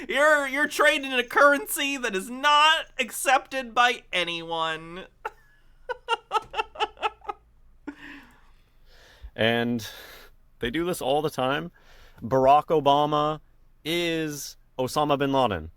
You're trading in a currency that is not accepted by anyone. And they do this all the time. Barack Obama is Osama bin Laden.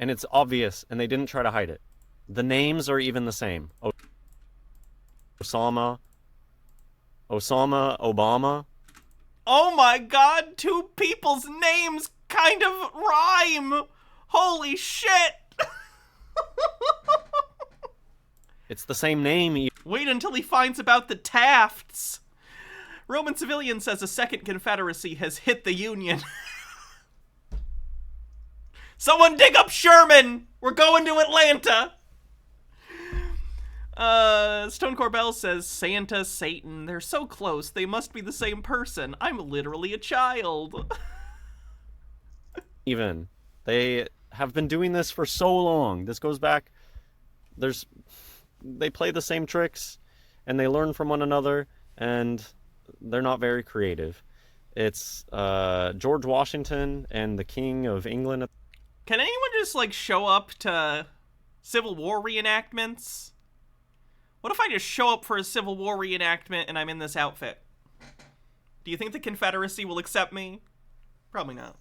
And it's obvious, and they didn't try to hide it. The names are even the same. Osama, Obama. Oh my god, two people's names kind of rhyme! Holy shit! It's the same name. Wait until he finds about the Tafts. Roman Civilian says a second Confederacy has hit the Union. Someone dig up Sherman! We're going to Atlanta! Stone Corbell says, Santa, Satan, they're so close, they must be the same person. I'm literally a child. Even. They have been doing this for so long. This goes back... They play the same tricks, and they learn from one another, and they're not very creative. It's George Washington and the King of England. Can anyone just, like, show up to Civil War reenactments? What if I just show up for a Civil War reenactment and I'm in this outfit? Do you think the Confederacy will accept me? Probably not.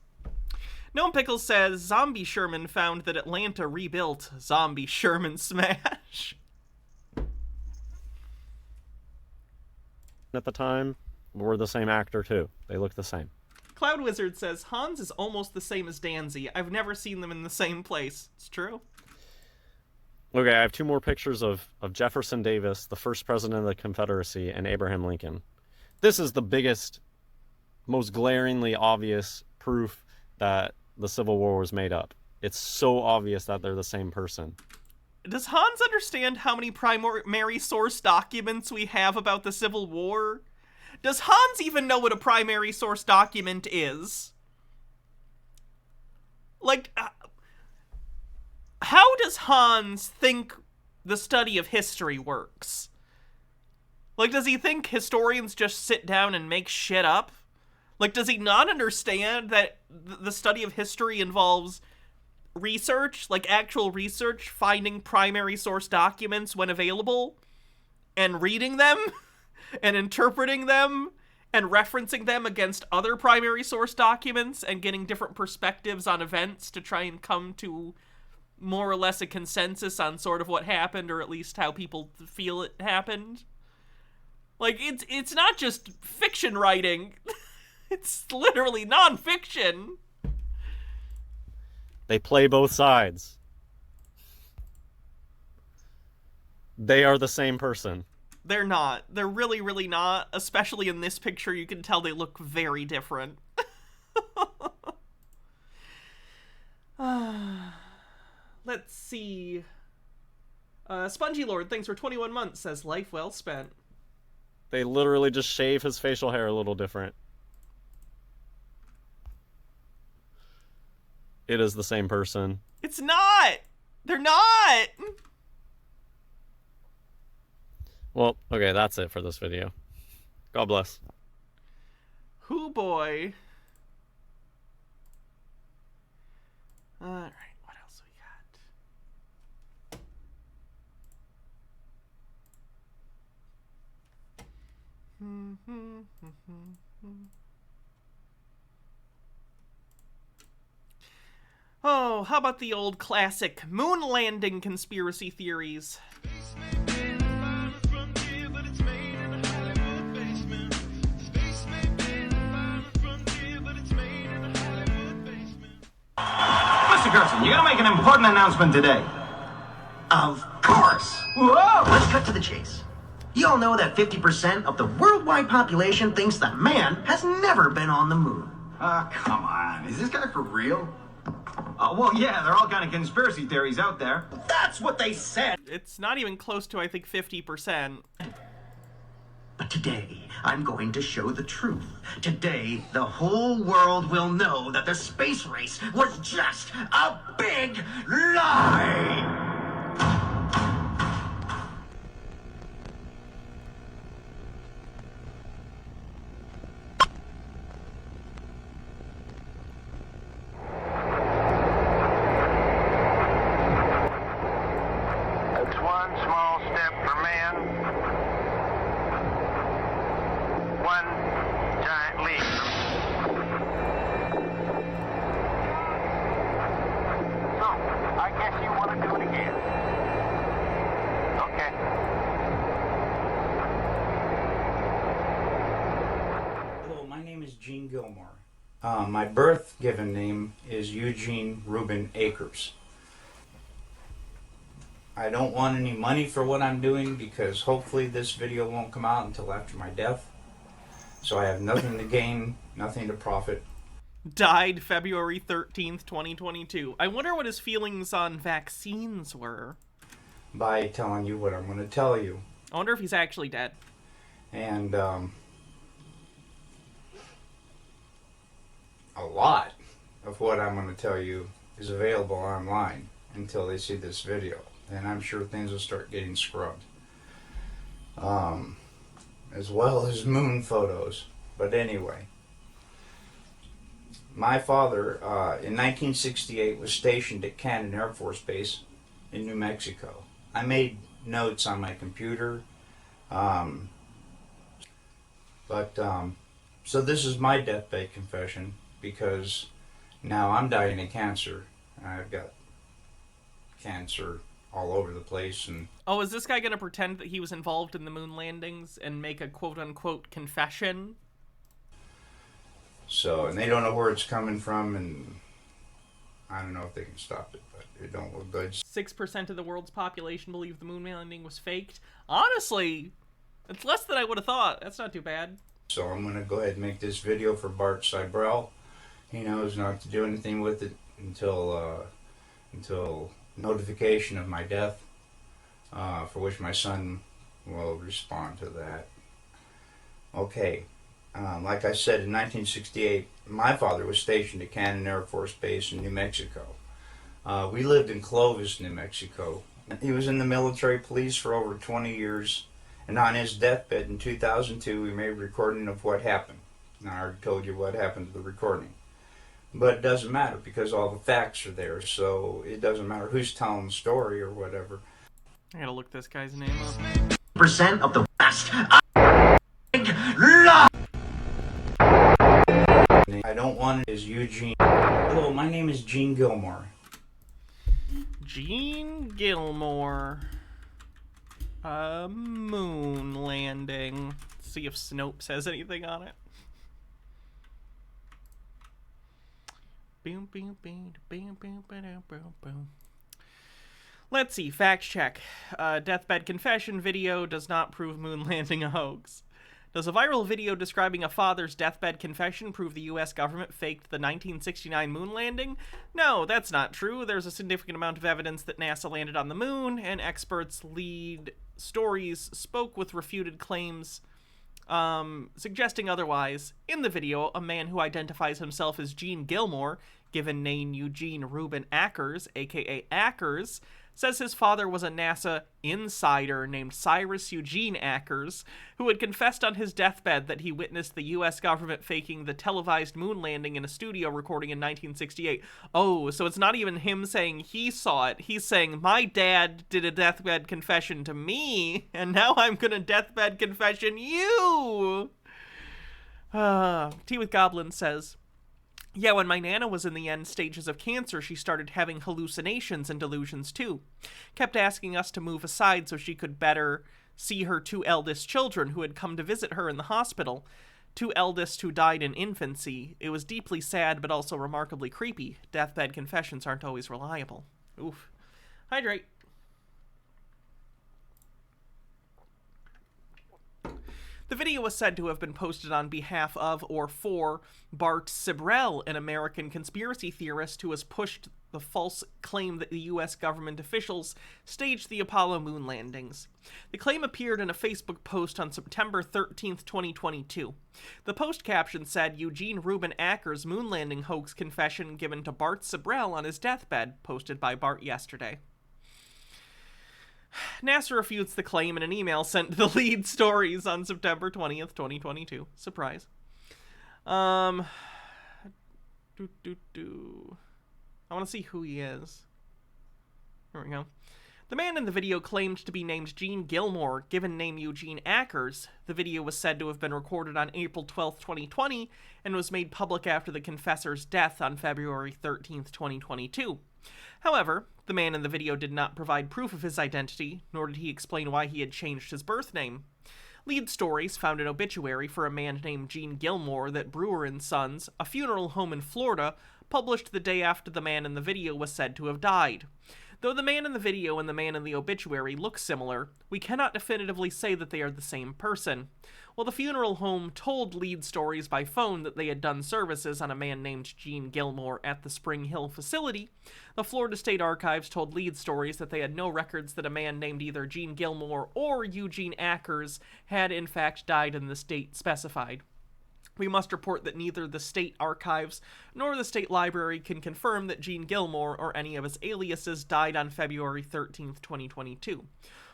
Gnome Pickles says, Zombie Sherman found that Atlanta rebuilt. Zombie Sherman smash. At the time, were the same actor, too. They look the same. Cloud Wizard says, Hans is almost the same as Danzy. I've never seen them in the same place. It's true. Okay, I have two more pictures of Jefferson Davis, the first president of the Confederacy, and Abraham Lincoln. This is the biggest, most glaringly obvious proof that the Civil War was made up. It's so obvious that they're the same person. Does Hans understand how many primary source documents we have about the Civil War? Does Hans even know what a primary source document is? Like, how does Hans think the study of history works? Like, does he think historians just sit down and make shit up? Like, does he not understand that the study of history involves research, like actual research, finding primary source documents when available, and reading them? And interpreting them and referencing them against other primary source documents and getting different perspectives on events to try and come to more or less a consensus on sort of what happened, or at least how people feel it happened. Like, it's not just fiction writing. It's literally non-fiction. They play both sides. They are the same person. They're not. They're really, really not. Especially in this picture, you can tell they look very different. Let's see. Spongy Lord, thanks for 21 months, says life well spent. They literally just shave his facial hair a little different. It is the same person. It's not! They're not! Well, okay, that's it for this video. God bless. Hoo boy. Alright, what else we got? Oh, how about the old classic moon landing conspiracy theories? Mr. Gerson, you're gonna make an important announcement today. Of course. Whoa! Let's cut to the chase. You all know that 50% of the worldwide population thinks that man has never been on the moon. Come on. Is this guy for real? Well, yeah, there are all kind of conspiracy theories out there. That's what they said. It's not even close to, I think, 50%. But today, I'm going to show the truth. Today, the whole world will know that the space race was just a big lie! It's one small step for man, one giant leap. So, I guess you want to do it again. Okay. Hello, my name is Gene Gilmore. My birth given name is Eugene Reuben Akers. I don't want any money for what I'm doing because hopefully this video won't come out until after my death. So I have nothing to gain, nothing to profit. Died February 13th, 2022. I wonder what his feelings on vaccines were. By telling you what I'm going to tell you. I wonder if he's actually dead. And a lot of what I'm going to tell you is available online until they see this video. And I'm sure things will start getting scrubbed. As well as moon photos. But anyway. My father, in 1968, was stationed at Cannon Air Force Base in New Mexico. I made notes on my computer. So this is my deathbed confession, because now I'm dying of cancer. I've got cancer all over the place. And oh, is this guy gonna pretend that he was involved in the moon landings and make a quote-unquote confession? So, and they don't know where it's coming from, and I don't know if they can stop it, but it don't look good. 6% of the world's population believe the moon landing was faked. Honestly, it's less than I would have thought. That's not too bad. So I'm going to go ahead and make this video for Bart Seibel. He knows not to do anything with it until notification of my death, for which my son will respond to that. Okay. Like I said, in 1968, my father was stationed at Cannon Air Force Base in New Mexico. We lived in Clovis, New Mexico. He was in the military police for over 20 years, and on his deathbed in 2002, we made a recording of what happened. Now, I already told you what happened to the recording. But it doesn't matter, because all the facts are there, so it doesn't matter who's telling the story or whatever. I gotta look this guy's name up. Percent of the West. I don't want it as Eugene. Hello, my name is Gene Gilmore. Gene Gilmore. Moon landing. Let's see if Snopes has anything on it. Let's see, fact check. Deathbed confession video does not prove moon landing a hoax. Does a viral video describing a father's deathbed confession prove the US government faked the 1969 moon landing? No, that's not true. There's a significant amount of evidence that NASA landed on the moon, and experts' lead stories spoke with refuted claims suggesting otherwise. In the video, a man who identifies himself as Gene Gilmore, given name Eugene Reuben Ackers, aka Ackers, says his father was a NASA insider named Cyrus Eugene Ackers, who had confessed on his deathbed that he witnessed the US government faking the televised moon landing in a studio recording in 1968. Oh, so it's not even him saying he saw it. He's saying, my dad did a deathbed confession to me, and now I'm gonna deathbed confession you! Tea with Goblin says, yeah, when my Nana was in the end stages of cancer, she started having hallucinations and delusions too. Kept asking us to move aside so she could better see her two eldest children who had come to visit her in the hospital. Two eldest who died in infancy. It was deeply sad, but also remarkably creepy. Deathbed confessions aren't always reliable. Oof. Hydrate. The video was said to have been posted on behalf of or for Bart Sibrel, an American conspiracy theorist who has pushed the false claim that the U.S. government officials staged the Apollo moon landings. The claim appeared in a Facebook post on September 13th, 2022. The post caption said, Eugene Reuben Ackers' moon landing hoax confession given to Bart Sibrel on his deathbed, posted by Bart yesterday. NASA refutes the claim in an email sent to the lead stories on September 20th, 2022. Surprise. I want to see who he is. Here we go. The man in the video claimed to be named Gene Gilmore, given name Eugene Ackers. The video was said to have been recorded on April 12th, 2020, and was made public after the confessor's death on February 13th, 2022. However, the man in the video did not provide proof of his identity, nor did he explain why he had changed his birth name. Lead Stories found an obituary for a man named Gene Gilmore that Brewer & Sons, a funeral home in Florida, published the day after the man in the video was said to have died. Though the man in the video and the man in the obituary look similar, we cannot definitively say that they are the same person. While the funeral home told Lead Stories by phone that they had done services on a man named Gene Gilmore at the Spring Hill facility, the Florida State Archives told Lead Stories that they had no records that a man named either Gene Gilmore or Eugene Ackers had in fact died in the state specified. We must report that neither the state archives nor the state library can confirm that Gene Gilmore or any of his aliases died on February 13th, 2022,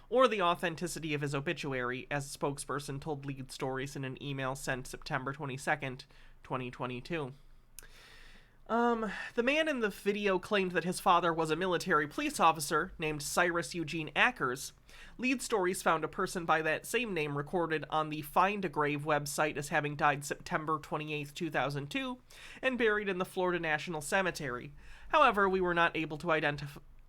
or the authenticity of his obituary, as a spokesperson told Lead Stories in an email sent September 22nd, 2022. The man in the video claimed that his father was a military police officer named Cyrus Eugene Ackers. Lead Stories found a person by that same name recorded on the Find a Grave website as having died September 28, 2002, and buried in the Florida National Cemetery. However, we were not able to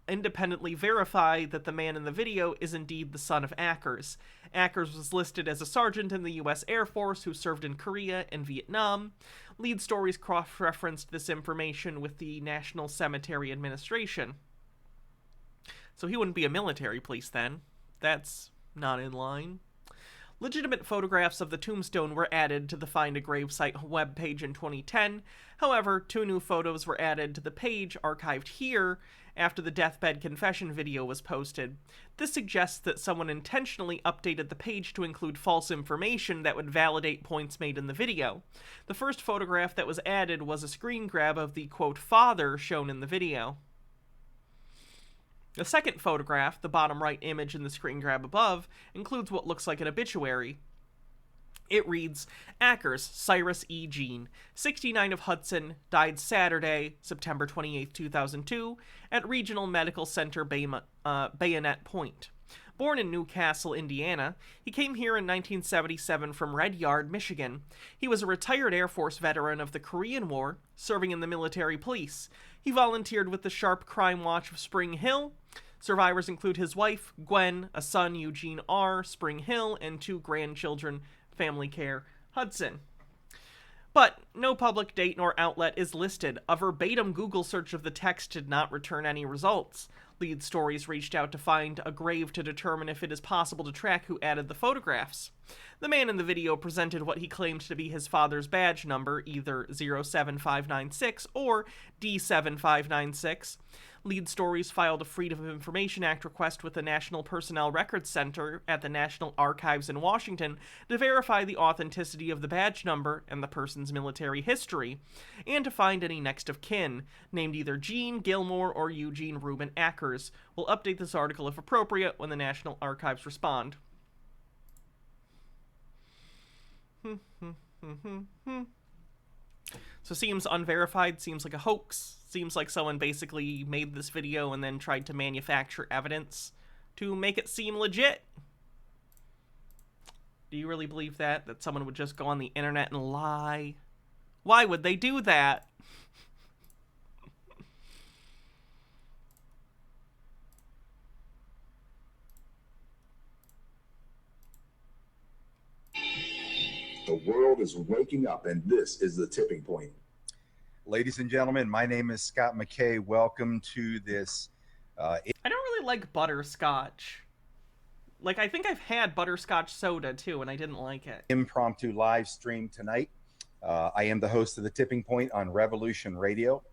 independently verify that the man in the video is indeed the son of Ackers. Ackers was listed as a sergeant in the U.S. Air Force who served in Korea and Vietnam. Lead Stories cross-referenced this information with the National Cemetery Administration. So he wouldn't be a military police then. That's not in line. Legitimate photographs of the tombstone were added to the Find a Grave site webpage in 2010. However, 2 new photos were added to the page archived here after the deathbed confession video was posted. This suggests that someone intentionally updated the page to include false information that would validate points made in the video. The first photograph that was added was a screen grab of the, quote, father shown in the video. The second photograph, the bottom right image in the screen grab above, includes what looks like an obituary. It reads, Ackers, Cyrus E. Gene, 69 of Hudson, died Saturday, September 28, 2002, at Regional Medical Center Bayonet Point. Born in Newcastle, Indiana, he came here in 1977 from Red Yard, Michigan. He was a retired Air Force veteran of the Korean War, serving in the military police. He volunteered with the Sharp Crime Watch of Spring Hill. Survivors include his wife, Gwen, a son, Eugene R., Spring Hill, and 2 grandchildren, Family Care, Hudson. But no public date nor outlet is listed. A verbatim Google search of the text did not return any results. Lead Stories reached out to find a grave to determine if it is possible to track who added the photographs. The man in the video presented what he claimed to be his father's badge number, either 07596 or D7596. Lead Stories filed a Freedom of Information Act request with the National Personnel Records Center at the National Archives in Washington to verify the authenticity of the badge number and the person's military history, and to find any next of kin, named either Gene Gilmore or Eugene Reuben Ackers. We'll update this article if appropriate when the National Archives respond. So seems unverified, seems like a hoax, seems like someone basically made this video and then tried to manufacture evidence to make it seem legit. Do you really believe that? That someone would just go on the internet and lie? Why would they do that? The world is waking up, and this is the tipping point. Ladies and gentlemen, my name is Scott McKay. Welcome to this. I don't really like butterscotch. Like, I think I've had butterscotch soda, too, and I didn't like it. Impromptu live stream tonight. I am the host of The Tipping Point on Revolution Radio.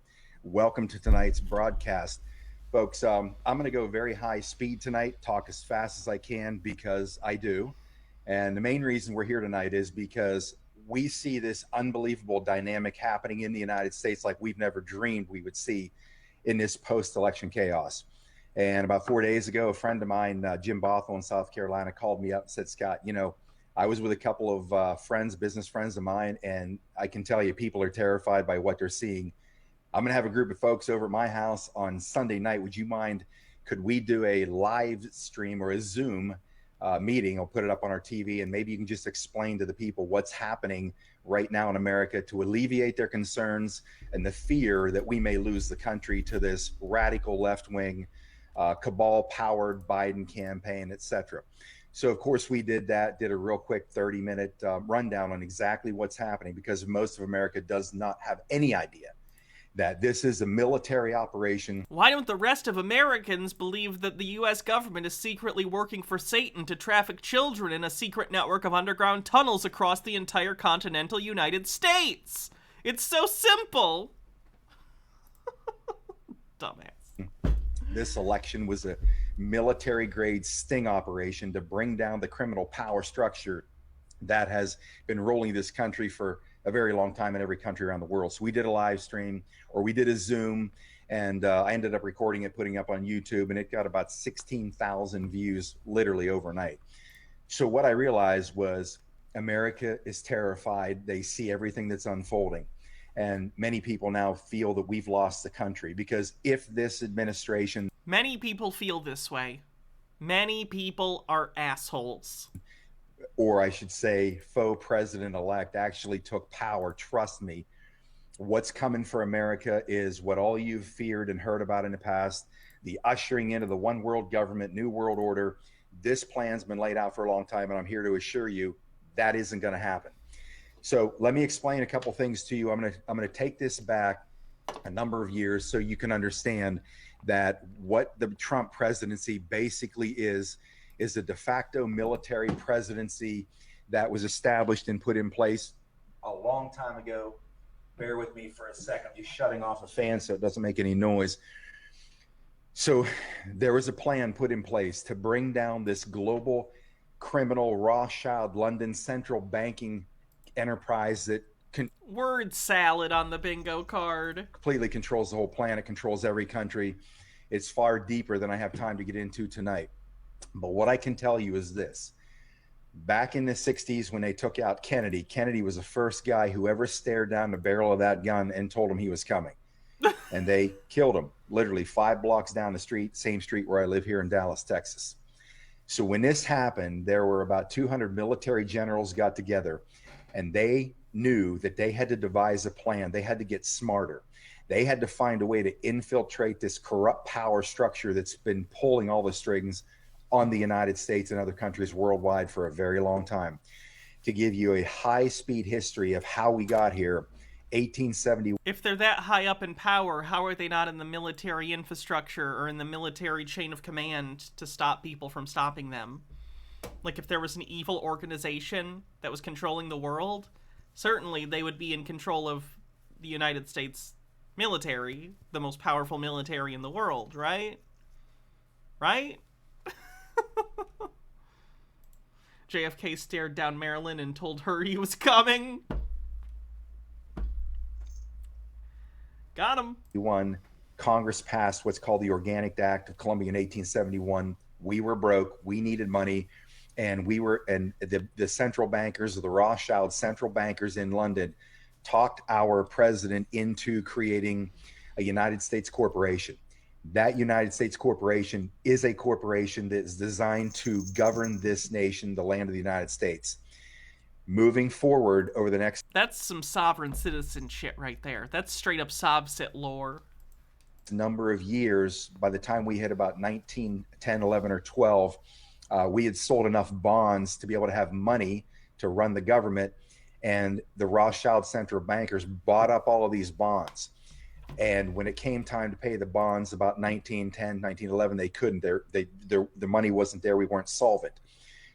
Welcome to tonight's broadcast. Folks, I'm going to go very high speed tonight, talk as fast as I can because I do. And the main reason we're here tonight is because we see this unbelievable dynamic happening in the United States like we've never dreamed we would see in this post-election chaos. And about 4 days ago, a friend of mine, Jim Bothell in South Carolina, called me up and said, Scott, you know, I was with a couple of friends, business friends of mine, and I can tell you people are terrified by what they're seeing. I'm going to have a group of folks over at my house on Sunday night. Would you mind, could we do a live stream or a Zoom meeting? I'll put it up on our TV, and maybe you can just explain to the people what's happening right now in America to alleviate their concerns and the fear that we may lose the country to this radical left-wing cabal-powered Biden campaign, etc. So, of course, we did that, did a real quick 30-minute rundown on exactly what's happening because most of America does not have any idea that this is a military operation. Why don't the rest of Americans believe that the U.S. government is secretly working for Satan to traffic children in a secret network of underground tunnels across the entire continental United States? It's so simple. Dumbass. This election was a military-grade sting operation to bring down the criminal power structure that has been ruling this country for a very long time in every country around the world. So we did a live stream, or we did a Zoom, and I ended up recording it, putting it up on YouTube, and it got about 16,000 views literally overnight. So what I realized was America is terrified. They see everything that's unfolding. And many people now feel that we've lost the country because if this administration... Many people feel this way. Many people are assholes. Or I should say faux president-elect actually took power. Trust me, what's coming for America is what all you've feared and heard about in the past, the ushering into the one world government, new world order. This plan's been laid out for a long time, and I'm here to assure you that isn't going to happen. So let me explain a couple things to you. I'm going to take this back a number of years so you can understand that what the Trump presidency basically is a de facto military presidency that was established and put in place a long time ago. Bear with me for a second. I'm just shutting off a fan so it doesn't make any noise. So there was a plan put in place to bring down this global criminal Rothschild London central banking enterprise that word salad on the bingo card. Completely controls the whole planet, controls every country. It's far deeper than I have time to get into tonight. But what I can tell you is this. Back in the 60s when they took out Kennedy, Kennedy was the first guy who ever stared down the barrel of that gun and told him he was coming. And they killed him, literally 5 blocks down the street, same street where I live here in Dallas, Texas. So when this happened, there were about 200 military generals got together, and they knew that they had to devise a plan. They had to get smarter. They had to find a way to infiltrate this corrupt power structure that's been pulling all the strings on the United States and other countries worldwide for a very long time. To give you a high-speed history of how we got here 1871. If they're that high up in power, how are they not in the military infrastructure or in the military chain of command to stop people from stopping them? Like, if there was an evil organization that was controlling the world, certainly they would be in control of the United States military, the most powerful military in the world, right? Right? JFK stared down Marilyn and told her he was coming. Got him. Congress passed what's called the Organic Act of Columbia in 1871. We were broke. We needed money. And the central bankers, the Rothschild central bankers in London, talked our president into creating a United States corporation. That United States corporation is a corporation that is designed to govern this nation, the land of the United States. Moving forward over the next... That's some sovereign citizen shit right there. That's straight up Sobsit lore. Number of years, by the time we hit about 1910, 11, or 12, we had sold enough bonds to be able to have money to run the government, and the Rothschild central bankers bought up all of these bonds. And when it came time to pay the bonds about 1910, 1911, they couldn't. The money wasn't there. We weren't solvent.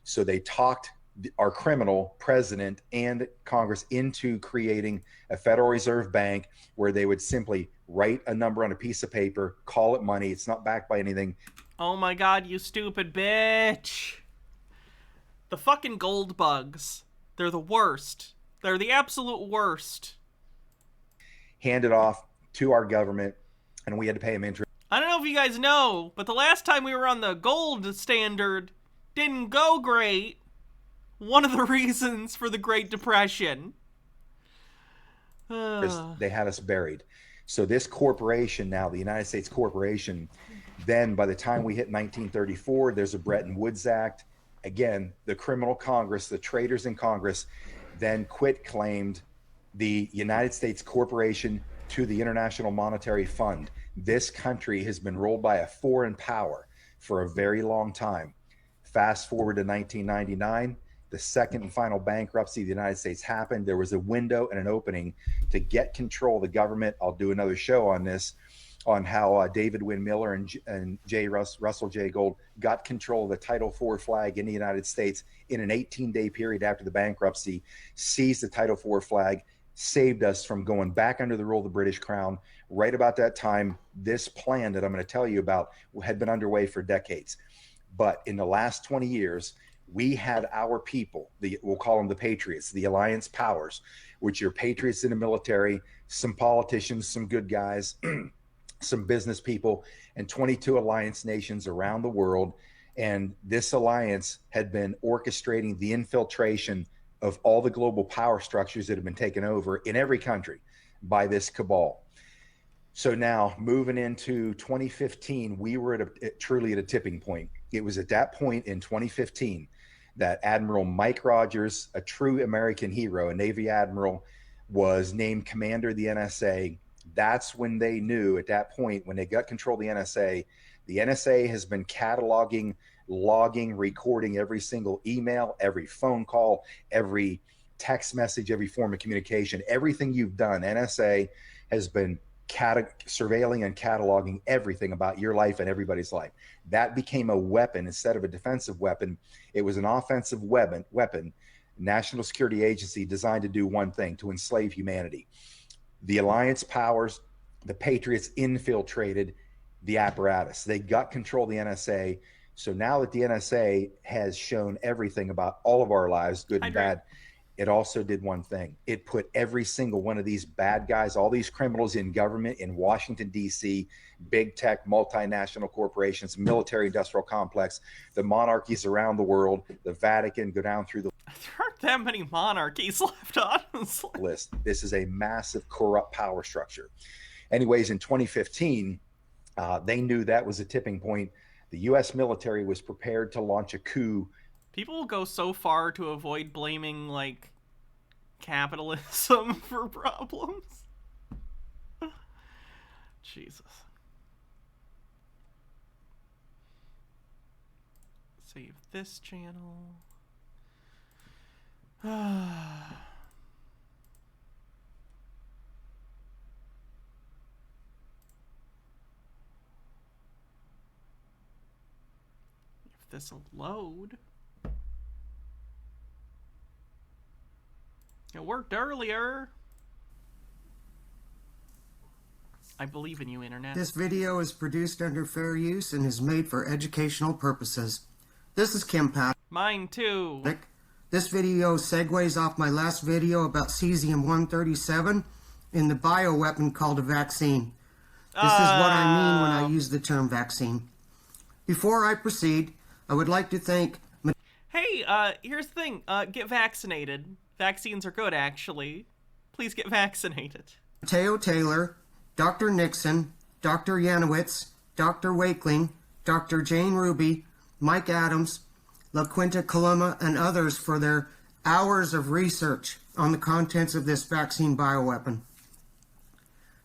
So they talked our criminal president and Congress into creating a Federal Reserve Bank where they would simply write a number on a piece of paper, call it money. It's not backed by anything. Oh my god, you stupid bitch. The fucking gold bugs. They're the worst. They're the absolute worst. Hand it off to our government, and we had to pay them interest. I don't know if you guys know, but the last time we were on the gold standard didn't go great. One of the reasons for the Great Depression. They had us buried. So this corporation now, the United States corporation, then by the time we hit 1934, there's a Bretton Woods Act. Again, the criminal Congress, the traitors in Congress, then claimed the United States corporation to the International Monetary Fund. This country has been ruled by a foreign power for a very long time. Fast forward to 1999, the second and final bankruptcy of the United States happened. There was a window and an opening to get control of the government. I'll do another show on this, on how David Wynn Miller and Russell J. Gold got control of the Title IV flag in the United States in an 18-day period after the bankruptcy, seized the Title IV flag, saved us from going back under the rule of the British Crown. Right about that time, this plan that I'm going to tell you about had been underway for decades. But in the last 20 years, we had our people, we'll call them the patriots, the alliance powers, which are patriots in the military, some politicians, some good guys, some business people, and 22 alliance nations around the world. And this alliance had been orchestrating the infiltration of all the global power structures that have been taken over in every country by this cabal. So now moving into 2015, we were truly at a tipping point. It was at that point in 2015 that Admiral Mike Rogers, a true American hero, a Navy admiral, was named commander of the NSA. That's when they knew, at that point, when they got control of the NSA has been cataloging, logging, recording every single email, every phone call, every text message, every form of communication, everything you've done. NSA has been surveilling and cataloging everything about your life and everybody's life. That became a weapon instead of a defensive weapon. It was an offensive weapon, national security agency designed to do one thing, to enslave humanity. The alliance powers, the patriots infiltrated the apparatus. They got control of the NSA. So now that the NSA has shown everything about all of our lives, good and bad, it also did one thing. It put every single one of these bad guys, all these criminals in government in Washington, D.C., big tech, multinational corporations, military industrial complex, the monarchies around the world, the Vatican, go down through the There aren't that many monarchies left, honestly. list. This is a massive corrupt power structure. Anyways, in 2015, they knew that was a tipping point. The U.S. military was prepared to launch a coup. People will go so far to avoid blaming, like, capitalism for problems. Jesus. Save this channel. If this'll load. It worked earlier. I believe in you, Internet. This video is produced under fair use and is made for educational purposes. This is Kim Pat. Mine too. This video segues off my last video about cesium-137 and the bioweapon called a vaccine. This is what I mean when I use the term vaccine. Before I proceed, I would like to thank... Hey, here's the thing. Get vaccinated. Vaccines are good, actually. Please get vaccinated. Mateo Taylor, Dr. Nixon, Dr. Yanowitz, Dr. Wakeling, Dr. Jane Ruby, Mike Adams, La Quinta Coloma, and others for their hours of research on the contents of this vaccine bioweapon.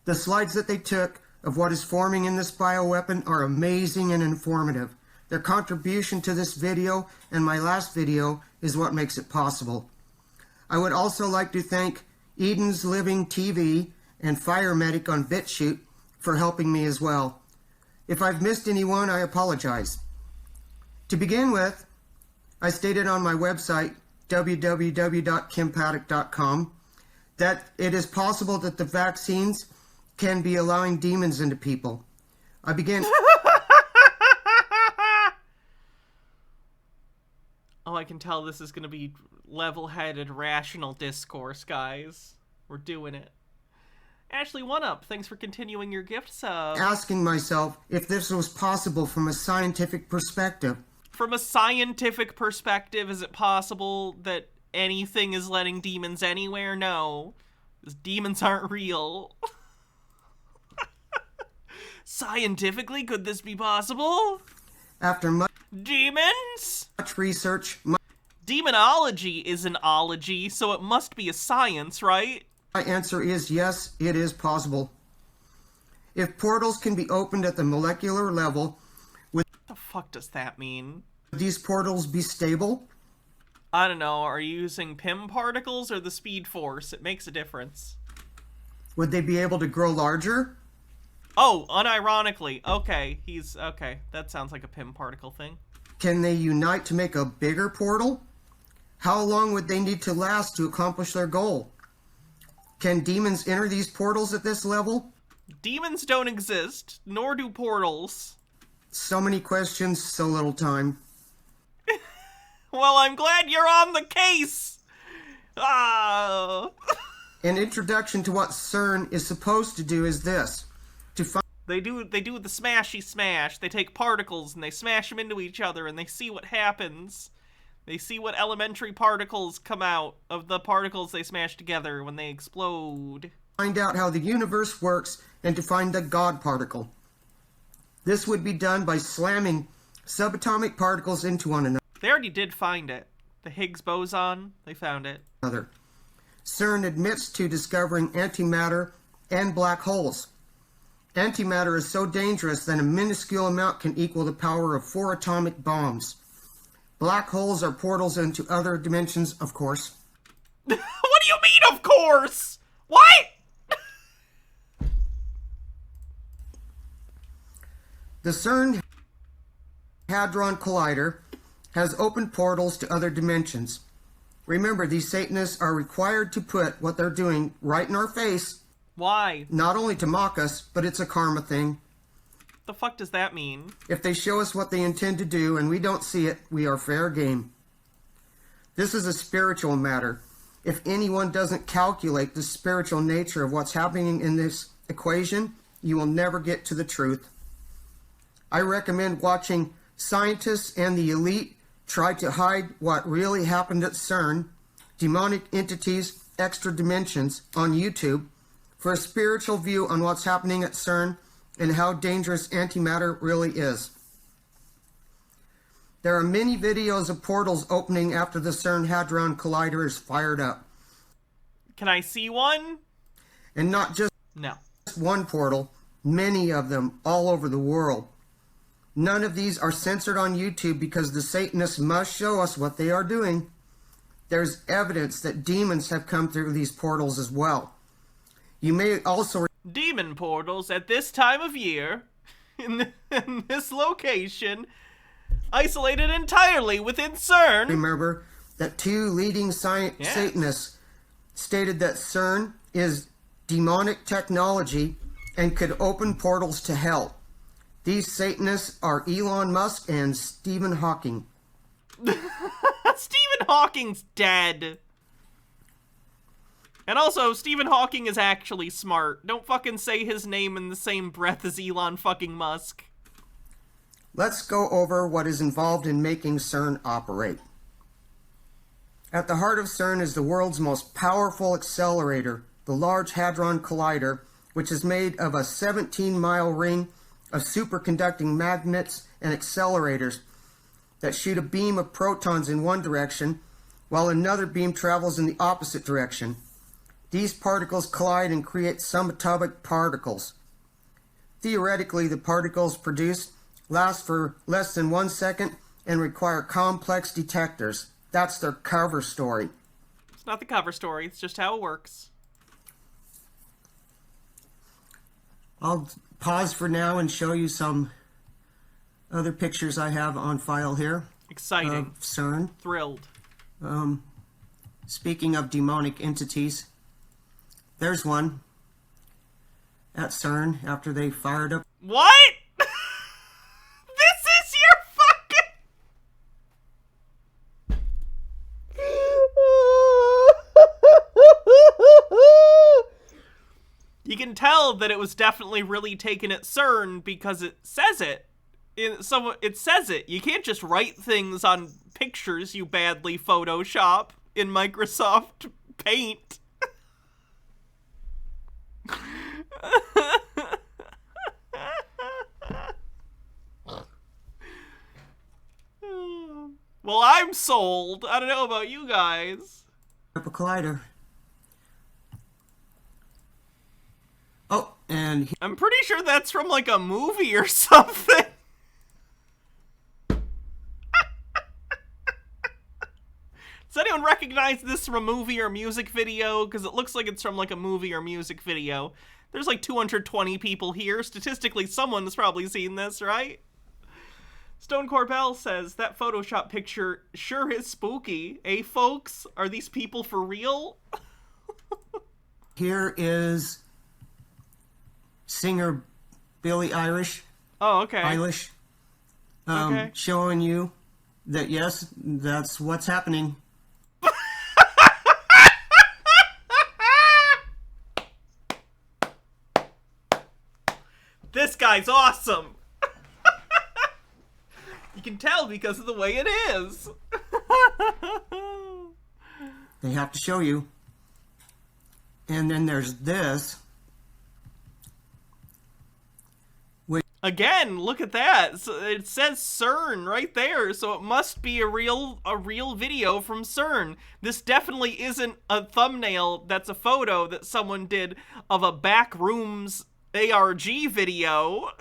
The slides that they took of what is forming in this bioweapon are amazing and informative. Their contribution to this video and my last video is what makes it possible. I would also like to thank Eden's Living TV and Fire Medic on BitChute for helping me as well. If I've missed anyone, I apologize. To begin with, I stated on my website, www.kimpaddock.com, that it is possible that the vaccines can be allowing demons into people. I began... Oh, I can tell this is going to be level-headed, rational discourse, guys. We're doing it. Ashley, one up. Thanks for continuing your gift sub. Asking myself if this was possible from a scientific perspective. From a scientific perspective, is it possible that anything is letting demons anywhere? No. Because demons aren't real. Scientifically, could this be possible? After much research, demonology is an ology, so it must be a science, right? My answer is yes, it is possible. If portals can be opened at the molecular level, what the fuck does that mean? Would these portals be stable? I don't know. Are you using PIM particles or the speed force? It makes a difference. Would they be able to grow larger? Oh, unironically. Okay, okay. That sounds like a PIM particle thing. Can they unite to make a bigger portal? How long would they need to last to accomplish their goal? Can demons enter these portals at this level? Demons don't exist, nor do portals. So many questions, so little time. Well, I'm glad you're on the case! Ah. An introduction to what CERN is supposed to do is this. They do the smashy smash. They take particles and they smash them into each other and they see what happens. They see what elementary particles come out of the particles they smash together when they explode. Find out how the universe works and to find the God particle. This would be done by slamming subatomic particles into one another. They already did find it. The Higgs boson, they found it. CERN admits to discovering antimatter and black holes. Antimatter is so dangerous that a minuscule amount can equal the power of 4 atomic bombs. Black holes are portals into other dimensions, of course. What do you mean, of course? What? The CERN Hadron Collider has opened portals to other dimensions. Remember, these Satanists are required to put what they're doing right in our face. Why? Not only to mock us, but it's a karma thing. The fuck does that mean? If they show us what they intend to do and we don't see it, we are fair game. This is a spiritual matter. If anyone doesn't calculate the spiritual nature of what's happening in this equation, you will never get to the truth. I recommend watching scientists and the elite try to hide what really happened at CERN, demonic entities, extra dimensions, on YouTube, for a spiritual view on what's happening at CERN and how dangerous antimatter really is. There are many videos of portals opening after the CERN Hadron Collider is fired up. Can I see one? And not just one portal, many of them all over the world. None of these are censored on YouTube because the Satanists must show us what they are doing. There's evidence that demons have come through these portals as well. You may also... Demon portals at this time of year, in this location. Isolated entirely within CERN. Remember that two leading Satanists stated that CERN is demonic technology and could open portals to hell. These Satanists are Elon Musk and Stephen Hawking. Stephen Hawking's dead. And also, Stephen Hawking is actually smart. Don't fucking say his name in the same breath as Elon fucking Musk. Let's go over what is involved in making CERN operate. At the heart of CERN is the world's most powerful accelerator, the Large Hadron Collider, which is made of a 17-mile ring of superconducting magnets and accelerators that shoot a beam of protons in one direction, while another beam travels in the opposite direction. These particles collide and create subatomic particles. Theoretically, the particles produced last for less than 1 second and require complex detectors. That's their cover story. It's not the cover story, it's just how it works. I'll pause for now and show you some other pictures I have on file here. Exciting. Of CERN. Thrilled. Speaking of demonic entities, there's one at CERN after they fired up. What? This is your fucking... You can tell that it was definitely really taken at CERN because it says it. It says it. You can't just write things on pictures you badly Photoshop in Microsoft Paint. Well, I'm sold. I don't know about you guys. A collider. Oh, and I'm pretty sure that's from like a movie or something. Does anyone recognize this from a movie or music video? Because it looks like it's from like a movie or music video. There's like 220 people here. Statistically, someone's probably seen this, right? Stone Corbell says, that Photoshop picture sure is spooky. Eh, folks? Are these people for real? Here is singer Billie Eilish. Oh, okay. Eilish. Okay. Showing you that, yes, that's what's happening. This guy's awesome. You can tell because of the way it is. They have to show you. And then there's this. Again, look at that. So it says CERN right there, so it must be a real video from CERN. This definitely isn't a thumbnail. That's a photo that someone did of a Backrooms ARG video.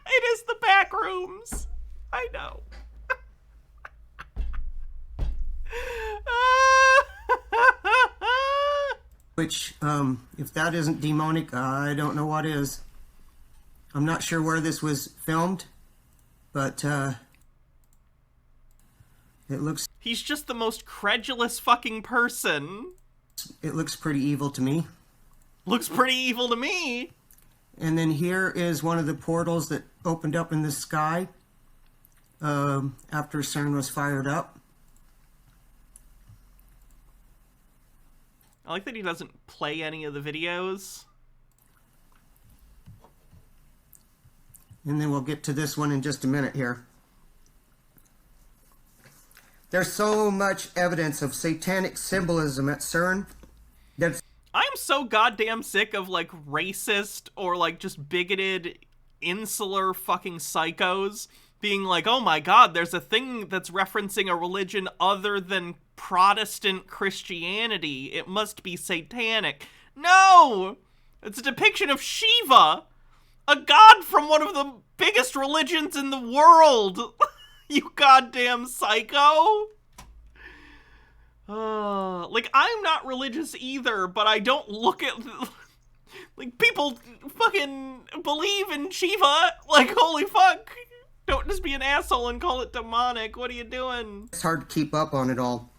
It is the Backrooms. I know. Which, if that isn't demonic, I don't know what is. I'm not sure where this was filmed, but, it looks... He's just the most credulous fucking person. It looks pretty evil to me. Looks pretty evil to me. And then here is one of the portals that opened up in the sky after CERN was fired up. I like that he doesn't play any of the videos. And then we'll get to this one in just a minute here. There's so much evidence of satanic symbolism at CERN that I'm so goddamn sick of, like, racist or, like, just bigoted, insular fucking psychos being like, oh my god, there's a thing that's referencing a religion other than Protestant Christianity. It must be satanic. No! It's a depiction of Shiva, a god from one of the biggest religions in the world. You goddamn psycho. Like, I'm not religious either, but I don't look at... Like, people fucking believe in Shiva. Like, holy fuck. Don't just be an asshole and call it demonic. What are you doing? It's hard to keep up on it all.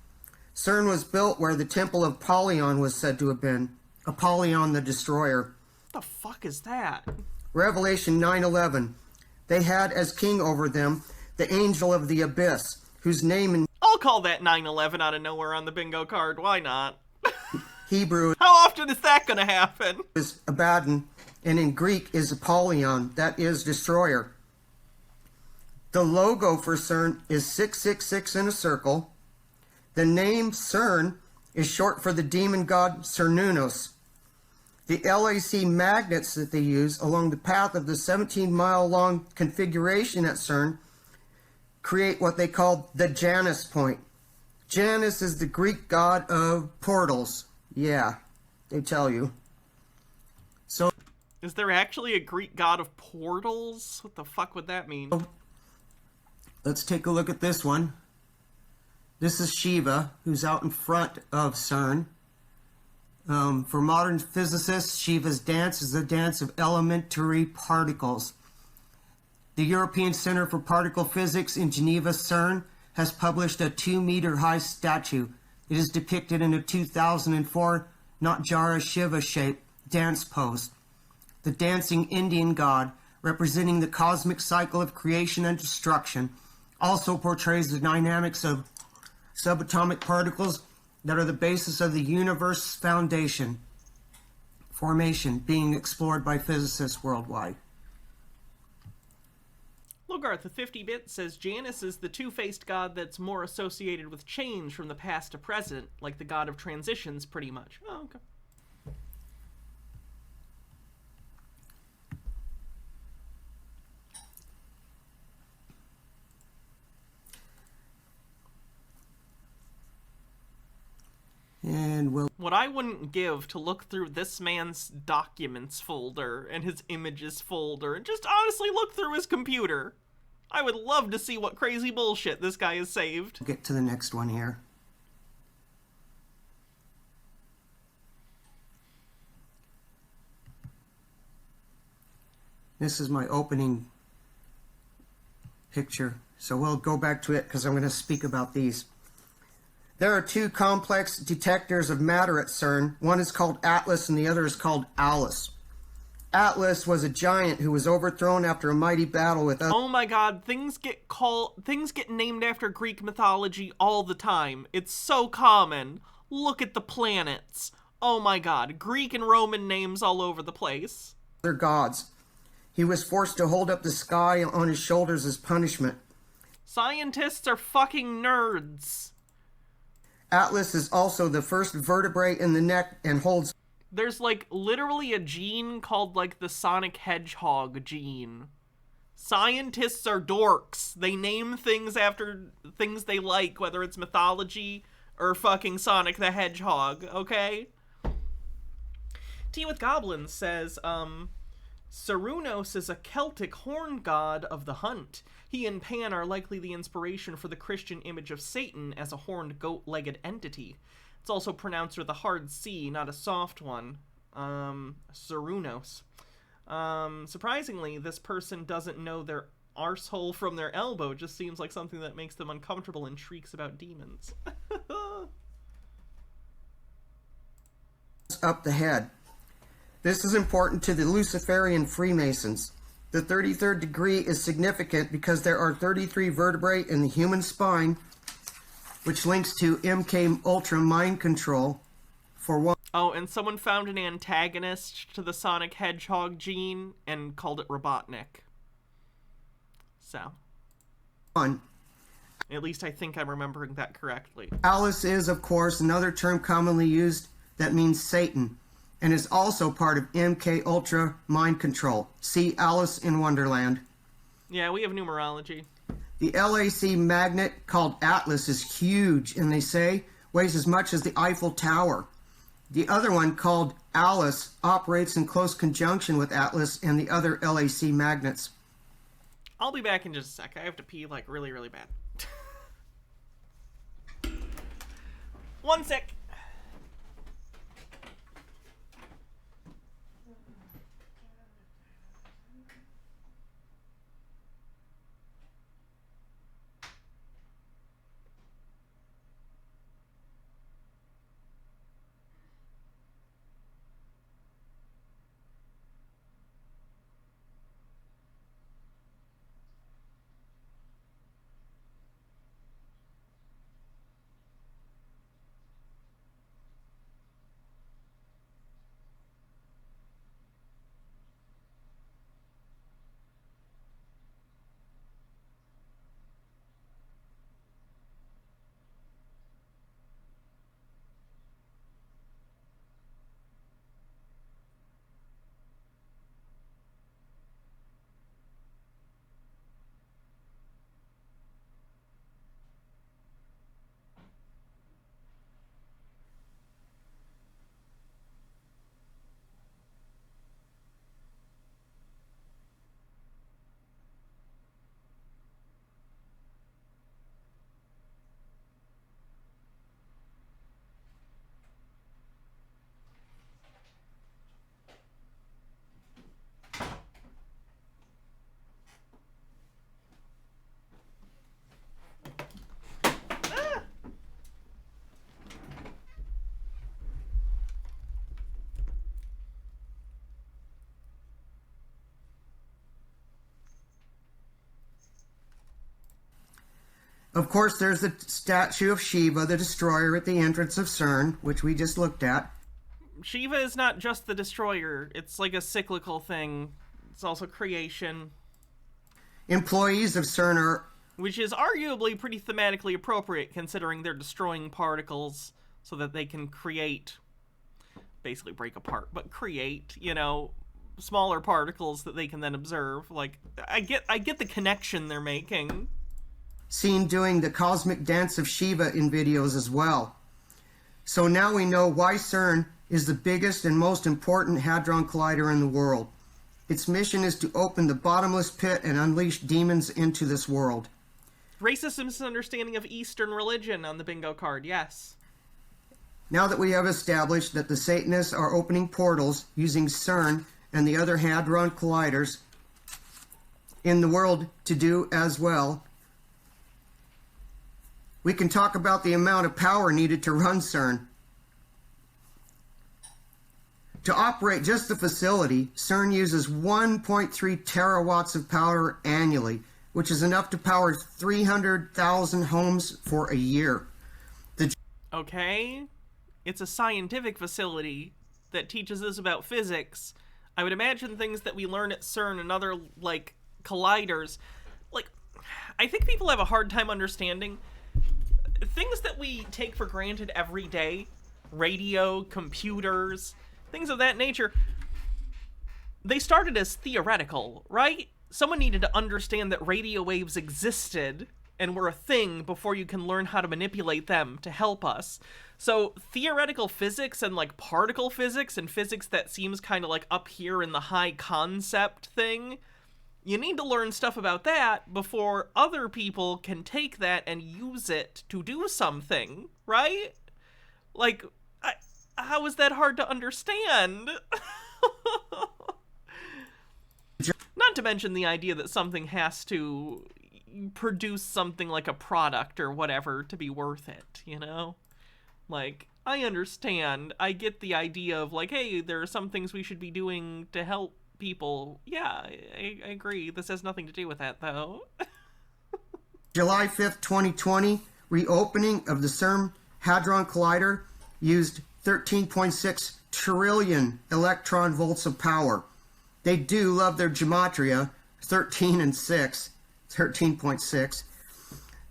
CERN was built where the Temple of Apollyon was said to have been. Apollyon the Destroyer. What the fuck is that? Revelation 9:11. They had as king over them the angel of the abyss, whose name in I'll call that 9/11 out of nowhere on the bingo card. Why not? Hebrew How often is that going to happen? is Abaddon, and in Greek is Apollyon, that is destroyer. The logo for CERN is 666 in a circle. The name CERN is short for the demon god Cernunnos. The LAC magnets that they use along the path of the 17-mile-long configuration at CERN create what they call the Janus point. Janus is the Greek god of portals. Yeah, they tell you. So, is there actually a Greek god of portals? What the fuck would that mean? Let's take a look at this one. This is Shiva, who's out in front of CERN. For modern physicists, Shiva's dance is the dance of elementary particles. The European Center for Particle Physics in Geneva, CERN, has published a 2-meter-high statue. It is depicted in a 2004 Natjara Shiva shape dance pose. The dancing Indian god, representing the cosmic cycle of creation and destruction, also portrays the dynamics of subatomic particles that are the basis of the universe's formation being explored by physicists worldwide. Logarth, the 50-bit, says Janus is the two-faced god that's more associated with change from the past to present, like the god of transitions, pretty much. Oh, okay. And we'll... What I wouldn't give to look through this man's documents folder and his images folder and just honestly look through his computer. I would love to see what crazy bullshit this guy has saved. Get to the next one here. This is my opening picture, so we'll go back to it because I'm going to speak about these. There are two complex detectors of matter at CERN. One is called Atlas and the other is called Alice. Atlas was a giant who was overthrown after a mighty battle with... Oh my god, things get named after Greek mythology all the time. It's so common. Look at the planets. Oh my god, Greek and Roman names all over the place. Other gods. He was forced to hold up the sky on his shoulders as punishment. Scientists are fucking nerds. Atlas is also the first vertebrae in the neck and holds... There's, like, literally a gene called, like, the Sonic Hedgehog gene. Scientists are dorks. They name things after things they like, whether it's mythology or fucking Sonic the Hedgehog, okay? Tea with Goblins says, Cernunnos is a Celtic horn god of the hunt. He and Pan are likely the inspiration for the Christian image of Satan as a horned goat-legged entity. It's also pronounced with a hard C, not a soft one. Cernunnos. Surprisingly, this person doesn't know their arsehole from their elbow. It just seems like something that makes them uncomfortable and shrieks about demons. Up the head. This is important to the Luciferian Freemasons. The 33rd degree is significant because there are 33 vertebrae in the human spine, which links to MK Ultra mind control for one. Oh, and someone found an antagonist to the Sonic Hedgehog gene and called it Robotnik. So. One. At least I think I'm remembering that correctly. Alice is, of course, another term commonly used that means Satan, and is also part of MK Ultra mind control. See Alice in Wonderland. Yeah, we have numerology. The LAC magnet called Atlas is huge, and they say weighs as much as the Eiffel Tower. The other one, called Alice, operates in close conjunction with Atlas and the other LAC magnets. I'll be back in just a sec. I have to pee, like, really, really bad. 1 sec. Of course, there's the statue of Shiva, the destroyer, at the entrance of CERN, which we just looked at. Shiva is not just the destroyer. It's like a cyclical thing. It's also creation. Employees of CERN are... Which is arguably pretty thematically appropriate, considering they're destroying particles so that they can create, basically break apart, but create, you know, smaller particles that they can then observe. Like, I get the connection they're making. Seen doing the cosmic dance of Shiva in videos as well. So now we know why CERN is the biggest and most important Hadron Collider in the world. Its mission is to open the bottomless pit and unleash demons into this world. Racist misunderstanding of Eastern religion on the bingo card, yes. Now that we have established that the Satanists are opening portals using CERN and the other Hadron Colliders in the world to do as well, we can talk about the amount of power needed to run CERN. To operate just the facility, CERN uses 1.3 terawatts of power annually, which is enough to power 300,000 homes for a year. Okay, it's a scientific facility that teaches us about physics. I would imagine things that we learn at CERN and other, like, colliders. Like, I think people have a hard time understanding things that we take for granted every day. Radio, computers, things of that nature. They started as theoretical, right? Someone needed to understand that radio waves existed and were a thing before you can learn how to manipulate them to help us. So theoretical physics and like particle physics and physics that seems kind of like up here in the high concept thing, you need to learn stuff about that before other people can take that and use it to do something, right? Like, how is that hard to understand? Not to mention the idea that something has to produce something like a product or whatever to be worth it, you know? Like, I understand. I get the idea of, like, hey, there are some things we should be doing to help people. Yeah, I agree. This has nothing to do with that, though. July 5th, 2020, reopening of the CERN Hadron Collider used 13.6 trillion electron volts of power. They do love their gematria, 13 and 6, 13.6.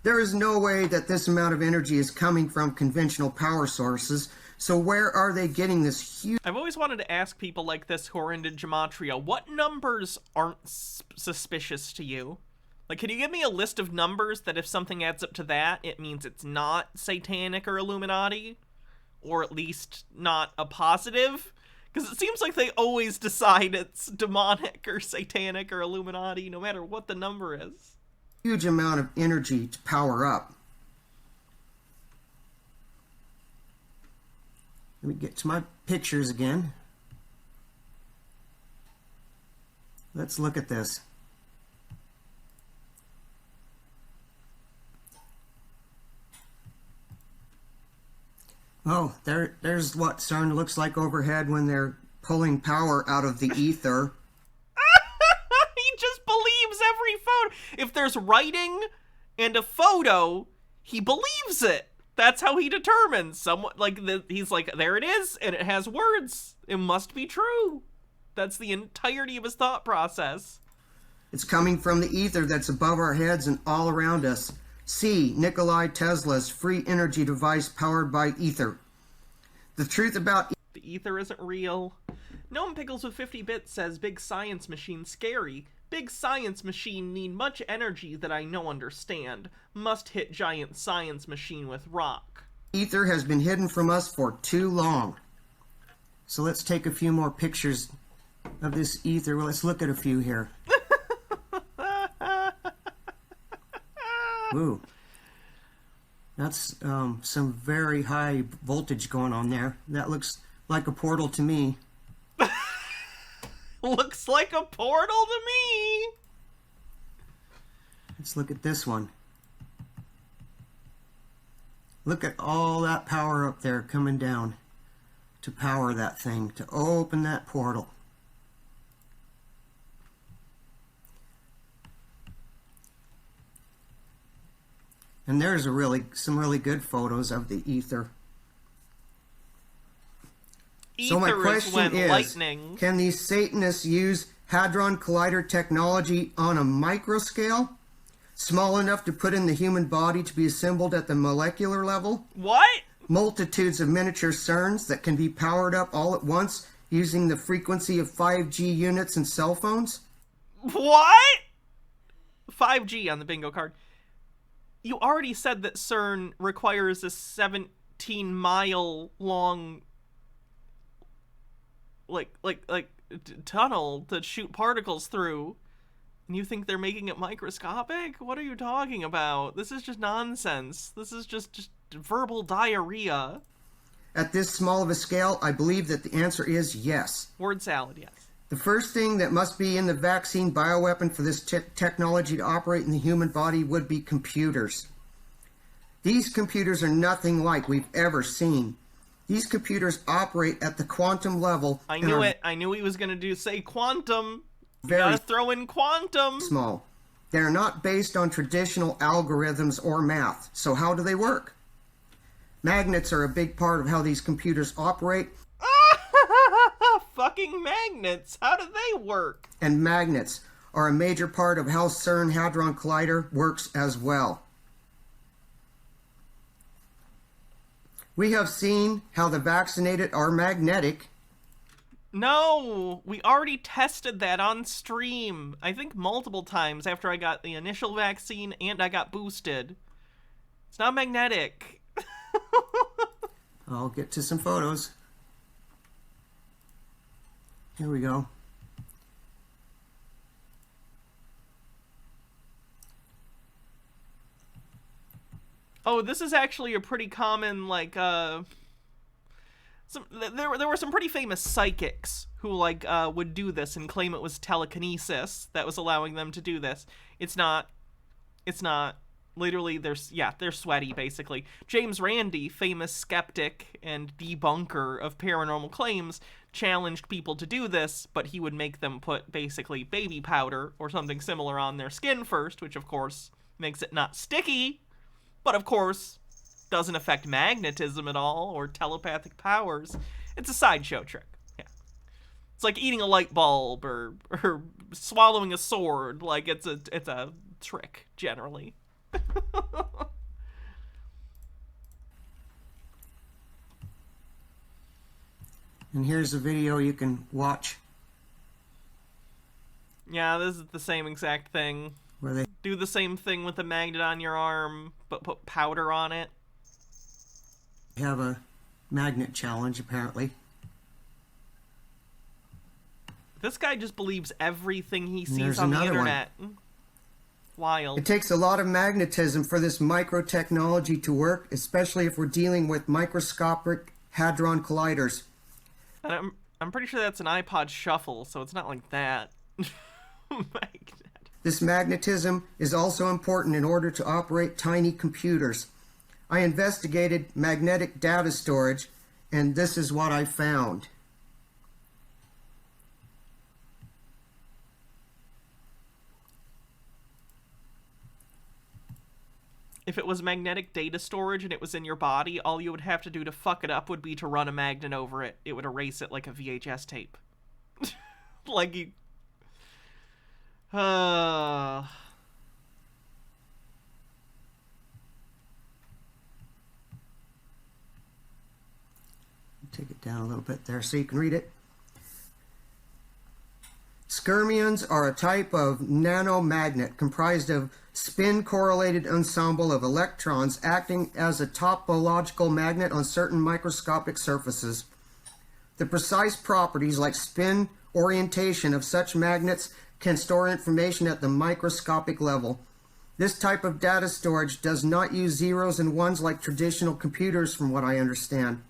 There is no way that this amount of energy is coming from conventional power sources, so where are they getting this huge... I've always wanted to ask people like this who are into gematria, what numbers aren't suspicious to you? Like, can you give me a list of numbers that if something adds up to that, it means it's not satanic or Illuminati? Or at least not a positive? Because it seems like they always decide it's demonic or satanic or Illuminati, no matter what the number is. Huge amount of energy to power up. Let me get to my pictures again. Let's look at this. Oh, there's what CERN looks like overhead when they're pulling power out of the ether. He just believes every photo. If there's writing and a photo, he believes it. That's how he determines. He's like, there it is, and it has words. It must be true. That's the entirety of his thought process. It's coming from the ether that's above our heads and all around us. See Nikola Tesla's free energy device powered by ether. The truth about the ether isn't real. Gnome Pickles with 50 bits says, big science machine scary. Big science machine need much energy that I no understand. Must hit giant science machine with rock. Ether has been hidden from us for too long. So let's take a few more pictures of this ether. Well, let's look at a few here. Ooh, that's some very high voltage going on there. That looks like a portal to me. Looks like a portal to me. Let's look at this one. Look at all that power up there coming down to power that thing, to open that portal. And there's some really good photos of the ether. So my question is, lightning. can these Satanists use Hadron Collider technology on a microscale? Small enough to put in the human body to be assembled at the molecular level? What? Multitudes of miniature CERNs that can be powered up all at once using the frequency of 5G units and cell phones? What? 5G on the bingo card. You already said that CERN requires a 17-mile long tunnel to shoot particles through. And you think they're making it microscopic? What are you talking about? This is just nonsense. This is just verbal diarrhea. At this small of a scale, I believe that the answer is yes. Word salad, yes. The first thing that must be in the vaccine bioweapon for this technology to operate in the human body would be computers. These computers are nothing like we've ever seen. These computers operate at the quantum level. I knew it. I knew he was going to say quantum. You gotta throw in quantum. Small. They're not based on traditional algorithms or math. So how do they work? Magnets are a big part of how these computers operate. Fucking magnets. How do they work? And magnets are a major part of how CERN Hadron Collider works as well. We have seen how the vaccinated are magnetic. No, we already tested that on stream. I think multiple times after I got the initial vaccine and I got boosted. It's not magnetic. I'll get to some photos. Here we go. Oh, this is actually a pretty common, like, there were some pretty famous psychics who, like, would do this and claim it was telekinesis that was allowing them to do this. It's not. Literally, they're sweaty, basically. James Randi, famous skeptic and debunker of paranormal claims, challenged people to do this, but he would make them put, basically, baby powder or something similar on their skin first, which, of course, makes it not sticky, but, of course, doesn't affect magnetism at all or telepathic powers. It's a sideshow trick. Yeah. It's like eating a light bulb or swallowing a sword. Like, it's a trick, generally. And here's a video you can watch. Yeah, this is the same exact thing. Where they do the same thing with the magnet on your arm, but put powder on it. Have a magnet challenge, apparently. This guy just believes everything he And sees there's on the another internet. Wild. It takes a lot of magnetism for this micro-technology to work, especially if we're dealing with microscopic hadron colliders. And I'm pretty sure that's an iPod Shuffle, so it's not like that. This magnetism is also important in order to operate tiny computers. I investigated magnetic data storage, and this is what I found. If it was magnetic data storage and it was in your body, all you would have to do to fuck it up would be to run a magnet over it. It would erase it like a VHS tape. Like you... Take it down a little bit there so you can read it. Skyrmions are a type of nanomagnet comprised of spin-correlated ensemble of electrons acting as a topological magnet on certain microscopic surfaces. The precise properties like spin orientation of such magnets can store information at the microscopic level. This type of data storage does not use zeros and ones like traditional computers, from what I understand.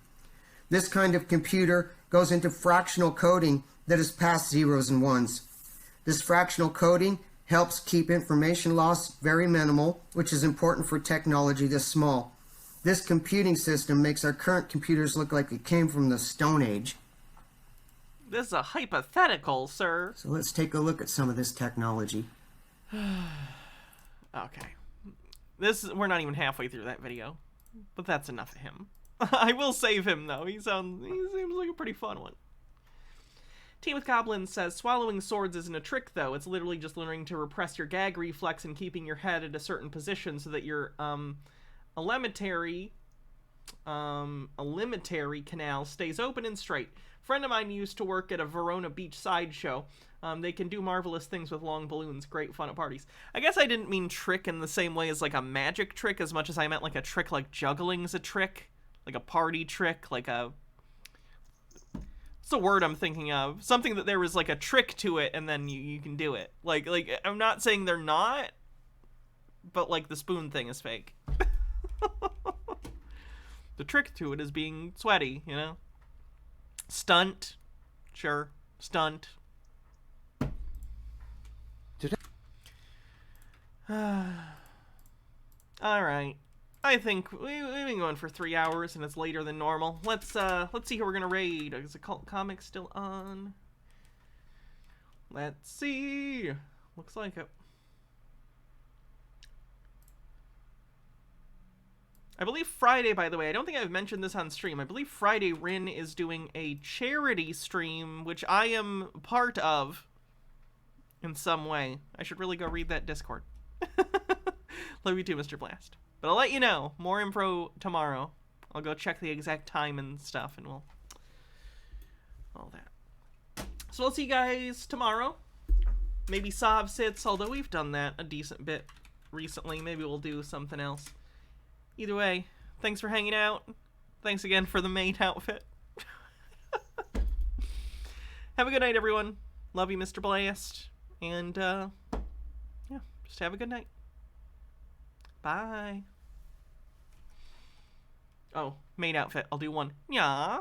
This kind of computer goes into fractional coding that is past zeros and ones. This fractional coding helps keep information loss very minimal, which is important for technology this small. This computing system makes our current computers look like it came from the Stone Age. This is a hypothetical, sir. So let's take a look at some of this technology. Okay. We're not even halfway through that video, but that's enough of him. I will save him though. He seems like a pretty fun one. Team with Goblins says, swallowing swords isn't a trick though. It's literally just learning to repress your gag reflex and keeping your head at a certain position so that your alimentary canal stays open and straight. Friend of mine used to work at a Verona Beach sideshow. They can do marvelous things with long balloons. Great fun at parties. I guess I didn't mean trick in the same way as like a magic trick as much as I meant like a trick like juggling's a trick. Like a party trick, like a... What's the word I'm thinking of? Something that there was like a trick to it and then you can do it. Like I'm not saying they're not, but like the spoon thing is fake. The trick to it is being sweaty, you know? Stunt. Sure. Stunt. Alright. I think we've been going for 3 hours and it's later than normal. Let's see who we're gonna raid. Is the Cult Comic still on? Let's see. Looks like it. I believe Friday, by the way, I don't think I've mentioned this on stream. I believe Friday Rin is doing a charity stream, which I am part of in some way. I should really go read that Discord. Love you too, Mr. Blast. But I'll let you know. More info tomorrow. I'll go check the exact time and stuff, and we'll... all that. So I'll see you guys tomorrow. Maybe Sob sits, although we've done that a decent bit recently. Maybe we'll do something else. Either way, thanks for hanging out. Thanks again for the maid outfit. Have a good night, everyone. Love you, Mr. Blast. And, yeah, just have a good night. Bye. Oh, maid outfit. I'll do one. Yeah.